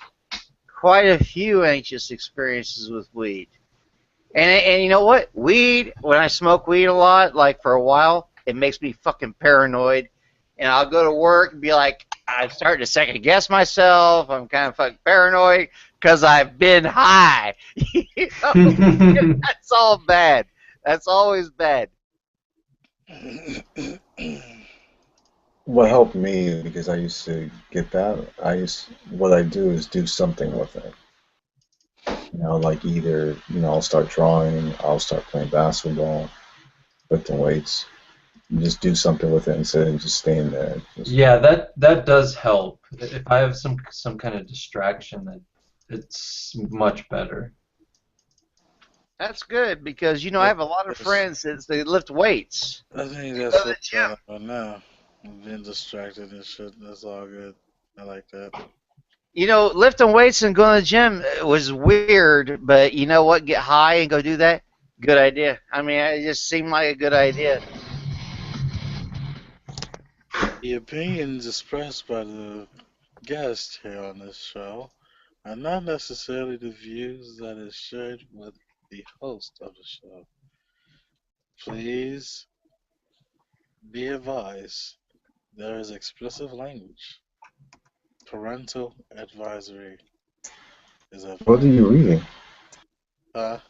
[SPEAKER 11] quite a few anxious experiences with weed. And you know what? Weed, when I smoke weed a lot, like for a while, it makes me fucking paranoid. And I'll go to work and be like, I'm starting to second guess myself. I'm kind of fucking paranoid because I've been high. You know? That's all bad. That's always bad.
[SPEAKER 7] What helped me because I used to get that. What I do is do something with it. You know, like either I'll start drawing, I'll start playing basketball, lifting weights. You just do something with it instead of just staying there.
[SPEAKER 2] Yeah, that does help. If I have some kind of distraction, it's much better.
[SPEAKER 11] That's good because, you know, I have a lot of friends that they lift weights.
[SPEAKER 13] I think that's what's going on now. I'm being distracted and shit. That's all good. I like that.
[SPEAKER 11] You know, lifting weights and going to the gym was weird, but you know what? Get high and go do that. Good idea. I mean, it just seemed like a good idea.
[SPEAKER 13] The opinions expressed by the guest here on this show are not necessarily the views that is shared with the host of the show. Please be advised, there is explicit language. Parental advisory is advised.
[SPEAKER 7] What are you reading?
[SPEAKER 13] I'm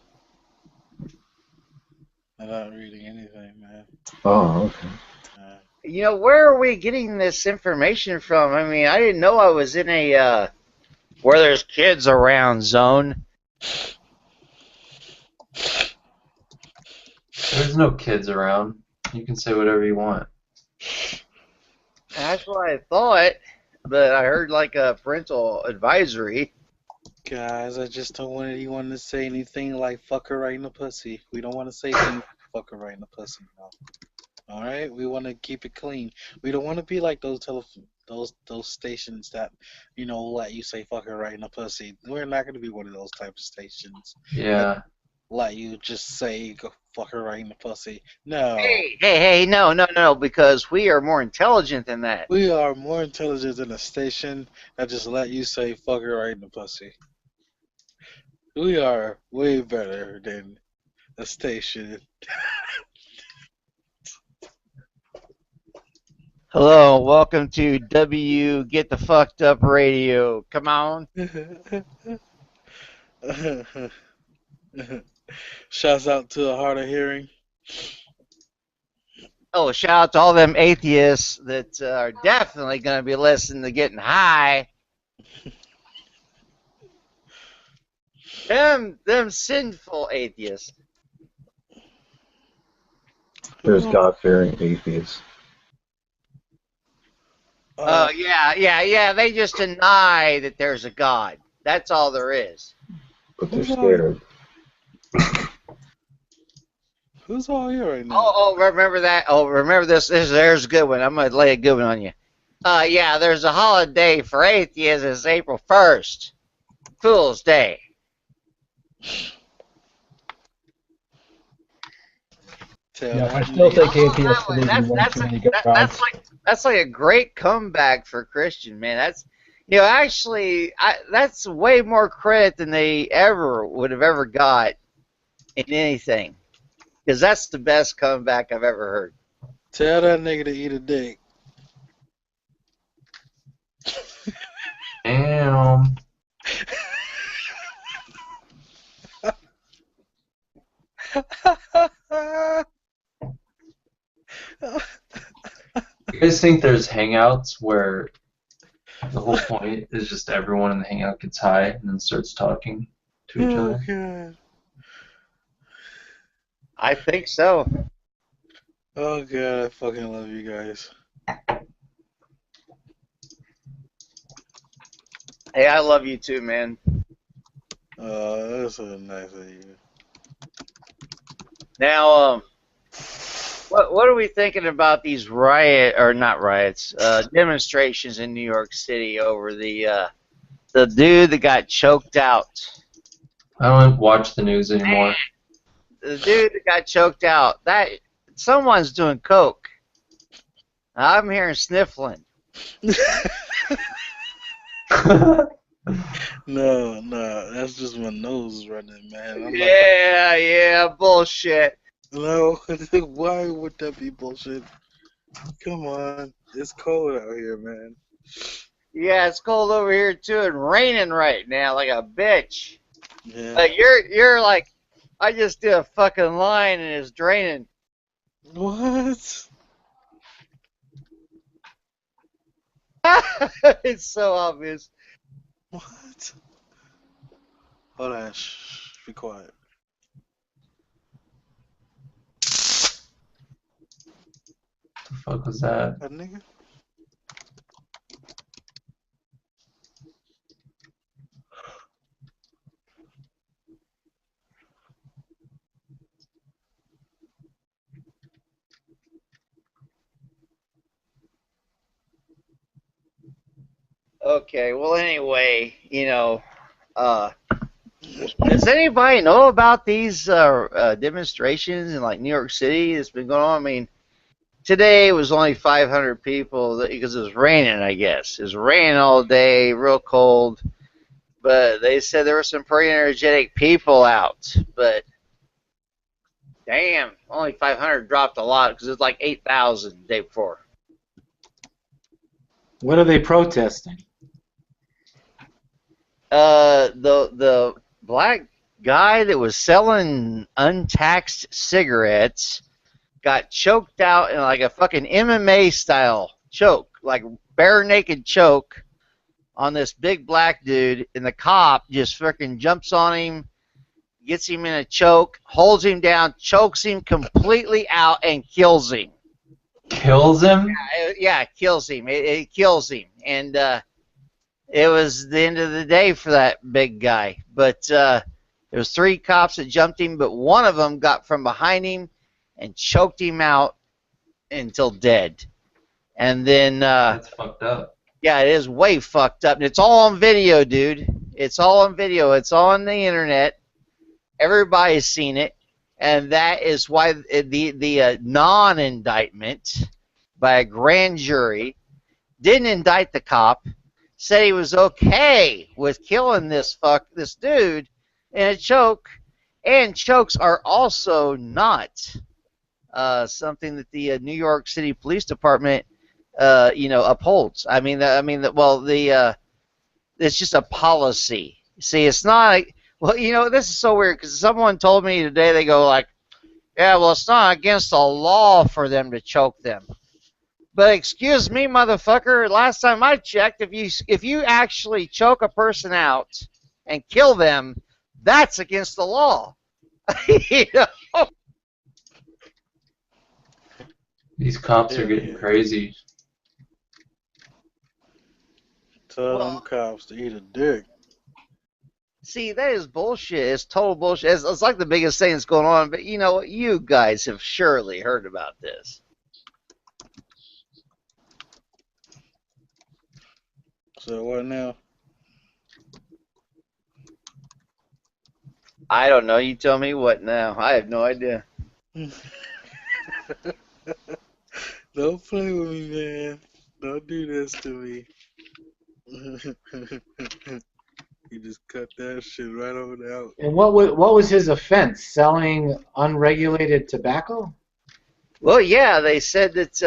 [SPEAKER 13] not reading anything, man.
[SPEAKER 7] Oh, okay.
[SPEAKER 11] You know, where are we getting this information from? I mean, I didn't know I was in a where there's kids around zone.
[SPEAKER 2] There's no kids around. You can say whatever you want.
[SPEAKER 11] That's what I thought, but I heard like a parental advisory.
[SPEAKER 13] Guys, I just don't want anyone to say anything like "fuck her right in the pussy." We don't want to say things "fuck her right in the pussy." No. All right, we want to keep it clean. We don't want to be like those stations that let you say "fuck her right in the pussy." We're not going to be one of those type of stations.
[SPEAKER 2] Yeah.
[SPEAKER 13] Let you just say "go fuck her right in the pussy." No.
[SPEAKER 11] Hey, no, because we are more intelligent than that.
[SPEAKER 13] We are more intelligent than a station that just let you say "fuck her right in the pussy." We are way better than a station.
[SPEAKER 11] Hello, welcome to W Get the Fucked Up Radio. Come on.
[SPEAKER 13] Shouts out to the hard of hearing.
[SPEAKER 11] Oh, shout out to all them atheists that are definitely going to be listening to Getting High. Them sinful atheists.
[SPEAKER 7] There's God-fearing atheists.
[SPEAKER 11] Yeah. They just deny that there's a God. That's all there is.
[SPEAKER 7] But they're scared.
[SPEAKER 13] Who's all here right now?
[SPEAKER 11] Oh, remember that? Oh, remember this? There's a good one. I'm going to lay a good one on you. Yeah, there's a holiday for atheists. It's April 1st. Fool's Day.
[SPEAKER 15] Yeah, I still think atheists believe in one too many gods.
[SPEAKER 11] That's like a great comeback for Christian, man. That's actually that's way more credit than they ever would have ever got in anything, because that's the best comeback I've ever heard.
[SPEAKER 13] Tell that nigga to eat a dick.
[SPEAKER 2] Damn. You guys think there's hangouts where the whole point is just everyone in the hangout gets high and then starts talking to each other?
[SPEAKER 13] God.
[SPEAKER 11] I think so.
[SPEAKER 13] Oh god, I fucking love you guys.
[SPEAKER 11] Hey, I love you too, man.
[SPEAKER 13] That's so nice of you.
[SPEAKER 11] Now, what are we thinking about these demonstrations in New York City over the dude that got choked out?
[SPEAKER 2] I don't watch the news anymore.
[SPEAKER 11] The dude that got choked out. That someone's doing coke. I'm hearing sniffling.
[SPEAKER 13] No, that's just my nose running, man.
[SPEAKER 11] Yeah, bullshit.
[SPEAKER 13] No, why would that be bullshit? Come on, it's cold out here, man.
[SPEAKER 11] Yeah, it's cold over here too, and raining right now like a bitch.
[SPEAKER 13] Yeah.
[SPEAKER 11] But you're like, I just did a fucking line and it's draining.
[SPEAKER 13] What?
[SPEAKER 11] It's so obvious.
[SPEAKER 13] What? Hold on, shh, be quiet.
[SPEAKER 2] The fuck was that?
[SPEAKER 13] That nigga?
[SPEAKER 11] Okay, well anyway, does anybody know about these demonstrations in like New York City that's been going on? I mean, today it was only 500 people because it was raining, I guess. It was raining all day, real cold. But they said there were some pretty energetic people out. But damn, only 500 dropped a lot because it was like 8,000 the day before.
[SPEAKER 12] What are they protesting?
[SPEAKER 11] The black guy that was selling untaxed cigarettes got choked out in like a fucking MMA style choke, like bare naked choke on this big black dude, and the cop just freaking jumps on him, gets him in a choke, holds him down, chokes him completely out, and kills him.
[SPEAKER 2] Kills him?
[SPEAKER 11] Yeah, kills him. It kills him. And it was the end of the day for that big guy. But there was 3 cops that jumped him, but one of them got from behind him and choked him out until dead. And then
[SPEAKER 2] that's fucked up.
[SPEAKER 11] Yeah, it is way fucked up. And it's all on video, dude. It's all on video. It's on the internet. Everybody's seen it. And that is why the non-indictment by a grand jury didn't indict the cop, said he was okay with killing this dude in a choke, And chokes are also not something that the New York City Police Department, upholds. It's just a policy. See, it's not. Well, this is so weird because someone told me today. They go like, "Yeah, well, it's not against the law for them to choke them." But excuse me, motherfucker. Last time I checked, if you actually choke a person out and kill them, that's against the law. You know?
[SPEAKER 2] These cops are getting crazy.
[SPEAKER 13] Tell them cops to eat a dick.
[SPEAKER 11] See, that is bullshit. It's total bullshit. It's like the biggest thing that's going on. But you guys have surely heard about this.
[SPEAKER 13] So what now?
[SPEAKER 11] I don't know. You tell me what now. I have no idea.
[SPEAKER 13] Don't play with me, man. Don't do this to me. You just cut that shit right over out.
[SPEAKER 12] And what was his offense? Selling unregulated tobacco?
[SPEAKER 11] Well, yeah, they said that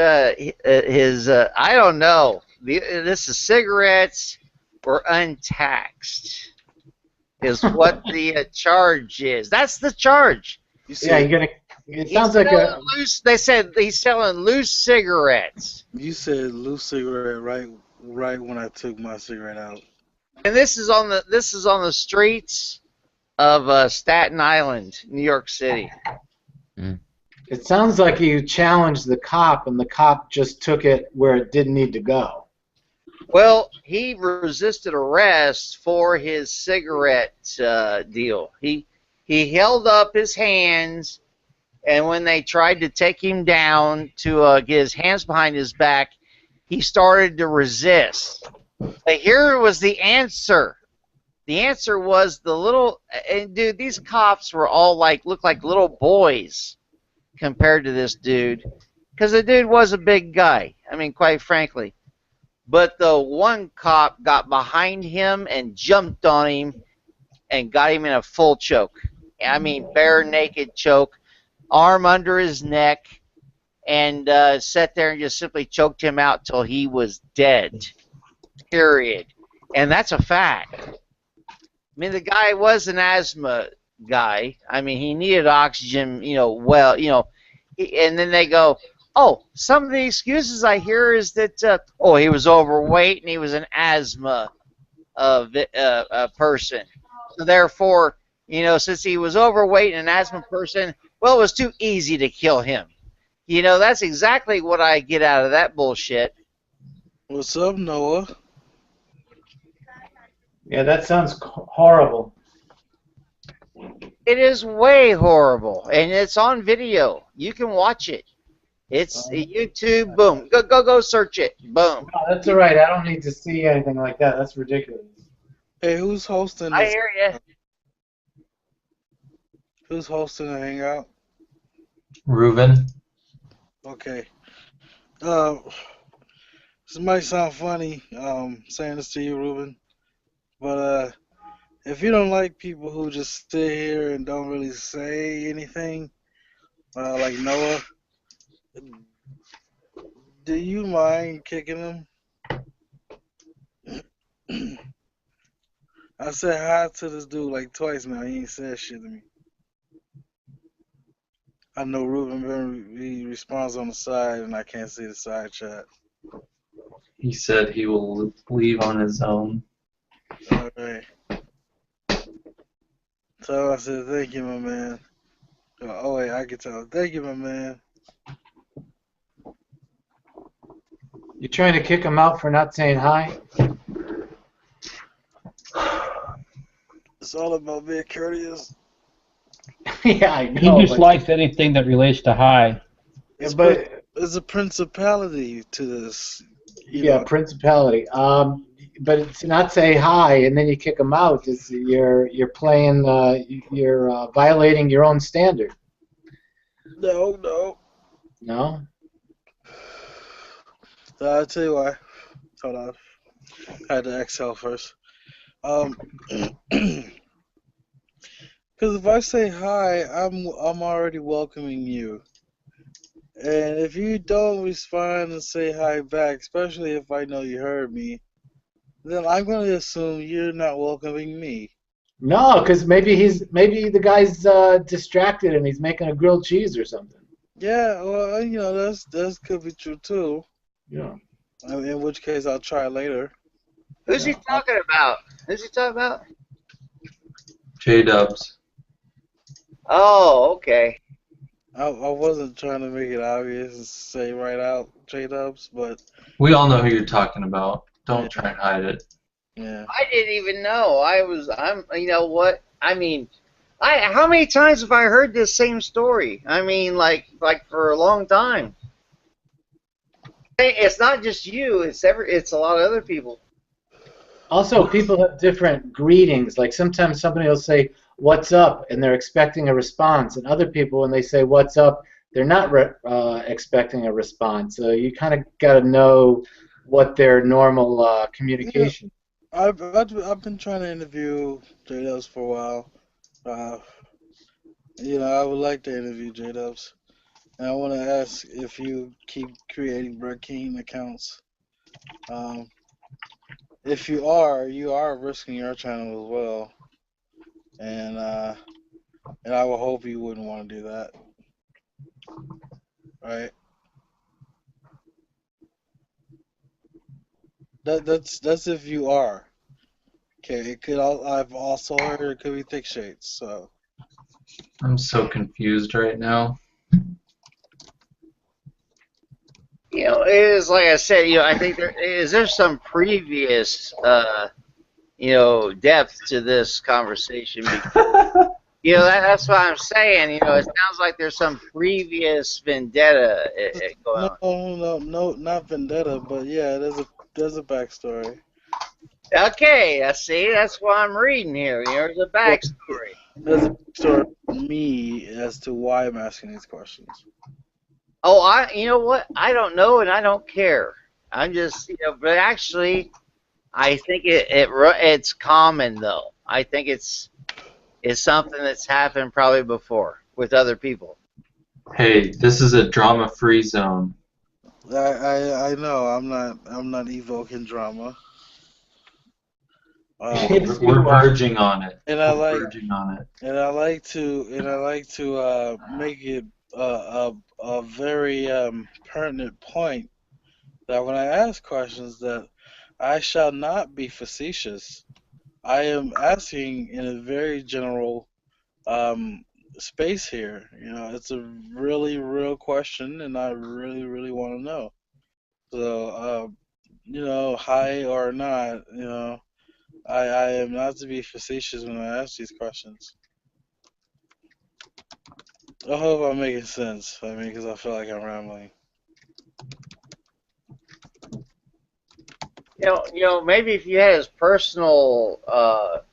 [SPEAKER 11] his I don't know. This is cigarettes were untaxed. Is what the charge is. That's the charge.
[SPEAKER 12] Yeah, you're gonna. It sounds like a.
[SPEAKER 11] Loose, they said he's selling loose cigarettes.
[SPEAKER 13] You said loose cigarette right when I took my cigarette out.
[SPEAKER 11] And this is on the streets of Staten Island, New York City.
[SPEAKER 12] It sounds like you challenged the cop, and the cop just took it where it didn't need to go.
[SPEAKER 11] Well, he resisted arrest for his cigarette deal. He held up his hands, and when they tried to take him down to get his hands behind his back, he started to resist. But here was the answer. The answer was the little, and dude, these cops were all looked like little boys compared to this dude, because the dude was a big guy. I mean, quite frankly. But the one cop got behind him and jumped on him and got him in a full choke. I mean, bare naked choke, arm under his neck, and sat there and just simply choked him out till he was dead. Period. And that's a fact. I mean, the guy was an asthma guy. I mean, he needed oxygen, and then they go, oh, some of the excuses I hear is that, he was overweight and he was an asthma person. So therefore, since he was overweight and an asthma person, well, it was too easy to kill him. That's exactly what I get out of that bullshit.
[SPEAKER 13] What's up, Noah?
[SPEAKER 12] Yeah, that sounds horrible.
[SPEAKER 11] It is way horrible, and it's on video. You can watch it. It's YouTube. Boom. Go search it. Boom.
[SPEAKER 12] No, that's all right. I don't need to see anything like that. That's ridiculous.
[SPEAKER 13] Hey, who's hosting this?
[SPEAKER 11] I hear you.
[SPEAKER 13] Who's hosting the Hangout?
[SPEAKER 2] Reuven.
[SPEAKER 13] Okay. This might sound funny, saying this to you, Reuven, but if you don't like people who just sit here and don't really say anything, like Noah, do you mind kicking him? I said hi to this dude like twice now. He ain't said shit to me. I know Reuven, he responds on the side, and I can't see the side chat.
[SPEAKER 2] He said he will leave on his own.
[SPEAKER 13] All right. So I said, thank you, my man. Oh, wait, I can tell. Thank you, my man.
[SPEAKER 12] You trying to kick him out for not saying hi?
[SPEAKER 13] It's all about being courteous.
[SPEAKER 12] Yeah, I know.
[SPEAKER 15] He dislikes anything that relates to hi.
[SPEAKER 12] Yeah, but
[SPEAKER 13] there's a principality to this.
[SPEAKER 12] Yeah, principality. But it's not say hi and then you kick him out. It's you're playing. You're violating your own standard.
[SPEAKER 13] No.
[SPEAKER 12] No.
[SPEAKER 13] I'll tell you why. Hold on. I had to exhale first. Because if I say hi, I'm already welcoming you. And if you don't respond and say hi back, especially if I know you heard me, then I'm going to assume you're not welcoming me.
[SPEAKER 12] No, because maybe the guy's distracted and he's making a grilled cheese or something.
[SPEAKER 13] Yeah, well, that could be true too.
[SPEAKER 12] Yeah.
[SPEAKER 13] In which case, I'll try later.
[SPEAKER 11] Who's he talking about? Who's he talking about?
[SPEAKER 2] J-Dubs.
[SPEAKER 11] Oh, okay.
[SPEAKER 13] I wasn't trying to make it obvious and say right out J-Dubs, but
[SPEAKER 2] we all know who you're talking about. Don't try and hide it.
[SPEAKER 13] Yeah.
[SPEAKER 11] I didn't even know. You know what? I mean, how many times have I heard this same story? I mean, like for a long time. It's not just you. It's a lot of other people.
[SPEAKER 12] Also, people have different greetings. Like sometimes somebody will say, "What's up?" and they're expecting a response, and other people, when they say "What's up," they're not expecting a response. So you kind of got to know what their normal communication.
[SPEAKER 13] Yeah, I've been trying to interview J-Dubs for a while. I would like to interview J-Dubs. And I want to ask if you keep creating Brett King accounts. If you are risking your channel as well. And I would hope you wouldn't want to do that. Right? That's if you are. Okay, I've also heard it could be thick shades, so.
[SPEAKER 2] I'm so confused right now.
[SPEAKER 11] You know, it is like I said. You know, I think there's some previous, depth to this conversation. Because, that's what I'm saying. You know, it sounds like there's some previous vendetta going on.
[SPEAKER 13] No, not vendetta, but yeah, there's a backstory.
[SPEAKER 11] Okay, I see. That's what I'm reading here. There's a backstory.
[SPEAKER 13] There's a backstory for me as to why I'm asking these questions.
[SPEAKER 11] Oh, you know what? I don't know and I don't care. I'm just, but actually, I think it's common though. I think it's something that's happened probably before with other people.
[SPEAKER 2] Hey, this is a drama-free zone.
[SPEAKER 13] I know. I'm not evoking drama.
[SPEAKER 2] We're verging on it.
[SPEAKER 13] And I like to make it a very pertinent point that when I ask questions that I shall not be facetious. I am asking in a very general space here. It's a really real question, and I really, really want to know. So, hi or not, I am not to be facetious when I ask these questions. I hope I'm making sense. I mean, because I feel like I'm rambling.
[SPEAKER 11] Maybe if you had his personal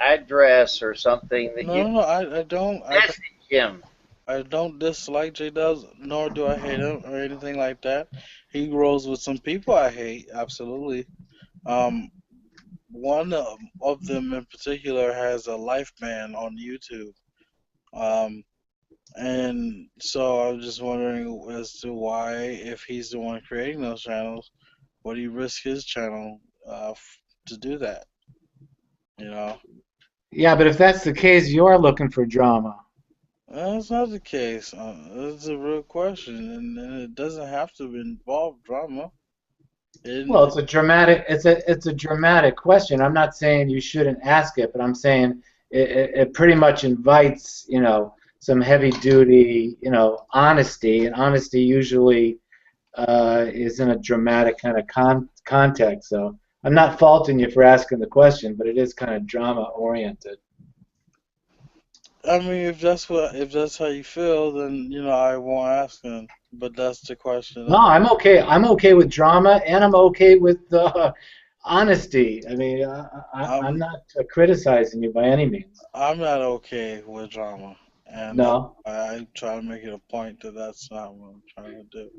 [SPEAKER 11] address or something that
[SPEAKER 13] No, I don't.
[SPEAKER 11] message him.
[SPEAKER 13] I don't dislike J-Dubs, nor do I hate him or anything like that. He grows with some people I hate, absolutely. One of them in particular has a life ban on YouTube. And so I'm just wondering as to why, if he's the one creating those channels, would he risk his channel to do that?
[SPEAKER 12] Yeah, but if that's the case, you're looking for drama.
[SPEAKER 13] That's not the case. It's a real question, and it doesn't have to involve drama.
[SPEAKER 12] Well, it's a dramatic question. I'm not saying you shouldn't ask it, but I'm saying it pretty much invites some heavy duty honesty, and honesty usually is in a dramatic kind of context. So I'm not faulting you for asking the question, but it is kind of drama oriented.
[SPEAKER 13] I mean, if that's how you feel, then I won't ask him. But that's the question.
[SPEAKER 12] No, I'm okay. I'm okay with drama, and I'm okay with honesty. I mean, I'm not criticizing you by any means.
[SPEAKER 13] I'm not okay with drama, and
[SPEAKER 12] no.
[SPEAKER 13] I try to make it a point that that's not what I'm trying to do.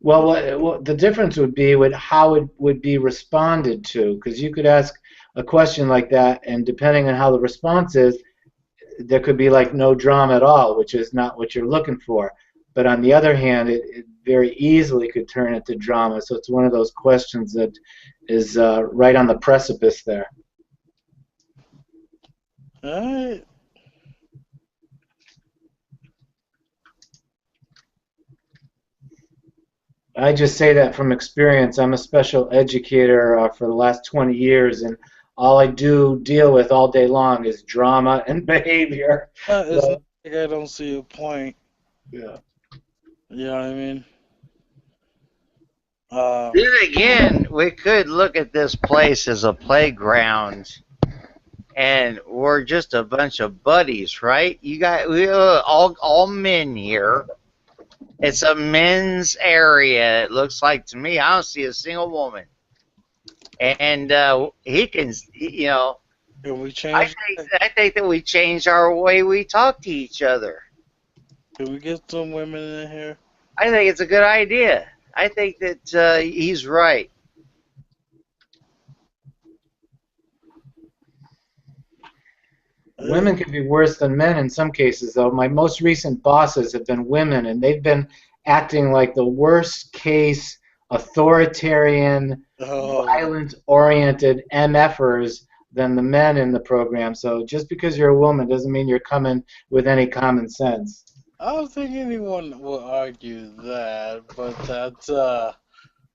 [SPEAKER 12] Well, the difference would be with how it would be responded to, because you could ask a question like that, and depending on how the response is, there could be like no drama at all, which is not what you're looking for. But on the other hand, it very easily could turn into drama. So it's one of those questions that is right on the precipice there.
[SPEAKER 13] All right.
[SPEAKER 12] I just say that from experience. I'm a special educator for the last 20 years, and all I do deal with all day long is drama and behavior.
[SPEAKER 13] It's not like I don't see a point.
[SPEAKER 12] Yeah.
[SPEAKER 13] You know what I mean?
[SPEAKER 11] Then again, we could look at this place as a playground, and we're just a bunch of buddies, right? We all men here. It's a men's area. It looks like to me. I don't see a single woman, and he can, you know.
[SPEAKER 13] Can we change?
[SPEAKER 11] I think that we change our way we talk to each other.
[SPEAKER 13] Can we get some women in here?
[SPEAKER 11] I think it's a good idea. I think that he's right.
[SPEAKER 12] Women can be worse than men in some cases, though. My most recent bosses have been women, and they've been acting like the worst case authoritarian, violent-oriented MFers than the men in the program. So just because you're a woman doesn't mean you're coming with any common sense.
[SPEAKER 13] I don't think anyone will argue that, but that's, well,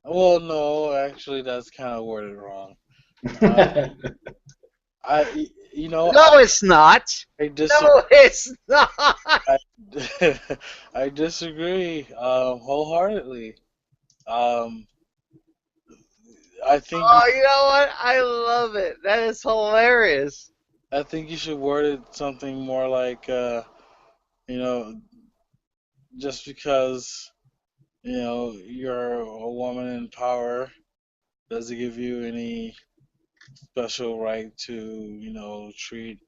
[SPEAKER 13] no, actually, that's kind of worded wrong.
[SPEAKER 11] No, it's not. No, it's not.
[SPEAKER 13] I disagree wholeheartedly. I think.
[SPEAKER 11] Oh, you know what? I love it. That is hilarious.
[SPEAKER 13] I think you should word it something more like, just because, you're a woman in power doesn't give you any special right to, treat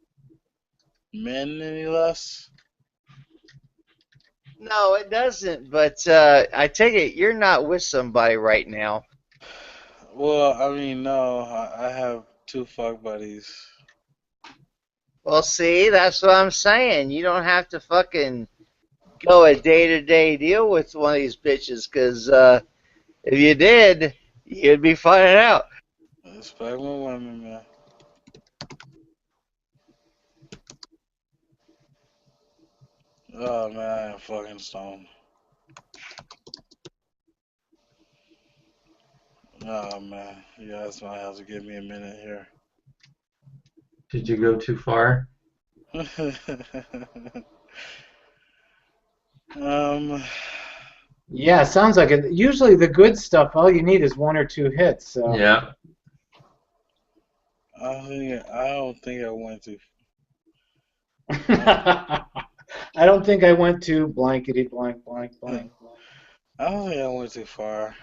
[SPEAKER 13] men any less.
[SPEAKER 11] No, it doesn't. But I take it you're not with somebody right now.
[SPEAKER 13] Well, I mean, no, I have 2 fuck buddies.
[SPEAKER 11] Well, see, that's what I'm saying. You don't have to fucking go a day-to-day deal with one of these bitches, because if you did, you'd be finding out.
[SPEAKER 13] Respect my women, man. Oh, man, I am fucking stoned. Oh, man. You guys might have to give me a minute here.
[SPEAKER 2] Did you go too far?
[SPEAKER 12] Yeah, sounds like it. Usually the good stuff, all you need is 1 or 2 hits. So.
[SPEAKER 2] Yeah.
[SPEAKER 13] I don't think I went too.
[SPEAKER 12] I don't think I went too blankety blank blank blank.
[SPEAKER 13] I don't think I went too far.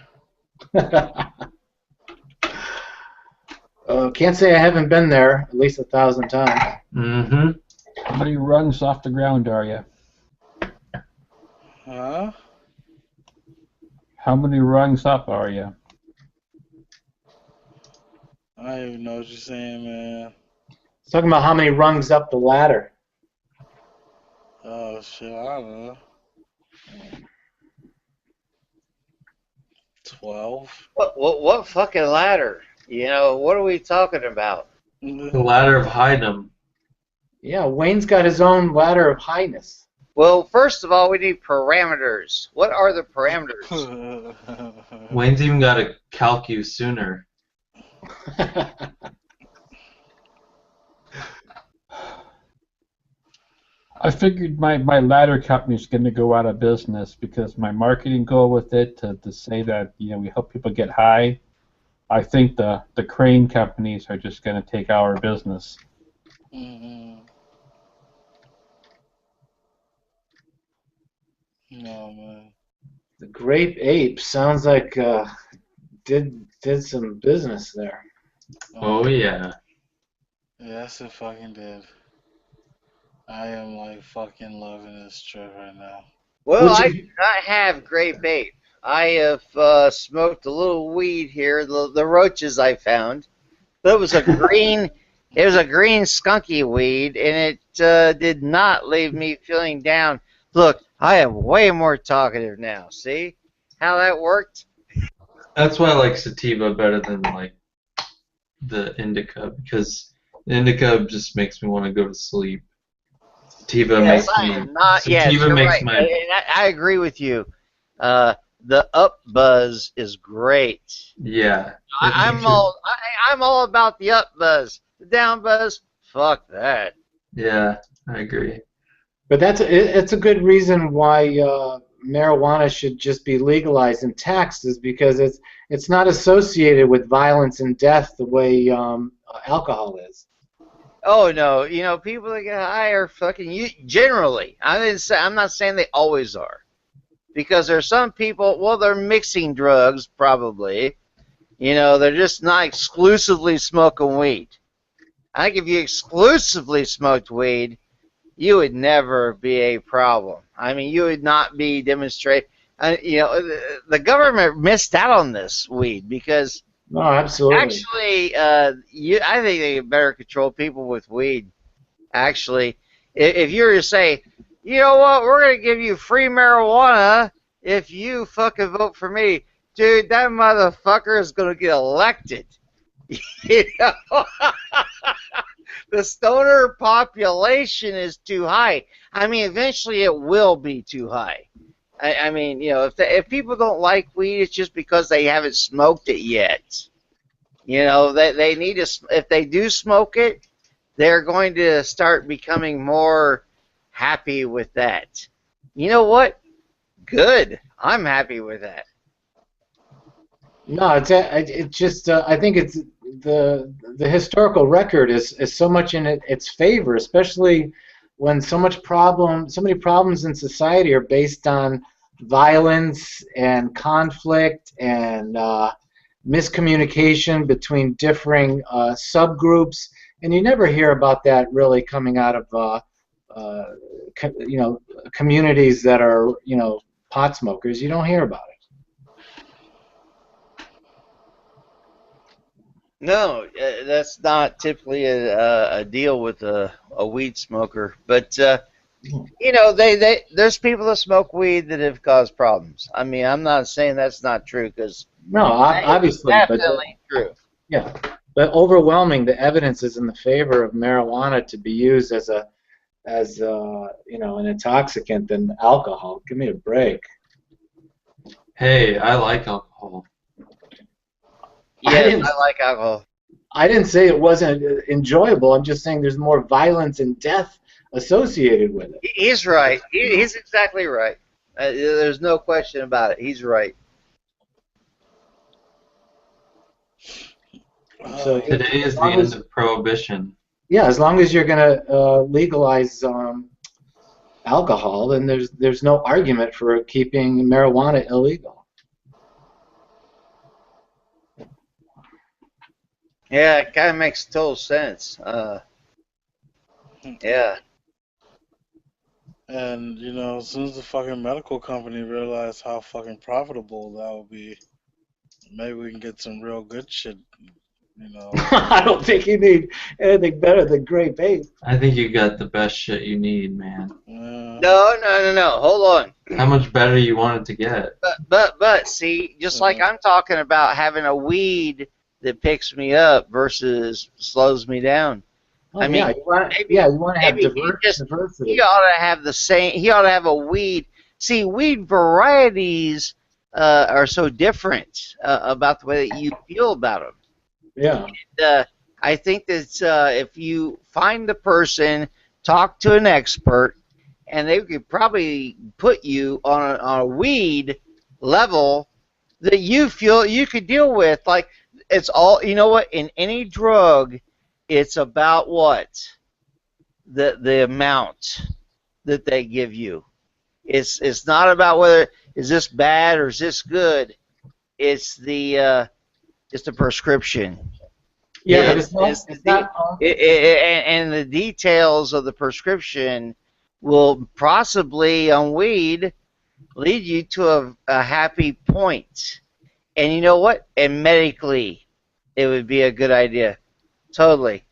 [SPEAKER 12] Can't say I haven't been there at least 1,000 times.
[SPEAKER 2] Mm-hmm.
[SPEAKER 15] How many rungs off the ground are you?
[SPEAKER 13] Huh?
[SPEAKER 15] How many rungs up are you?
[SPEAKER 13] I don't even know what you're saying, man.
[SPEAKER 12] It's talking about how many rungs up the ladder.
[SPEAKER 13] Oh, shit, I don't know. 12?
[SPEAKER 11] What fucking ladder? What are we talking about?
[SPEAKER 2] The ladder of Highnam.
[SPEAKER 12] Yeah, Wayne's got his own ladder of highness.
[SPEAKER 11] Well, first of all, we need parameters. What are the parameters?
[SPEAKER 2] Wayne's even got a calcu sooner.
[SPEAKER 15] I figured my ladder company's going to go out of business because my marketing goal with it to say that we help people get high. I think the crane companies are just going to take our business.
[SPEAKER 13] Mm-hmm. No, man.
[SPEAKER 12] The Grape Ape sounds like did some business there.
[SPEAKER 2] Oh yeah.
[SPEAKER 13] Yes, it fucking did. I am like fucking loving this trip right now.
[SPEAKER 11] Well, I do not have Grape Ape. I have smoked a little weed here, the roaches I found. That was a green It was a green skunky weed, and it did not leave me feeling down. Look, I am way more talkative now. See how that worked?
[SPEAKER 2] That's why I like sativa better than like the indica, because the indica just makes me want to go to sleep. Sativa
[SPEAKER 11] Yes,
[SPEAKER 2] makes
[SPEAKER 11] I
[SPEAKER 2] me.
[SPEAKER 11] am not. Yes,
[SPEAKER 2] Sativa
[SPEAKER 11] you're
[SPEAKER 2] makes
[SPEAKER 11] right.
[SPEAKER 2] my.
[SPEAKER 11] And I agree with you. The up buzz is great.
[SPEAKER 2] Yeah. It
[SPEAKER 11] I'm
[SPEAKER 2] makes you.
[SPEAKER 11] all I'm all about the up buzz. The down buzz, fuck that.
[SPEAKER 2] Yeah, I agree.
[SPEAKER 12] But it's a good reason why marijuana should just be legalized and taxed, is because it's not associated with violence and death the way alcohol is.
[SPEAKER 11] Oh no, you know people that get high are fucking you. Generally, I'm not saying they always are, because there's some people. Well, they're mixing drugs probably. You know, they're just not exclusively smoking weed. I think if you exclusively smoked weed, you would never be a problem. I mean, you would not be demonstrating. You know, the government missed out on this weed because
[SPEAKER 12] No, absolutely.
[SPEAKER 11] actually, I think they better control people with weed. Actually, if you were to say, you know what, we're going to give you free marijuana if you fucking vote for me, dude, that motherfucker is going to get elected. You know? The stoner population is too high. I mean, eventually it will be too high. I mean, you know, if people don't like weed, it's just because they haven't smoked it yet. You know, they need to. If they do smoke it, they're going to start becoming more happy with that. You know what? Good. I'm happy with that.
[SPEAKER 12] No, it's just I think it's the historical record is so much in its favor, especially when so many problems in society are based on violence and conflict and miscommunication between differing subgroups, and you never hear about that really coming out of you know, communities that are, you know, pot smokers. You don't hear about it.
[SPEAKER 11] No, that's not typically a deal with a weed smoker. But you know, there's people that smoke weed that have caused problems. I mean, I'm not saying that's not true, because
[SPEAKER 12] No, obviously,
[SPEAKER 11] definitely true.
[SPEAKER 12] Yeah, but overwhelming, the evidence is in the favor of marijuana to be used as you know, an intoxicant than alcohol. Give me a break.
[SPEAKER 2] Hey, I like alcohol.
[SPEAKER 11] Yes, I like alcohol.
[SPEAKER 12] I didn't say it wasn't enjoyable. I'm just saying there's more violence and death associated with it.
[SPEAKER 11] He's right. He's exactly right. There's no question about it. He's right.
[SPEAKER 12] So
[SPEAKER 2] Today is the end of prohibition.
[SPEAKER 12] Yeah, as long as you're going to legalize alcohol, then there's no argument for keeping marijuana illegal.
[SPEAKER 11] Yeah, it kind of makes total sense. Yeah.
[SPEAKER 13] And, you know, as soon as the fucking medical company realized how fucking profitable that would be, maybe we can get some real good shit, you know.
[SPEAKER 12] I don't think you need anything better than grape ape.
[SPEAKER 2] I think you got the best shit you need, man.
[SPEAKER 11] No. Hold on.
[SPEAKER 2] How much better you want it to get?
[SPEAKER 11] But see, just like I'm talking about having a weed that picks me up versus slows me down.
[SPEAKER 12] Oh,
[SPEAKER 11] I mean,
[SPEAKER 12] yeah, you want to have diversity.
[SPEAKER 11] He ought to have the same. He ought to have a weed. See, weed varieties are so different about the way that you feel about them.
[SPEAKER 12] Yeah.
[SPEAKER 11] And, I think that if you find the person, talk to an expert, and they could probably put you on a weed level that you feel you could deal with. Like, it's all, you know what, in any drug, it's about what? The amount that they give you. It's not about whether is this bad or is this good. It's the prescription.
[SPEAKER 12] Yeah, but it's not
[SPEAKER 11] and the details of the prescription will possibly on weed lead you to a happy point. And you know what? And medically, it would be a good idea. Totally.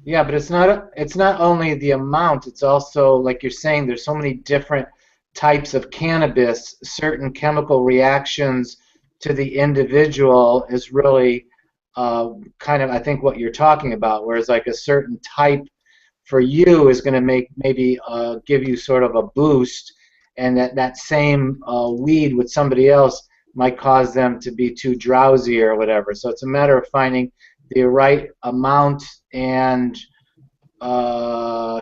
[SPEAKER 12] Yeah, but it's not only the amount, it's also like you're saying there's so many different types of cannabis, certain chemical reactions to the individual is really kind of I think what you're talking about, whereas like a certain type for you is going to make maybe give you sort of a boost, and that same weed with somebody else might cause them to be too drowsy or whatever. So it's a matter of finding the right amount and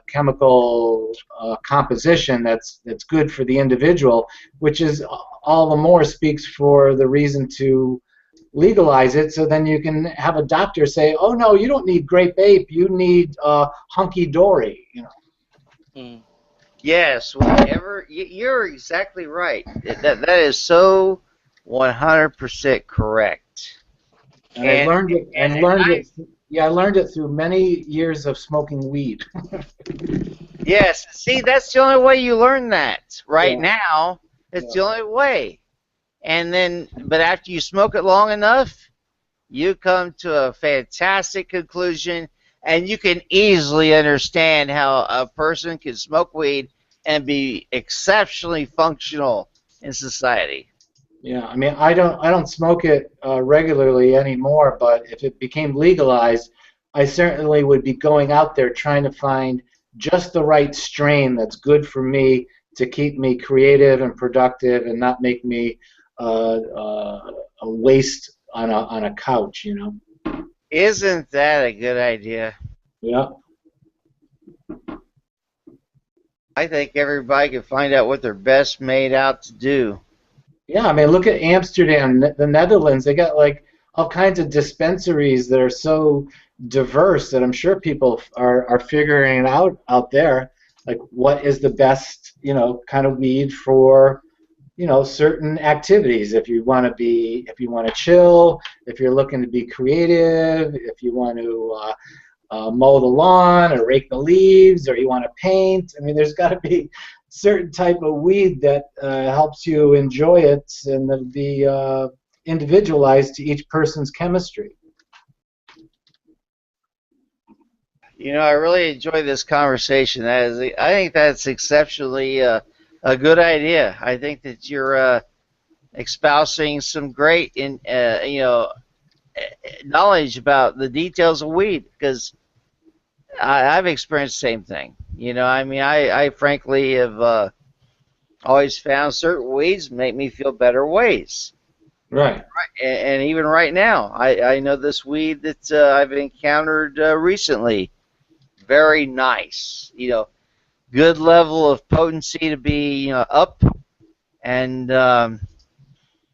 [SPEAKER 12] chemical composition that's good for the individual, which is all the more speaks for the reason to legalize it, so then you can have a doctor say, "Oh no, you don't need grape ape, you need hunky dory." You know.
[SPEAKER 11] Yes, whatever. You're exactly right. That is so 100% correct.
[SPEAKER 12] And I learned it. I learned it through many years of smoking weed.
[SPEAKER 11] Yes. See, that's the only way you learn that. Right
[SPEAKER 12] Yeah.
[SPEAKER 11] now, it's the only way. And then, but after you smoke it long enough, you come to a fantastic conclusion, and you can easily understand how a person can smoke weed and be exceptionally functional in society.
[SPEAKER 12] Yeah, I mean, I don't smoke it regularly anymore, but if it became legalized, I certainly would be going out there trying to find just the right strain that's good for me to keep me creative and productive and not make me a waste on a couch, you know.
[SPEAKER 11] Isn't that a good idea?
[SPEAKER 12] Yeah.
[SPEAKER 11] I think everybody can find out what they're best made out to do.
[SPEAKER 12] Yeah, I mean, look at Amsterdam, the Netherlands. They got like all kinds of dispensaries that are so diverse that I'm sure people are figuring it out there. Like, what is the best, kind of weed for, certain activities. If you want to chill, if you're looking to be creative, if you want to mow the lawn or rake the leaves, or you want to paint. I mean, there's got to be certain type of weed that helps you enjoy it and that'll be individualized to each person's chemistry.
[SPEAKER 11] I really enjoy this conversation. I think that's exceptionally a good idea. I think that you're espousing some great knowledge about the details of weed, because I've experienced the same thing. I mean, I frankly have always found certain weeds make me feel better ways.
[SPEAKER 12] Right.
[SPEAKER 11] And even right now, I know this weed that I've encountered recently. Very nice. Good level of potency to be up, and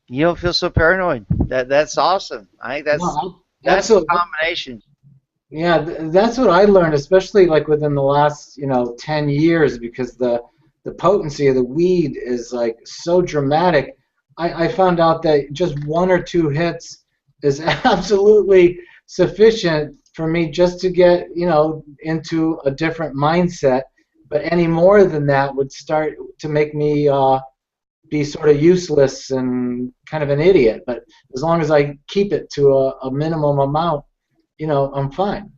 [SPEAKER 11] you don't feel so paranoid. That's awesome. I think that's a combination.
[SPEAKER 12] Yeah, that's what I learned, especially like within the last 10 years, because the potency of the weed is like so dramatic. I found out that just one or two hits is absolutely sufficient for me just to get into a different mindset. But any more than that would start to make me be sort of useless and kind of an idiot. But as long as I keep it to a minimum amount, I'm fine.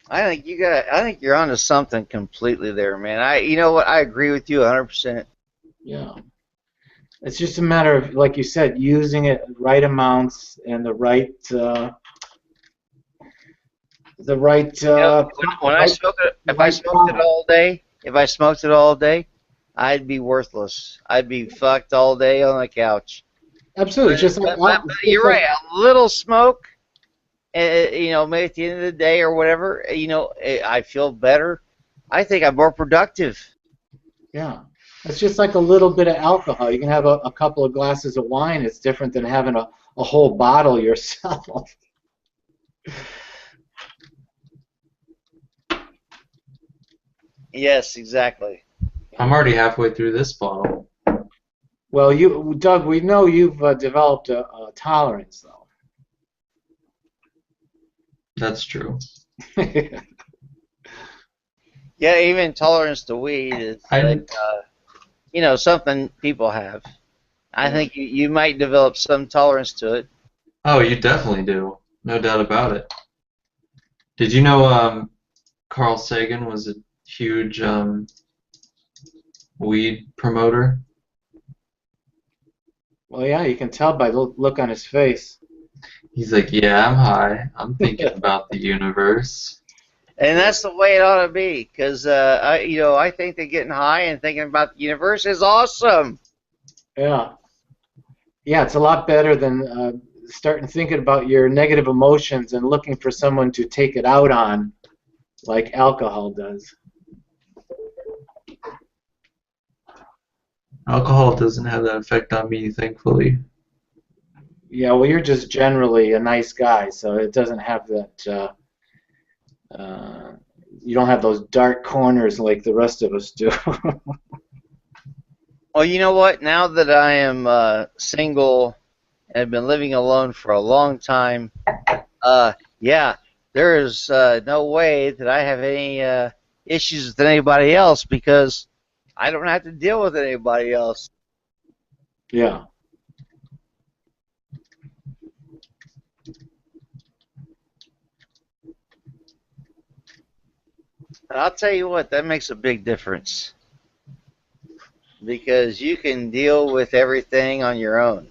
[SPEAKER 11] I think you're onto something completely there, man. You know what? I agree with you 100%.
[SPEAKER 12] Yeah. It's just a matter of, like you said, using it right amounts and the right
[SPEAKER 11] when I smoke it, if I smoked it all day, I'd be worthless. I'd be fucked all day on the couch.
[SPEAKER 12] Absolutely.
[SPEAKER 11] But you're right. A little smoke, maybe at the end of the day or whatever, I feel better. I think I'm more productive.
[SPEAKER 12] Yeah. It's just like a little bit of alcohol. You can have a couple of glasses of wine. It's different than having a whole bottle yourself.
[SPEAKER 11] Yes, exactly.
[SPEAKER 2] I'm already halfway through this bottle.
[SPEAKER 12] Well, Doug, we know you've developed a tolerance, though.
[SPEAKER 2] That's true.
[SPEAKER 11] Yeah, even tolerance to weed is something people have. I think you might develop some tolerance to it.
[SPEAKER 2] Oh, you definitely do. No doubt about it. Did you know Carl Sagan was a huge weed promoter?
[SPEAKER 12] Well, yeah, you can tell by the look on his face.
[SPEAKER 2] He's like, yeah, I'm high. I'm thinking about the universe.
[SPEAKER 11] And that's the way it ought to be, because I think that getting high and thinking about the universe is awesome.
[SPEAKER 12] Yeah. Yeah, it's a lot better than starting thinking about your negative emotions and looking for someone to take it out on, like alcohol does.
[SPEAKER 2] Alcohol doesn't have that effect on me, thankfully.
[SPEAKER 12] Yeah, well, you're just generally a nice guy, so it doesn't have that. You don't have those dark corners like the rest of us do.
[SPEAKER 11] Well, you know what? Now that I am single and have been living alone for a long time, yeah, there is no way that I have any issues with anybody else because I don't have to deal with anybody else.
[SPEAKER 12] Yeah.
[SPEAKER 11] And I'll tell you what, that makes a big difference because you can deal with everything on your own.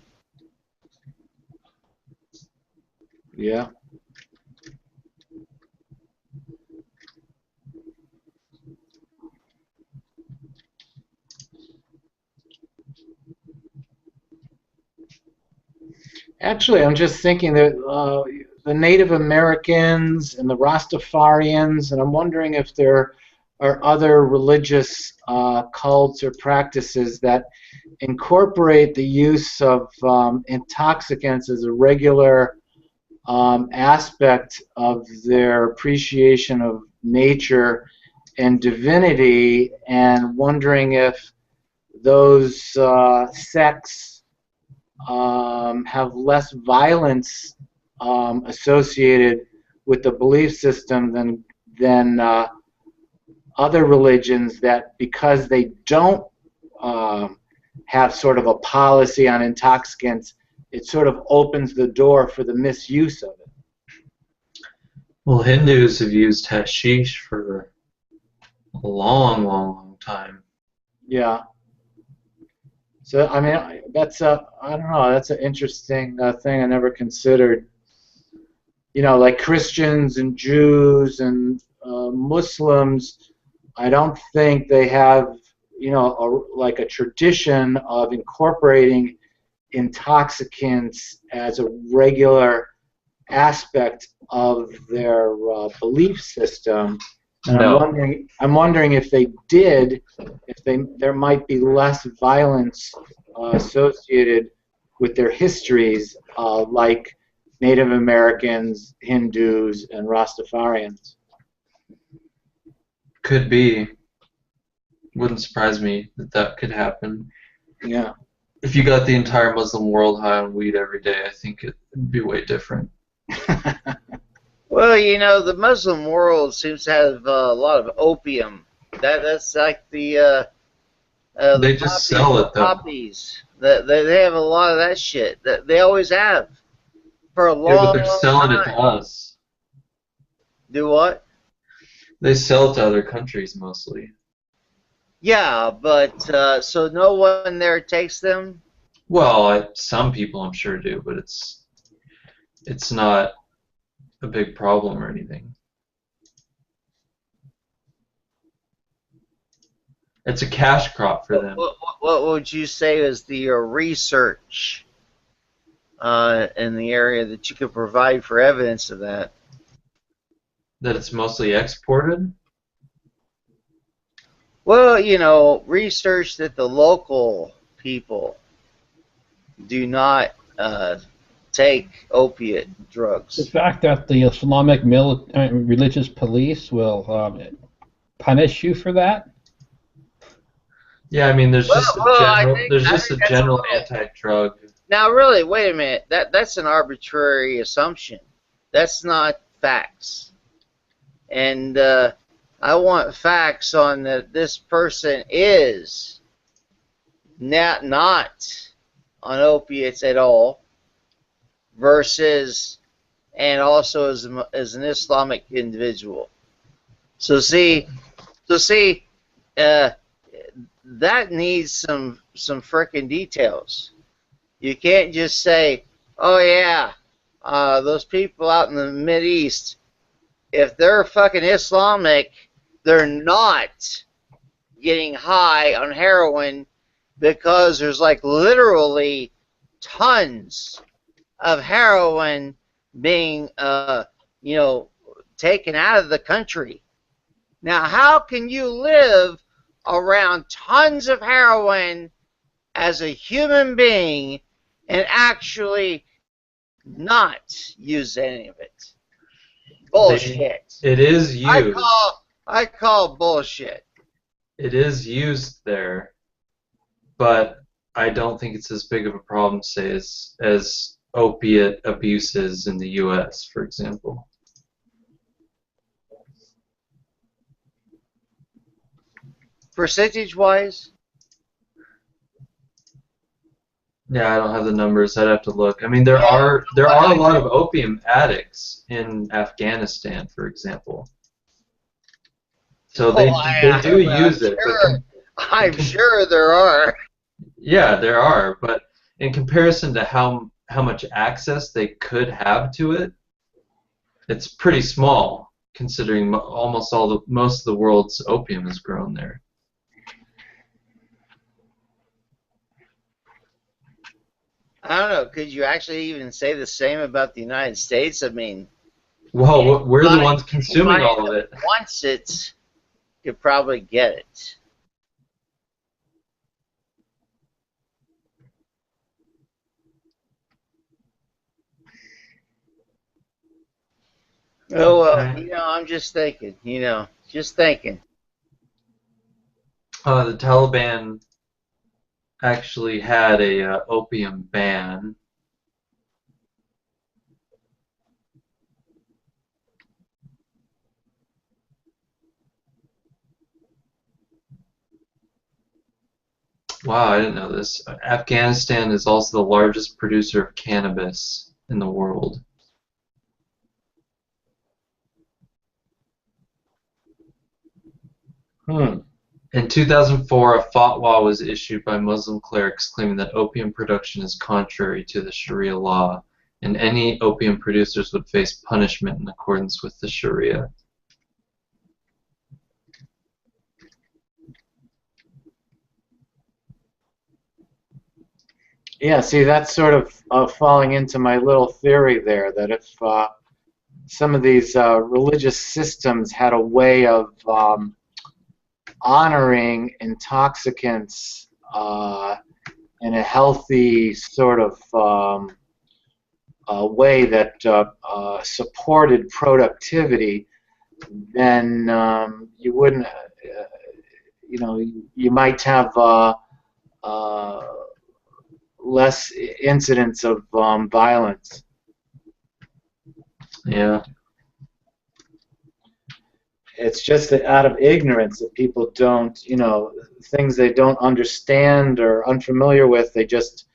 [SPEAKER 12] Yeah. Actually, I'm just thinking that the Native Americans and the Rastafarians, and I'm wondering if there are other religious cults or practices that incorporate the use of intoxicants as a regular aspect of their appreciation of nature and divinity, and wondering if those sects have less violence associated with the belief system than other religions, that because they don't have sort of a policy on intoxicants, it sort of opens the door for the misuse of it.
[SPEAKER 2] Well, Hindus have used hashish for a long, long, long time.
[SPEAKER 12] Yeah. So, I mean, that's I don't know, that's an interesting thing I never considered. You know, like Christians and Jews and Muslims, I don't think they have, you know, like a tradition of incorporating intoxicants as a regular aspect of their belief system. And
[SPEAKER 2] No.
[SPEAKER 12] I'm wondering if they did, there might be less violence associated with their histories, like Native Americans, Hindus, and Rastafarians.
[SPEAKER 2] Could be. Wouldn't surprise me that that could happen.
[SPEAKER 12] Yeah.
[SPEAKER 2] If you got the entire Muslim world high on weed every day, I think it would be way different.
[SPEAKER 11] Well, you know, the Muslim world seems to have a lot of opium. That's like the
[SPEAKER 2] they just sell it though.
[SPEAKER 11] Poppies. They have a lot of that shit. That they always have for a long.
[SPEAKER 2] Yeah, but they're selling it to us.
[SPEAKER 11] Do what?
[SPEAKER 2] They sell it to other countries mostly.
[SPEAKER 11] Yeah, but so no one there takes them.
[SPEAKER 2] Well, some people I'm sure do, but it's not a big problem or anything. It's a cash crop for them.
[SPEAKER 11] What would you say is the research in the area that you could provide for evidence of that?
[SPEAKER 2] That it's mostly exported?
[SPEAKER 11] Well, you know, research that the local people do not take opiate drugs.
[SPEAKER 15] The fact that the Islamic religious police will punish you for that?
[SPEAKER 2] Yeah, I mean, there's just a general anti-drug.
[SPEAKER 11] Now, really, wait a minute. That's an arbitrary assumption. That's not facts. And I want facts on that this person is not on opiates at all versus and also as an Islamic individual. So see, that needs some frickin' details. You can't just say, "Oh yeah, those people out in the Mideast, if they're fucking Islamic, they're not getting high on heroin because there's like literally tons of heroin being, taken out of the country." Now, how can you live around tons of heroin as a human being and actually not use any of it? Bullshit.
[SPEAKER 2] It is used.
[SPEAKER 11] I call bullshit.
[SPEAKER 2] It is used there, but I don't think it's as big of a problem, say, as opiate abuses in the U.S., for example.
[SPEAKER 11] Percentage-wise?
[SPEAKER 2] Yeah, I don't have the numbers. I'd have to look. I mean, there are a lot of opium addicts in Afghanistan, for example. So they do use it. But
[SPEAKER 11] I'm sure there are.
[SPEAKER 2] Yeah, there are, but in comparison to how much access they could have to it, it's pretty small, considering most of the world's opium is grown there.
[SPEAKER 11] I don't know. Could you actually even say the same about the United States? I mean,
[SPEAKER 2] well, we're the ones consuming all of it.
[SPEAKER 11] Once it, could probably get it. Oh well, I'm just thinking. Just thinking.
[SPEAKER 2] The Taliban actually had a opium ban. Wow, I didn't know this. Afghanistan is also the largest producer of cannabis in the world. In 2004, a fatwa was issued by Muslim clerics claiming that opium production is contrary to the Sharia law, and any opium producers would face punishment in accordance with the Sharia.
[SPEAKER 12] Yeah, see, that's sort of falling into my little theory there, that if some of these religious systems had a way of honoring intoxicants in a healthy sort of way that supported productivity, then you wouldn't, you might have less incidents of violence.
[SPEAKER 2] Yeah.
[SPEAKER 12] It's just that out of ignorance that people don't, things they don't understand or unfamiliar with, they just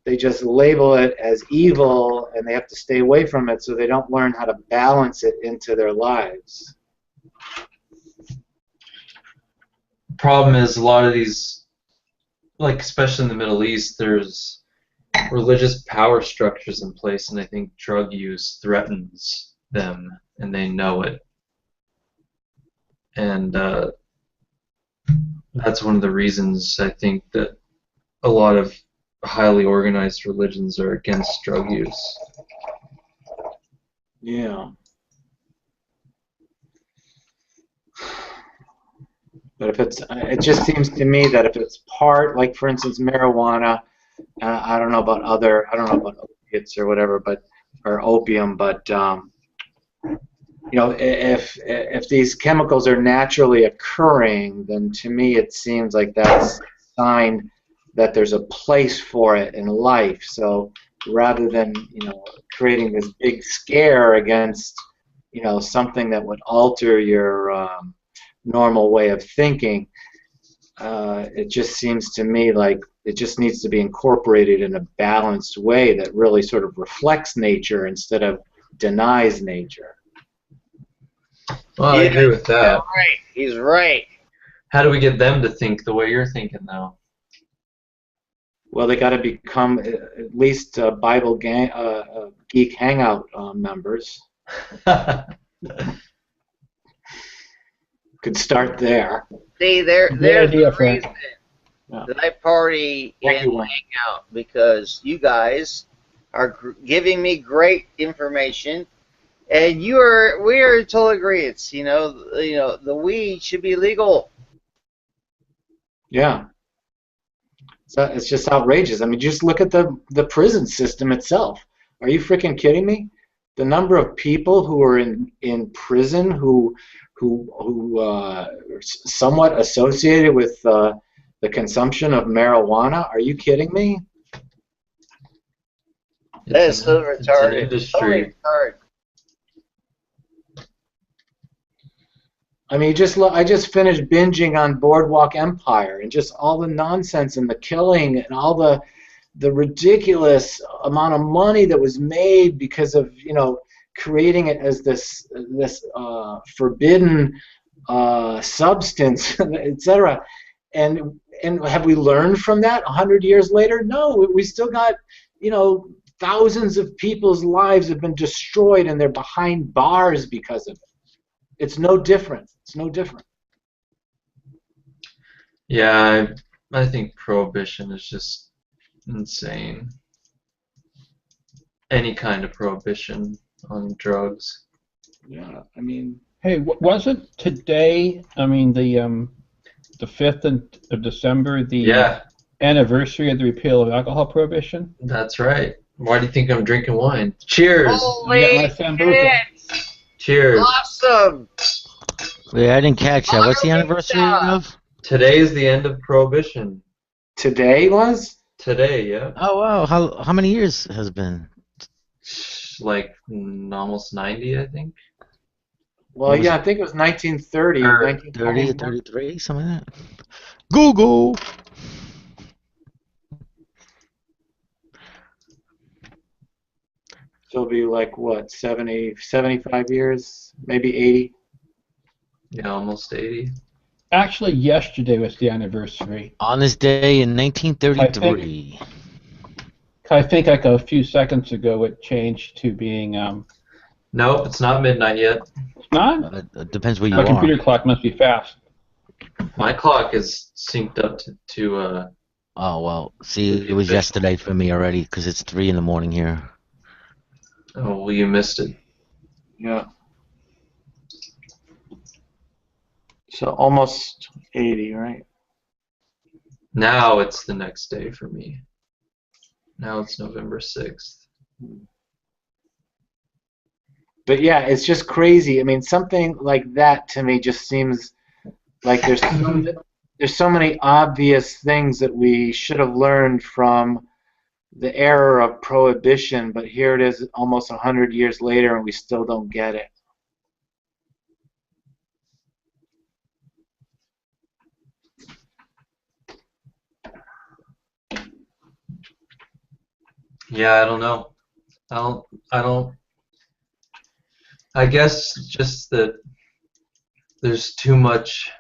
[SPEAKER 12] label it as evil, and they have to stay away from it, so they don't learn how to balance it into their lives.
[SPEAKER 2] Problem is, a lot of these, like especially in the Middle East, there's religious power structures in place, and I think drug use threatens them, and they know it. And that's one of the reasons I think that a lot of highly organized religions are against drug use.
[SPEAKER 12] Yeah. But if it just seems to me that if it's part, like for instance, marijuana, I don't know about opiates or whatever, or opium, but if these chemicals are naturally occurring, then to me it seems like that's a sign that there's a place for it in life. So rather than creating this big scare against something that would alter your normal way of thinking, it just seems to me like it just needs to be incorporated in a balanced way that really sort of reflects nature instead of denies nature.
[SPEAKER 2] Well, I agree with that.
[SPEAKER 11] Right. He's right.
[SPEAKER 2] How do we get them to think the way you're thinking, though?
[SPEAKER 12] Well, they got to become at least Bible Geek Hangout members. Could start there.
[SPEAKER 11] See, there's the reason that I party and hang out, because you guys are giving me great information, and we are in total agreement. You know, the weed should be legal.
[SPEAKER 12] Yeah. So it's just outrageous. I mean, just look at the prison system itself. Are you freaking kidding me? The number of people who are in prison who are somewhat associated with the consumption of marijuana. Are you kidding me?
[SPEAKER 11] That's so retarded.
[SPEAKER 2] It's an industry.
[SPEAKER 11] Retarded.
[SPEAKER 12] I mean, I just finished binging on Boardwalk Empire, and just all the nonsense and the killing and all the ridiculous amount of money that was made because of, you know, creating it as this forbidden substance, etc. And have we learned from that 100 years later? No, we still got, you know, thousands of people's lives have been destroyed, and they're behind bars because of it. It's no different. It's no different.
[SPEAKER 2] Yeah, I think prohibition is just insane. Any kind of prohibition on drugs.
[SPEAKER 12] Yeah, I mean.
[SPEAKER 15] Hey, wasn't today? I mean, the 5th of December, the anniversary of the repeal of alcohol prohibition.
[SPEAKER 2] That's right. Why do you think I'm drinking wine? Cheers.
[SPEAKER 11] Holy shit!
[SPEAKER 2] Cheers.
[SPEAKER 11] Awesome.
[SPEAKER 8] Wait, I didn't catch that. What's the anniversary of?
[SPEAKER 2] Today is the end of prohibition.
[SPEAKER 12] Today was?
[SPEAKER 2] Today, yeah.
[SPEAKER 8] Oh wow! How many years has it been?
[SPEAKER 2] Like almost 90, I think.
[SPEAKER 12] Well, yeah, I think it was 1930 or
[SPEAKER 8] 1930, 33, something like that. Google.
[SPEAKER 12] So it'll be like, what, 70, 75 years, maybe 80?
[SPEAKER 2] Yeah, almost 80.
[SPEAKER 15] Actually, yesterday was the anniversary.
[SPEAKER 8] On this day in 1933.
[SPEAKER 15] I think like a few seconds ago it changed to being...
[SPEAKER 2] Nope, it's not midnight yet.
[SPEAKER 15] It's not?
[SPEAKER 8] It depends where you
[SPEAKER 15] My
[SPEAKER 8] are.
[SPEAKER 15] computer clock must be fast.
[SPEAKER 2] My clock is synced up to
[SPEAKER 8] Oh, well, see, it was yesterday for me already, because it's 3 in the morning here.
[SPEAKER 2] Oh, well, you missed it.
[SPEAKER 12] Yeah. So almost 80, right?
[SPEAKER 2] Now it's the next day for me. Now it's November 6th.
[SPEAKER 12] But yeah, it's just crazy. I mean, something like that to me just seems like there's so many obvious things that we should have learned from the era of prohibition, but here it is almost 100 years later and we still don't get it.
[SPEAKER 2] Yeah, I don't know. I guess just that there's too much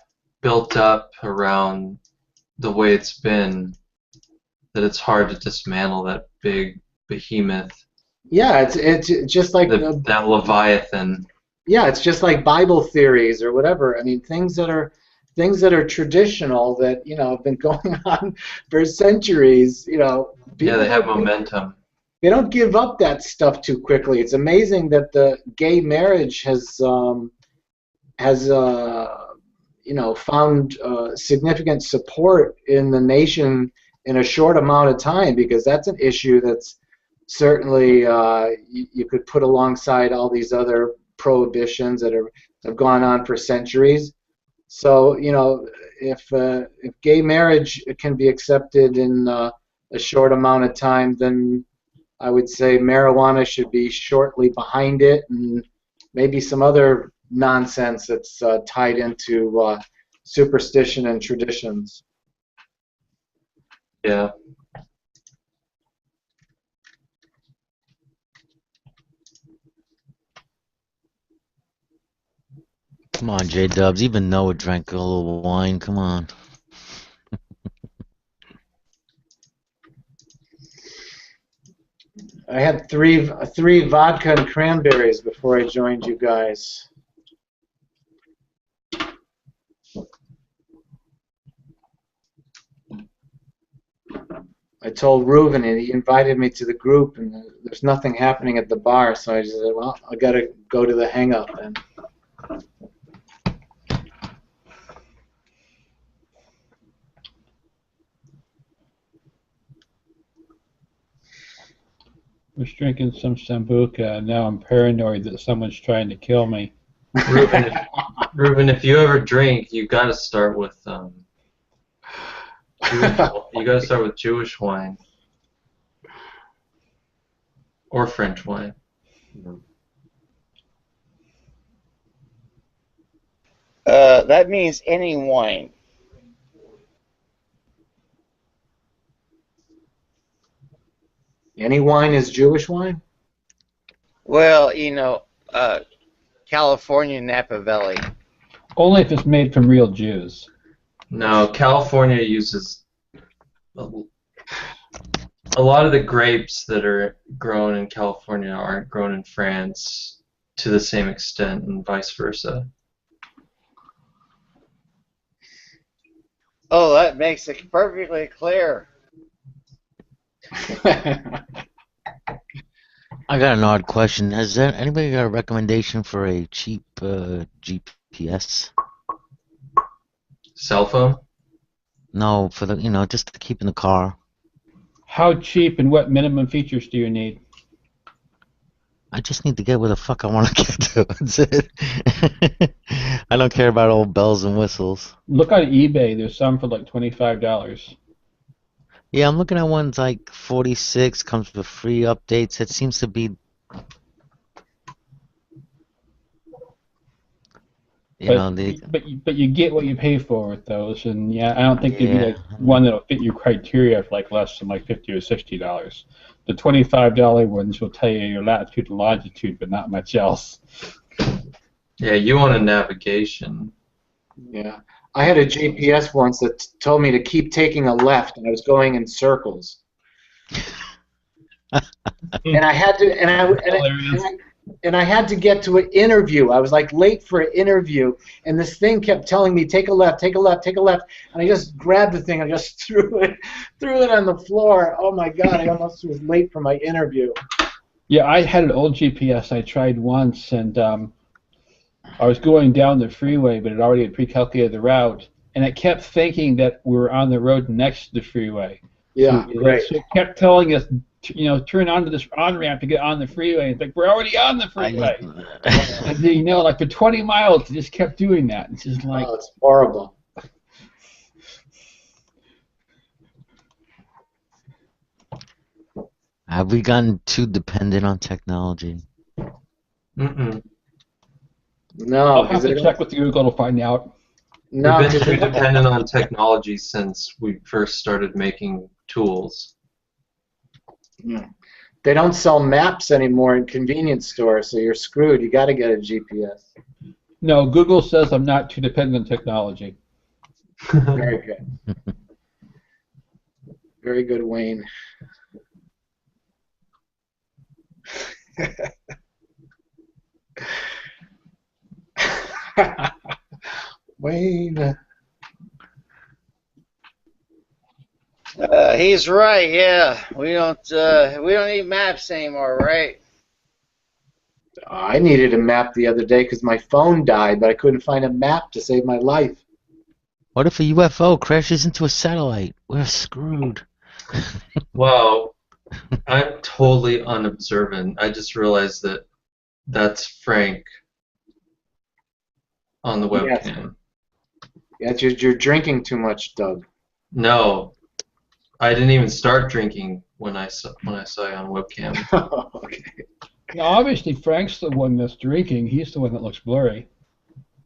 [SPEAKER 2] built up around the way it's been that it's hard to dismantle that big behemoth.
[SPEAKER 12] Yeah, it's just like
[SPEAKER 2] that Leviathan.
[SPEAKER 12] Yeah, it's just like Bible theories or whatever. I mean, things that are traditional that, you know, have been going on for centuries. You know,
[SPEAKER 2] Yeah, they have momentum.
[SPEAKER 12] They don't give up that stuff too quickly. It's amazing that the gay marriage has you know, found significant support in the nation in a short amount of time, because that's an issue that's certainly you could put alongside all these other prohibitions that have gone on for centuries. So, you know, if gay marriage can be accepted in a short amount of time, then I would say marijuana should be shortly behind it, and maybe some other nonsense that's tied into superstition and traditions.
[SPEAKER 2] Yeah.
[SPEAKER 8] Come on, J-Dubs. Even Noah drank a little wine. Come on.
[SPEAKER 12] I had three vodka and cranberries before I joined you guys. I told Reuven, and he invited me to the group, and there's nothing happening at the bar, so I just said, well, I gotta go to the Hangout then.
[SPEAKER 15] I was drinking some Sambuca, and now I'm paranoid that someone's trying to kill me.
[SPEAKER 2] Reuven, if you ever drink, you got to start with Jewish wine or French wine.
[SPEAKER 11] That means any wine.
[SPEAKER 12] Any wine is Jewish wine?
[SPEAKER 11] Well, California Napa Valley.
[SPEAKER 15] Only if it's made from real Jews.
[SPEAKER 2] No, California uses a lot of the grapes that are grown in California aren't grown in France to the same extent, and vice versa.
[SPEAKER 11] Oh, that makes it perfectly clear.
[SPEAKER 8] I got an odd question. Has anybody got a recommendation for a cheap GPS?
[SPEAKER 2] Cell phone?
[SPEAKER 8] No, for the just to keep in the car.
[SPEAKER 15] How cheap and what minimum features do you need?
[SPEAKER 8] I just need to get where the fuck I want to get to. That's it. I don't care about all bells and whistles.
[SPEAKER 15] Look on eBay. There's some for like $25.
[SPEAKER 8] Yeah, I'm looking at ones like 46, comes with free updates. It seems to be,
[SPEAKER 15] but you get what you pay for with those, and yeah, I don't think there'd be like one that'll fit your criteria for like less than like $50 or $60. The $25 ones will tell you your latitude and longitude, but not much else.
[SPEAKER 2] Yeah, you want a navigation.
[SPEAKER 12] Yeah. I had a GPS once that told me to keep taking a left, and I was going in circles. And I had to, and I had to get to an interview. I was like late for an interview, and this thing kept telling me, take a left, take a left, take a left. And I just grabbed the thing and just threw it on the floor. Oh my God! I almost was late for my interview.
[SPEAKER 15] Yeah, I had an old GPS I tried once, and I was going down the freeway, but it already had pre-calculated the route, and it kept thinking that we were on the road next to the freeway.
[SPEAKER 12] Yeah, right.
[SPEAKER 15] So it kept telling us, turn onto this on-ramp to get on the freeway. It's like, we're already on the freeway. And then, like for 20 miles, it just kept doing that. It's just like...
[SPEAKER 12] Oh, it's horrible.
[SPEAKER 8] Have we gotten too dependent on technology?
[SPEAKER 2] Mm-mm.
[SPEAKER 12] No,
[SPEAKER 15] I'll have to check with Google to find out.
[SPEAKER 2] No, we've been too dependent on technology since we first started making tools.
[SPEAKER 12] They don't sell maps anymore in convenience stores, so you're screwed. You got to get a GPS.
[SPEAKER 15] No, Google says I'm not too dependent on technology.
[SPEAKER 12] Very good. Very good, Wayne. Wayne.
[SPEAKER 11] He's right. Yeah, we don't need maps anymore, right?
[SPEAKER 12] I needed a map the other day because my phone died, but I couldn't find a map to save my life.
[SPEAKER 8] What if a UFO crashes into a satellite? We're screwed.
[SPEAKER 2] Wow, I'm totally unobservant. I just realized that that's Frank on the webcam.
[SPEAKER 12] Yes, you're drinking too much, Doug.
[SPEAKER 2] No, I didn't even start drinking when I saw you on webcam.
[SPEAKER 12] Okay.
[SPEAKER 15] Now, obviously, Frank's the one that's drinking. He's the one that looks blurry.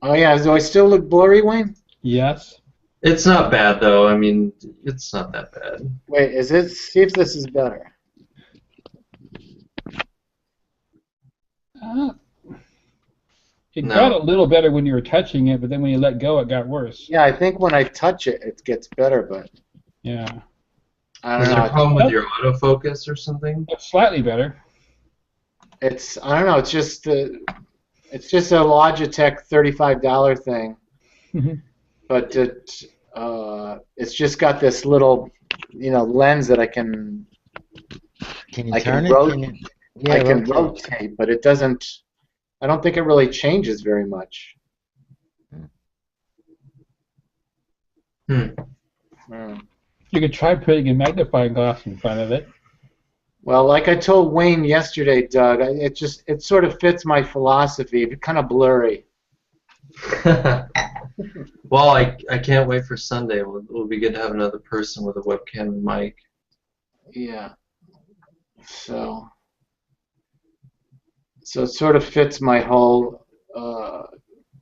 [SPEAKER 12] Oh yeah, do I still look blurry, Wayne?
[SPEAKER 15] Yes.
[SPEAKER 2] It's not bad though. I mean, it's not that bad.
[SPEAKER 12] Wait, is it? See if this is better.
[SPEAKER 15] It got a little better when you were touching it, but then when you let go, it got worse.
[SPEAKER 12] Yeah, I think when I touch it, it gets better, but
[SPEAKER 15] yeah,
[SPEAKER 12] I don't
[SPEAKER 2] Was
[SPEAKER 12] know.
[SPEAKER 2] there a problem with your autofocus or something?
[SPEAKER 15] It's slightly better.
[SPEAKER 12] It's I don't know. It's just a Logitech $35 thing, but it's just got this little lens that I can
[SPEAKER 8] turn it?
[SPEAKER 12] I can rotate, but it doesn't. I don't think it really changes very much.
[SPEAKER 15] You could try putting a magnifying glass in front of it.
[SPEAKER 12] Well, like I told Wayne yesterday, Doug, it sort of fits my philosophy. It's kind of blurry.
[SPEAKER 2] Well, I can't wait for Sunday. It'll be good to have another person with a webcam and mic.
[SPEAKER 12] Yeah. So it sort of fits my whole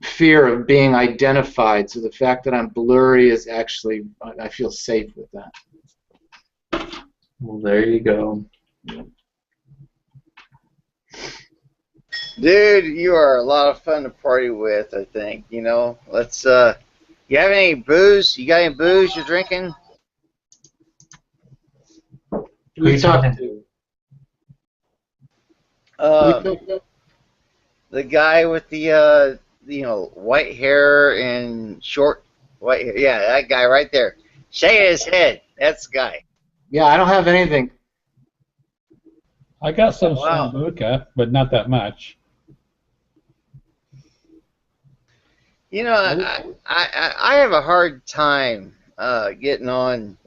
[SPEAKER 12] fear of being identified. So the fact that I'm blurry is actually, I feel safe with that.
[SPEAKER 2] Well, there you go.
[SPEAKER 11] Dude, you are a lot of fun to party with, I think. Let's, you have any booze? You got any booze you're drinking?
[SPEAKER 12] Who are you talking to?
[SPEAKER 11] The guy with the, white hair and short white hair. Yeah, that guy right there. Shaking his head. That's the guy.
[SPEAKER 12] Yeah, I don't have anything.
[SPEAKER 15] I got some Sambuca, but not that much.
[SPEAKER 11] I have a hard time getting on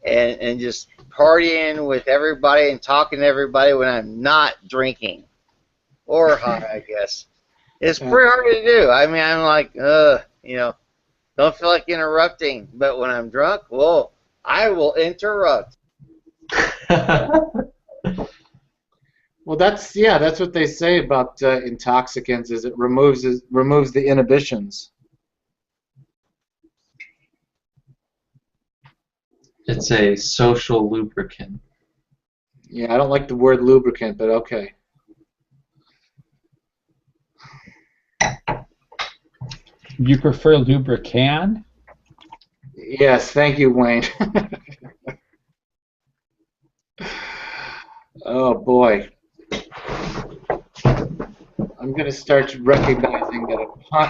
[SPEAKER 11] and just partying with everybody and talking to everybody when I'm not drinking or high, I guess. It's pretty hard to do. I mean, I'm like, don't feel like interrupting. But when I'm drunk, well, I will interrupt.
[SPEAKER 12] Well, that's what they say about intoxicants. Is it removes the inhibitions.
[SPEAKER 2] It's a social lubricant.
[SPEAKER 12] Yeah, I don't like the word lubricant, but okay.
[SPEAKER 15] You prefer lubricant?
[SPEAKER 12] Yes, thank you, Wayne. Oh boy. I'm going to start recognizing that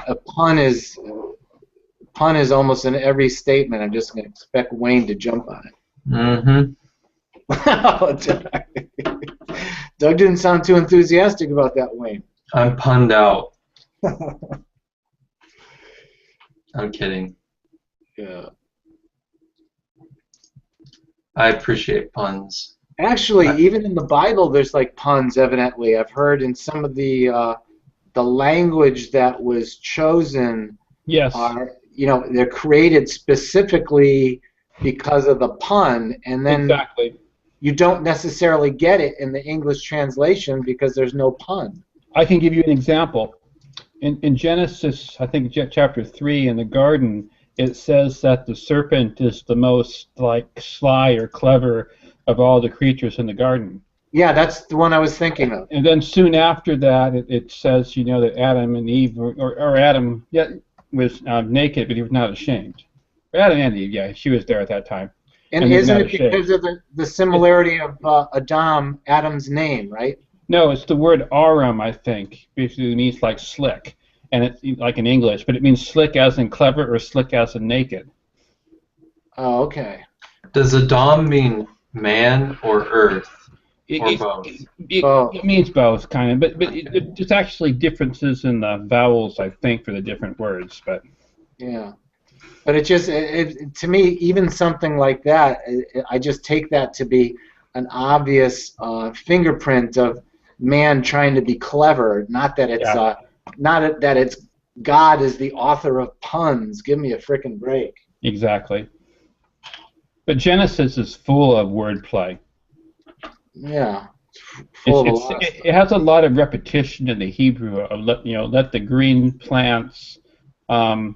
[SPEAKER 12] a pun is almost in every statement. I'm just going to expect Wayne to jump on it. Doug didn't sound too enthusiastic about that, Wayne.
[SPEAKER 2] I'm punned out. I'm kidding.
[SPEAKER 12] Yeah.
[SPEAKER 2] I appreciate puns.
[SPEAKER 12] Actually, even in the Bible, there's like puns. Evidently, I've heard in some of the language that was chosen.
[SPEAKER 15] Yes.
[SPEAKER 12] They're created specifically because of the pun, and then
[SPEAKER 15] exactly.
[SPEAKER 12] You don't necessarily get it in the English translation because there's no pun.
[SPEAKER 15] I can give you an example. In Genesis, I think chapter 3 in the garden, it says that the serpent is the most sly or clever of all the creatures in the garden.
[SPEAKER 12] Yeah, that's the one I was thinking of.
[SPEAKER 15] And then soon after that, it says, that Adam and Eve, or Adam, was naked, but he was not ashamed. Adam and Eve, yeah, she was there at that time.
[SPEAKER 12] And isn't it because of the similarity of Adam's name, right?
[SPEAKER 15] No, it's the word aram, I think. Basically, it means like slick, and it's like in English, but it means slick as in clever or slick as in naked.
[SPEAKER 12] Oh, okay.
[SPEAKER 2] Does Adam mean man or earth, or both?
[SPEAKER 15] It means both, kind of, but there's actually differences in the vowels, I think, for the different words, but.
[SPEAKER 12] Yeah. But to me, even something like that, I just take that to be an obvious fingerprint of man trying to be clever. Not that it's that it's God is the author of puns. Give me a frickin' break.
[SPEAKER 15] Exactly. But Genesis is full of wordplay.
[SPEAKER 12] Yeah.
[SPEAKER 15] It has a lot of repetition in the Hebrew of let the green plants. In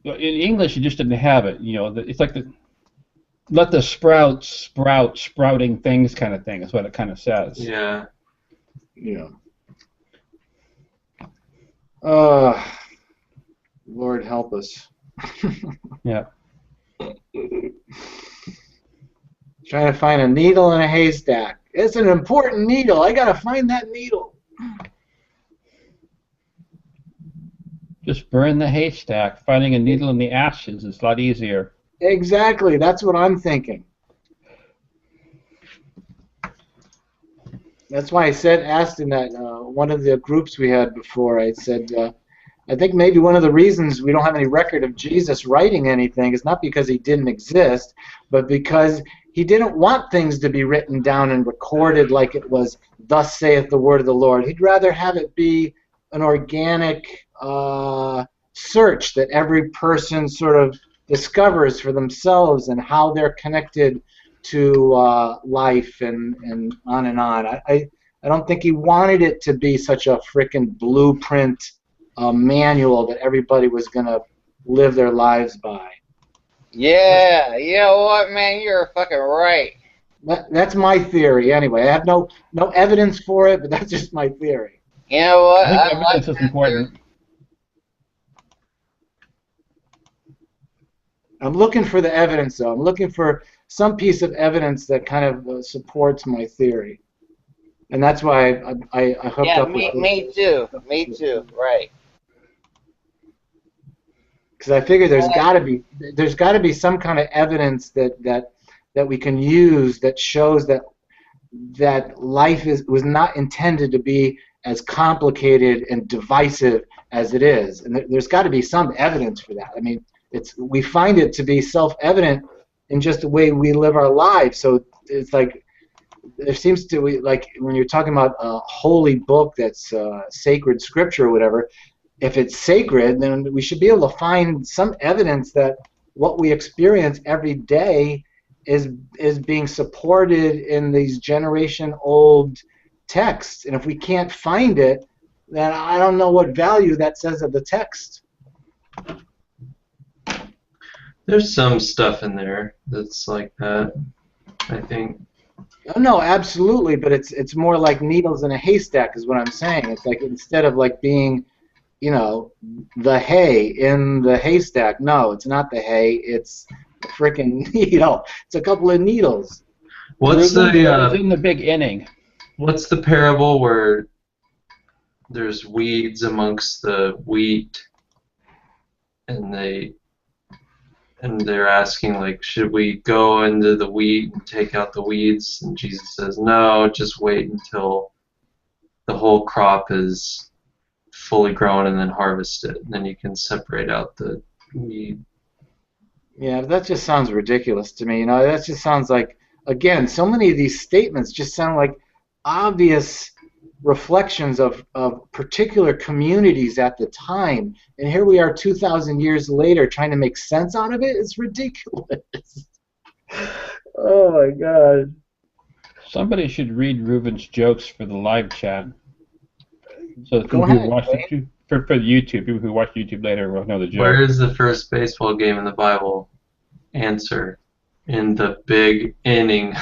[SPEAKER 15] English, you just didn't have it. It's like let the sprouts sprout, sprouting things kind of thing is what it kind of says.
[SPEAKER 2] Yeah.
[SPEAKER 12] Yeah. Lord help us.
[SPEAKER 15] Yeah.
[SPEAKER 12] Trying to find a needle in a haystack. It's an important needle. I gotta find that needle.
[SPEAKER 15] Just burn the haystack. Finding a needle in the ashes is a lot easier.
[SPEAKER 12] Exactly. That's what I'm thinking. That's why I asked in that one of the groups we had before, I said, I think maybe one of the reasons we don't have any record of Jesus writing anything is not because he didn't exist, but because he didn't want things to be written down and recorded like it was, thus saith the word of the Lord. He'd rather have it be an organic search that every person sort of discovers for themselves and how they're connected to life and on and on. I don't think he wanted it to be such a frickin' blueprint manual that everybody was going to live their lives by.
[SPEAKER 11] Yeah, you know what, man? You're fucking right.
[SPEAKER 12] That's my theory anyway. I have no evidence for it, but that's just my theory.
[SPEAKER 11] You know what?
[SPEAKER 15] I think evidence is important.
[SPEAKER 12] I'm looking for the evidence, though. I'm looking for some piece of evidence that kind of supports my theory. And that's why I hooked up with
[SPEAKER 11] me too. Me too. Right.
[SPEAKER 12] Because I figure there's got to be some kind of evidence that we can use that shows that life was not intended to be as complicated and divisive as it is. And there's got to be some evidence for that. I mean, we find it to be self-evident in just the way we live our lives. So it's like there seems to be, like, when you're talking about a holy book that's sacred scripture or whatever, if it's sacred, then we should be able to find some evidence that what we experience every day is being supported in these generation-old texts. And if we can't find it, then I don't know what value that says of the text.
[SPEAKER 2] There's some stuff in there that's like that, I think.
[SPEAKER 12] No, absolutely, but it's more like needles in a haystack is what I'm saying. It's like instead of like being, the hay in the haystack, no, it's not the hay, it's a freaking needle. It's a couple of needles.
[SPEAKER 2] What's
[SPEAKER 15] in the big inning?
[SPEAKER 2] What's the parable where there's weeds amongst the wheat, and they're asking, like, should we go into the wheat and take out the weeds? And Jesus says, no, just wait until the whole crop is fully grown and then harvest it. And then you can separate out the weed.
[SPEAKER 12] Yeah, that just sounds ridiculous to me. That just sounds like, again, so many of these statements just sound like obvious reflections of particular communities at the time, and here we are 2,000 years later trying to make sense out of it. It's ridiculous. Oh my God.
[SPEAKER 15] Somebody should read Reuven's jokes for the live chat. So
[SPEAKER 12] Go ahead, right?
[SPEAKER 15] for the YouTube, people who watch YouTube later will know the joke.
[SPEAKER 2] Where is the first baseball game in the Bible? Answer: in the big inning.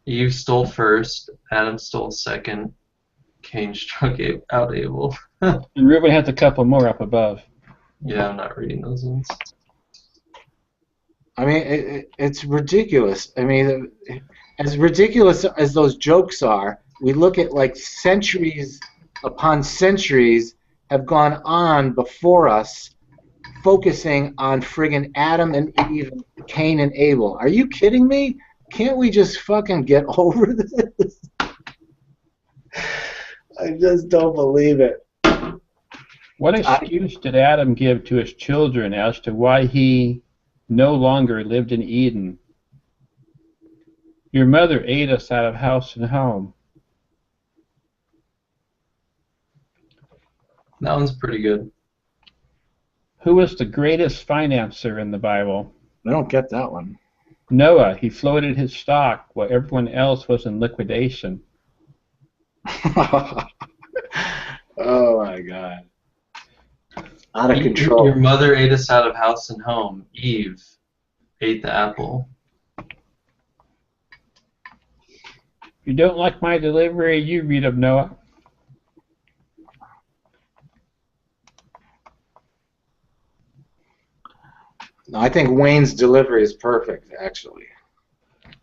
[SPEAKER 2] Eve stole first, Adam stole second, Cain struck out Abel.
[SPEAKER 15] And Reuven has a couple more up above.
[SPEAKER 2] Yeah, I'm not reading those ones.
[SPEAKER 12] I mean, it's ridiculous. I mean, as ridiculous as those jokes are, we look at like centuries upon centuries have gone on before us, focusing on friggin' Adam and Eve, and Cain and Abel. Are you kidding me? Can't we just fucking get over this? I just don't believe it.
[SPEAKER 15] What excuse did Adam give to his children as to why he no longer lived in Eden? Your mother ate us out of house and home.
[SPEAKER 2] That one's pretty good.
[SPEAKER 15] Who was the greatest financier in the Bible?
[SPEAKER 12] I don't get that one.
[SPEAKER 15] Noah. He floated his stock while everyone else was in liquidation.
[SPEAKER 12] Oh my God. Out of control.
[SPEAKER 2] Your mother ate us out of house and home. Eve ate the apple.
[SPEAKER 15] If you don't like my delivery, you read of Noah.
[SPEAKER 12] No, I think Wayne's delivery is perfect, actually.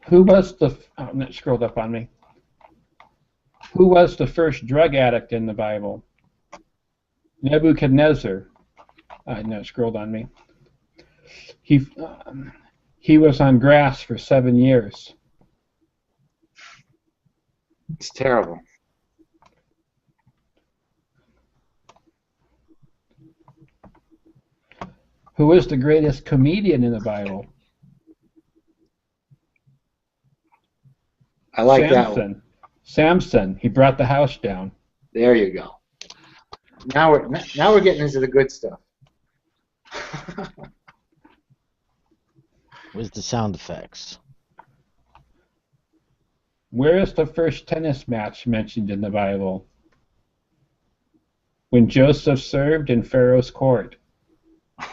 [SPEAKER 15] Who was the... Oh, no, it scrolled up on me. Who was the first drug addict in the Bible? Nebuchadnezzar. No, it scrolled on me. He was on grass for 7 years.
[SPEAKER 12] It's terrible.
[SPEAKER 15] Who is the greatest comedian in the Bible?
[SPEAKER 12] I like that one.
[SPEAKER 15] Samson. He brought the house down.
[SPEAKER 12] There you go. Now we're getting into the good stuff.
[SPEAKER 8] Where's the sound effects?
[SPEAKER 15] Where is the first tennis match mentioned in the Bible? When Joseph served in Pharaoh's court.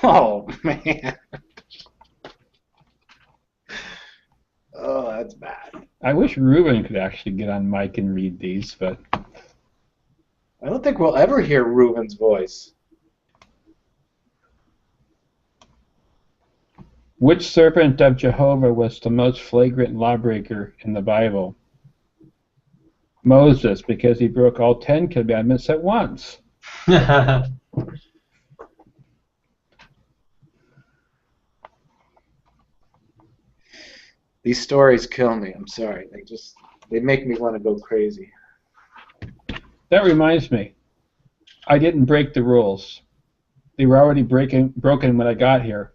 [SPEAKER 12] Oh, man. Oh, that's bad.
[SPEAKER 15] I wish Reuven could actually get on mic and read these, but...
[SPEAKER 12] I don't think we'll ever hear Reuven's voice.
[SPEAKER 15] Which servant of Jehovah was the most flagrant lawbreaker in the Bible? Moses, because he broke all 10 commandments at once.
[SPEAKER 12] These stories kill me. I'm sorry. They make me want to go crazy.
[SPEAKER 15] That reminds me. I didn't break the rules. They were already broken when I got here.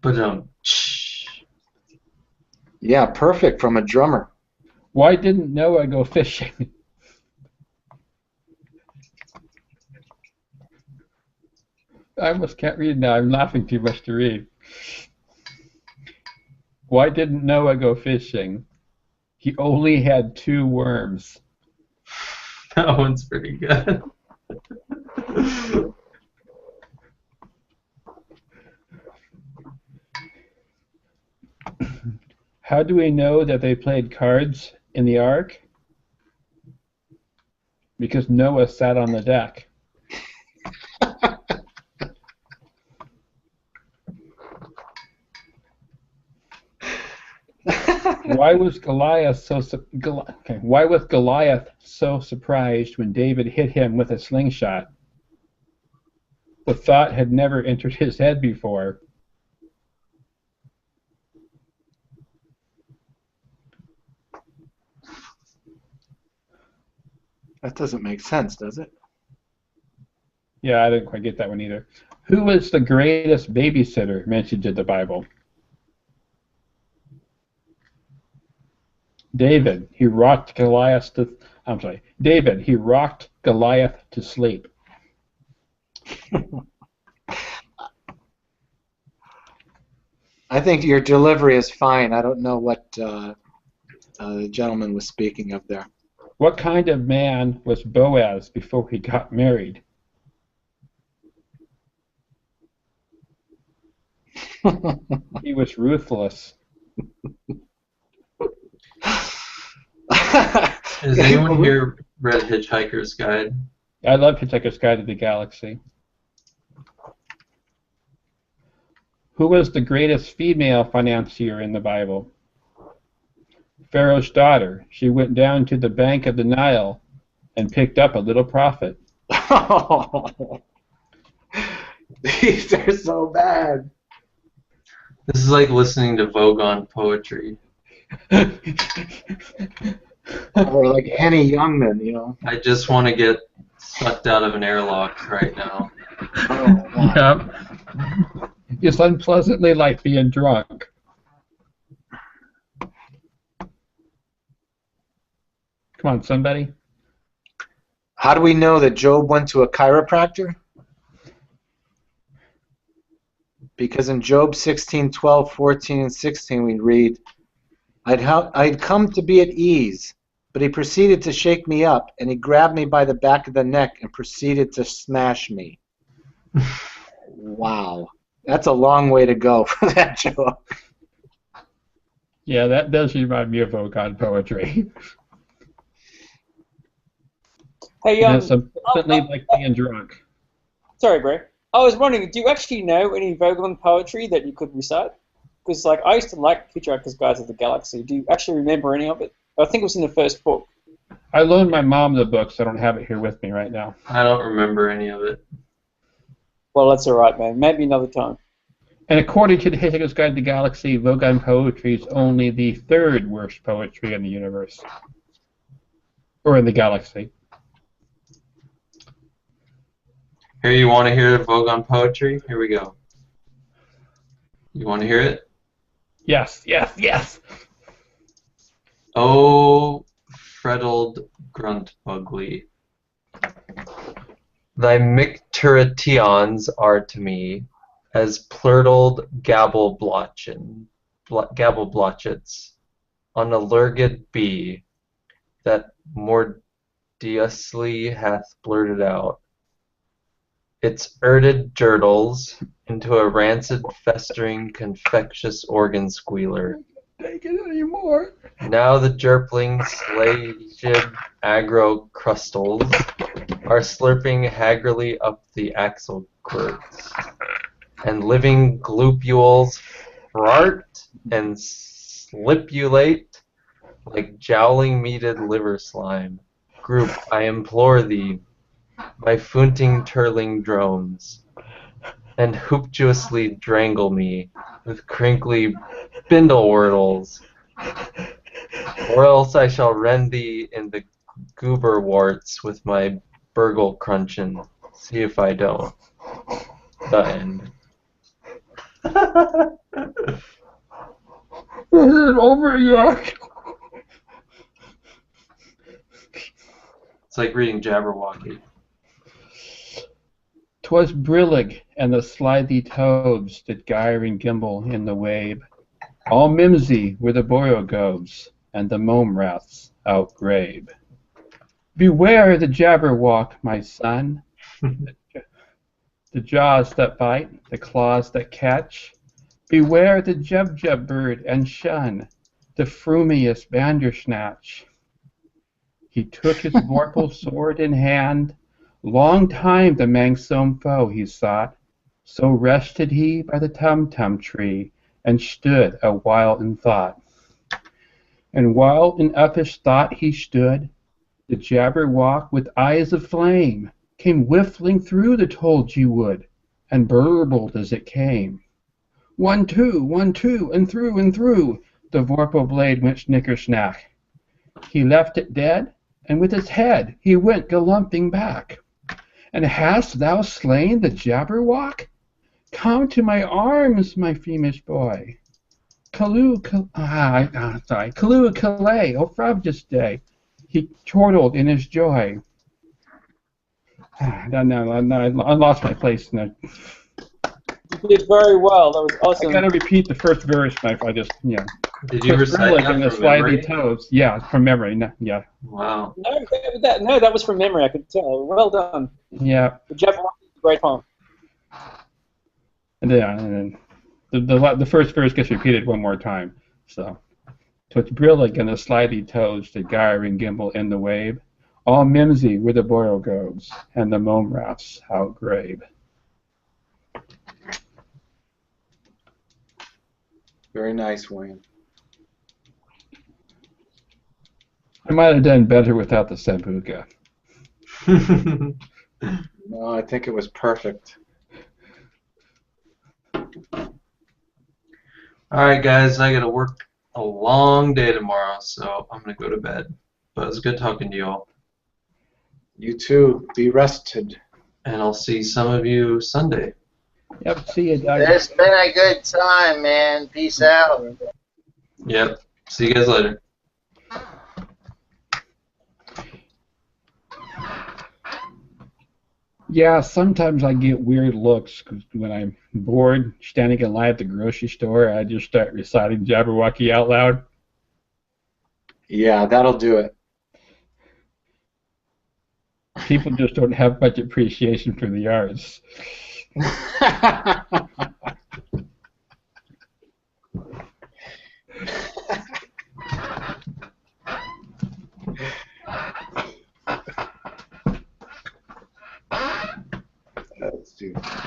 [SPEAKER 2] But
[SPEAKER 12] yeah, perfect from a drummer.
[SPEAKER 15] Why didn't Noah go fishing? I almost can't read now. I'm laughing too much to read. Why didn't Noah go fishing? He only had 2 worms.
[SPEAKER 2] That one's pretty good.
[SPEAKER 15] How do we know that they played cards in the ark? Because Noah sat on the deck. Why was Goliath so surprised when David hit him with a slingshot? The thought had never entered his head before.
[SPEAKER 12] That doesn't make sense, does it?
[SPEAKER 15] Yeah, I didn't quite get that one either. Who was the greatest babysitter mentioned in the Bible? David. He rocked Goliath to sleep.
[SPEAKER 12] I think your delivery is fine. I don't know what the gentleman was speaking of there.
[SPEAKER 15] What kind of man was Boaz before he got married? He was ruthless.
[SPEAKER 2] Has anyone here read Hitchhiker's Guide?
[SPEAKER 15] I love Hitchhiker's Guide to the Galaxy. Who was the greatest female financier in the Bible? Pharaoh's daughter. She went down to the bank of the Nile and picked up a little profit.
[SPEAKER 12] These are so bad.
[SPEAKER 2] This is like listening to Vogon poetry.
[SPEAKER 12] Or like Annie Youngman, you know.
[SPEAKER 2] I just want to get sucked out of an airlock right now.
[SPEAKER 12] Oh, wow.
[SPEAKER 15] Yep. It's unpleasantly like being drunk. Come on, somebody.
[SPEAKER 12] How do we know that Job went to a chiropractor? Because in Job 16:12, 14, and 16 we read, I'd come to be at ease, but he proceeded to shake me up, and he grabbed me by the back of the neck and proceeded to smash me. Wow. That's a long way to go for that joke.
[SPEAKER 15] Yeah, that does remind me of Vogon poetry.
[SPEAKER 16] Hey,
[SPEAKER 15] Yes, I'm definitely like being drunk.
[SPEAKER 16] sorry, bro. I was wondering, do you actually know any Vogon poetry that you could recite? Because like I used to like Hitchhiker's Guide to the Galaxy. Do you actually remember any of it? I think it was in the first book.
[SPEAKER 15] I loaned my mom the book, so I don't have it here with me right now.
[SPEAKER 2] I don't remember any of it.
[SPEAKER 16] Well, that's all right, man. Maybe another time.
[SPEAKER 15] And according to the Hitchhiker's Guide to the Galaxy, Vogon poetry is only the third worst poetry in the universe. Or in the galaxy.
[SPEAKER 2] Here, you want to hear Vogon poetry? Here we go. You want to hear it?
[SPEAKER 15] Yes, yes, yes!
[SPEAKER 2] Oh, freddled grunt bugly. Thy micturations are to me as plurtled gabble blotchets on a lurgid bee that mordiously hath blurted out its erded girdles into a rancid, festering, confectious organ squealer.
[SPEAKER 15] Take it anymore.
[SPEAKER 2] Now the jerpling, slagid agrocrustals are slurping haggardly up the axle quirts, and living globules frart and slipulate like jowling meated liver slime. Group, I implore thee, my foonting turling drones, and hooptuously drangle me with crinkly bindle wordles, or else I shall rend thee in the goober warts with my burgle crunchin'. See if I don't. The end.
[SPEAKER 15] Is it over yet?
[SPEAKER 2] It's like reading Jabberwocky.
[SPEAKER 15] 'Twas brillig, and the slithy toves did gyre and gimble in the wabe. All mimsy were the borogoves, and the mome raths outgrabe. Beware the Jabberwock, my son, the jaws that bite, the claws that catch. Beware the Jubjub bird, and shun the frumious Bandersnatch. He took his vorpal sword in hand. Long time the manxome foe he sought. So rested he by the tum-tum tree, and stood a while in thought. And while in uffish thought he stood, the Jabberwock with eyes of flame came whiffling through the tulgey wood, and burbled as it came. 1, 2, 1, 2, and through, the vorpal blade went snicker-snack. He left it dead, and with its head he went galumping back. And hast thou slain the Jabberwock? Come to my arms, my Feemish boy. Calais, O Frabjous day. He chortled in his joy. No, I lost my place. No.
[SPEAKER 16] You did very well. That was awesome.
[SPEAKER 15] I gotta repeat the first verse, if I just, yeah.
[SPEAKER 2] Did you recite that
[SPEAKER 15] and the
[SPEAKER 2] from memory?
[SPEAKER 15] toes. Yeah, from memory. No, yeah.
[SPEAKER 2] Wow.
[SPEAKER 16] No, that was from memory. I could tell. Well done.
[SPEAKER 15] Yeah.
[SPEAKER 16] The Jabberwock is a great poem.
[SPEAKER 15] And then the first verse gets repeated one more time. So, "'Twas brillig and the slithy toes did gyre and gimble in the wave. All mimsy were the borogoves, and the mome raths outgrabe."
[SPEAKER 17] Very nice, Wayne.
[SPEAKER 15] I might have done better without the sambuca.
[SPEAKER 17] No, I think it was perfect.
[SPEAKER 2] Alright, guys, I gotta work a long day tomorrow, so I'm gonna go to bed. But it was good talking to you all.
[SPEAKER 17] You too. Be rested.
[SPEAKER 2] And I'll see some of you Sunday.
[SPEAKER 15] Yep, see you, Doug.
[SPEAKER 11] It's been a good time, man. Peace out.
[SPEAKER 2] Yep. See you guys later.
[SPEAKER 15] Yeah, sometimes I get weird looks 'cause when I'm bored, standing in line at the grocery store, I just start reciting Jabberwocky out loud.
[SPEAKER 17] Yeah, that'll do it.
[SPEAKER 15] People just don't have much appreciation for the arts.
[SPEAKER 4] to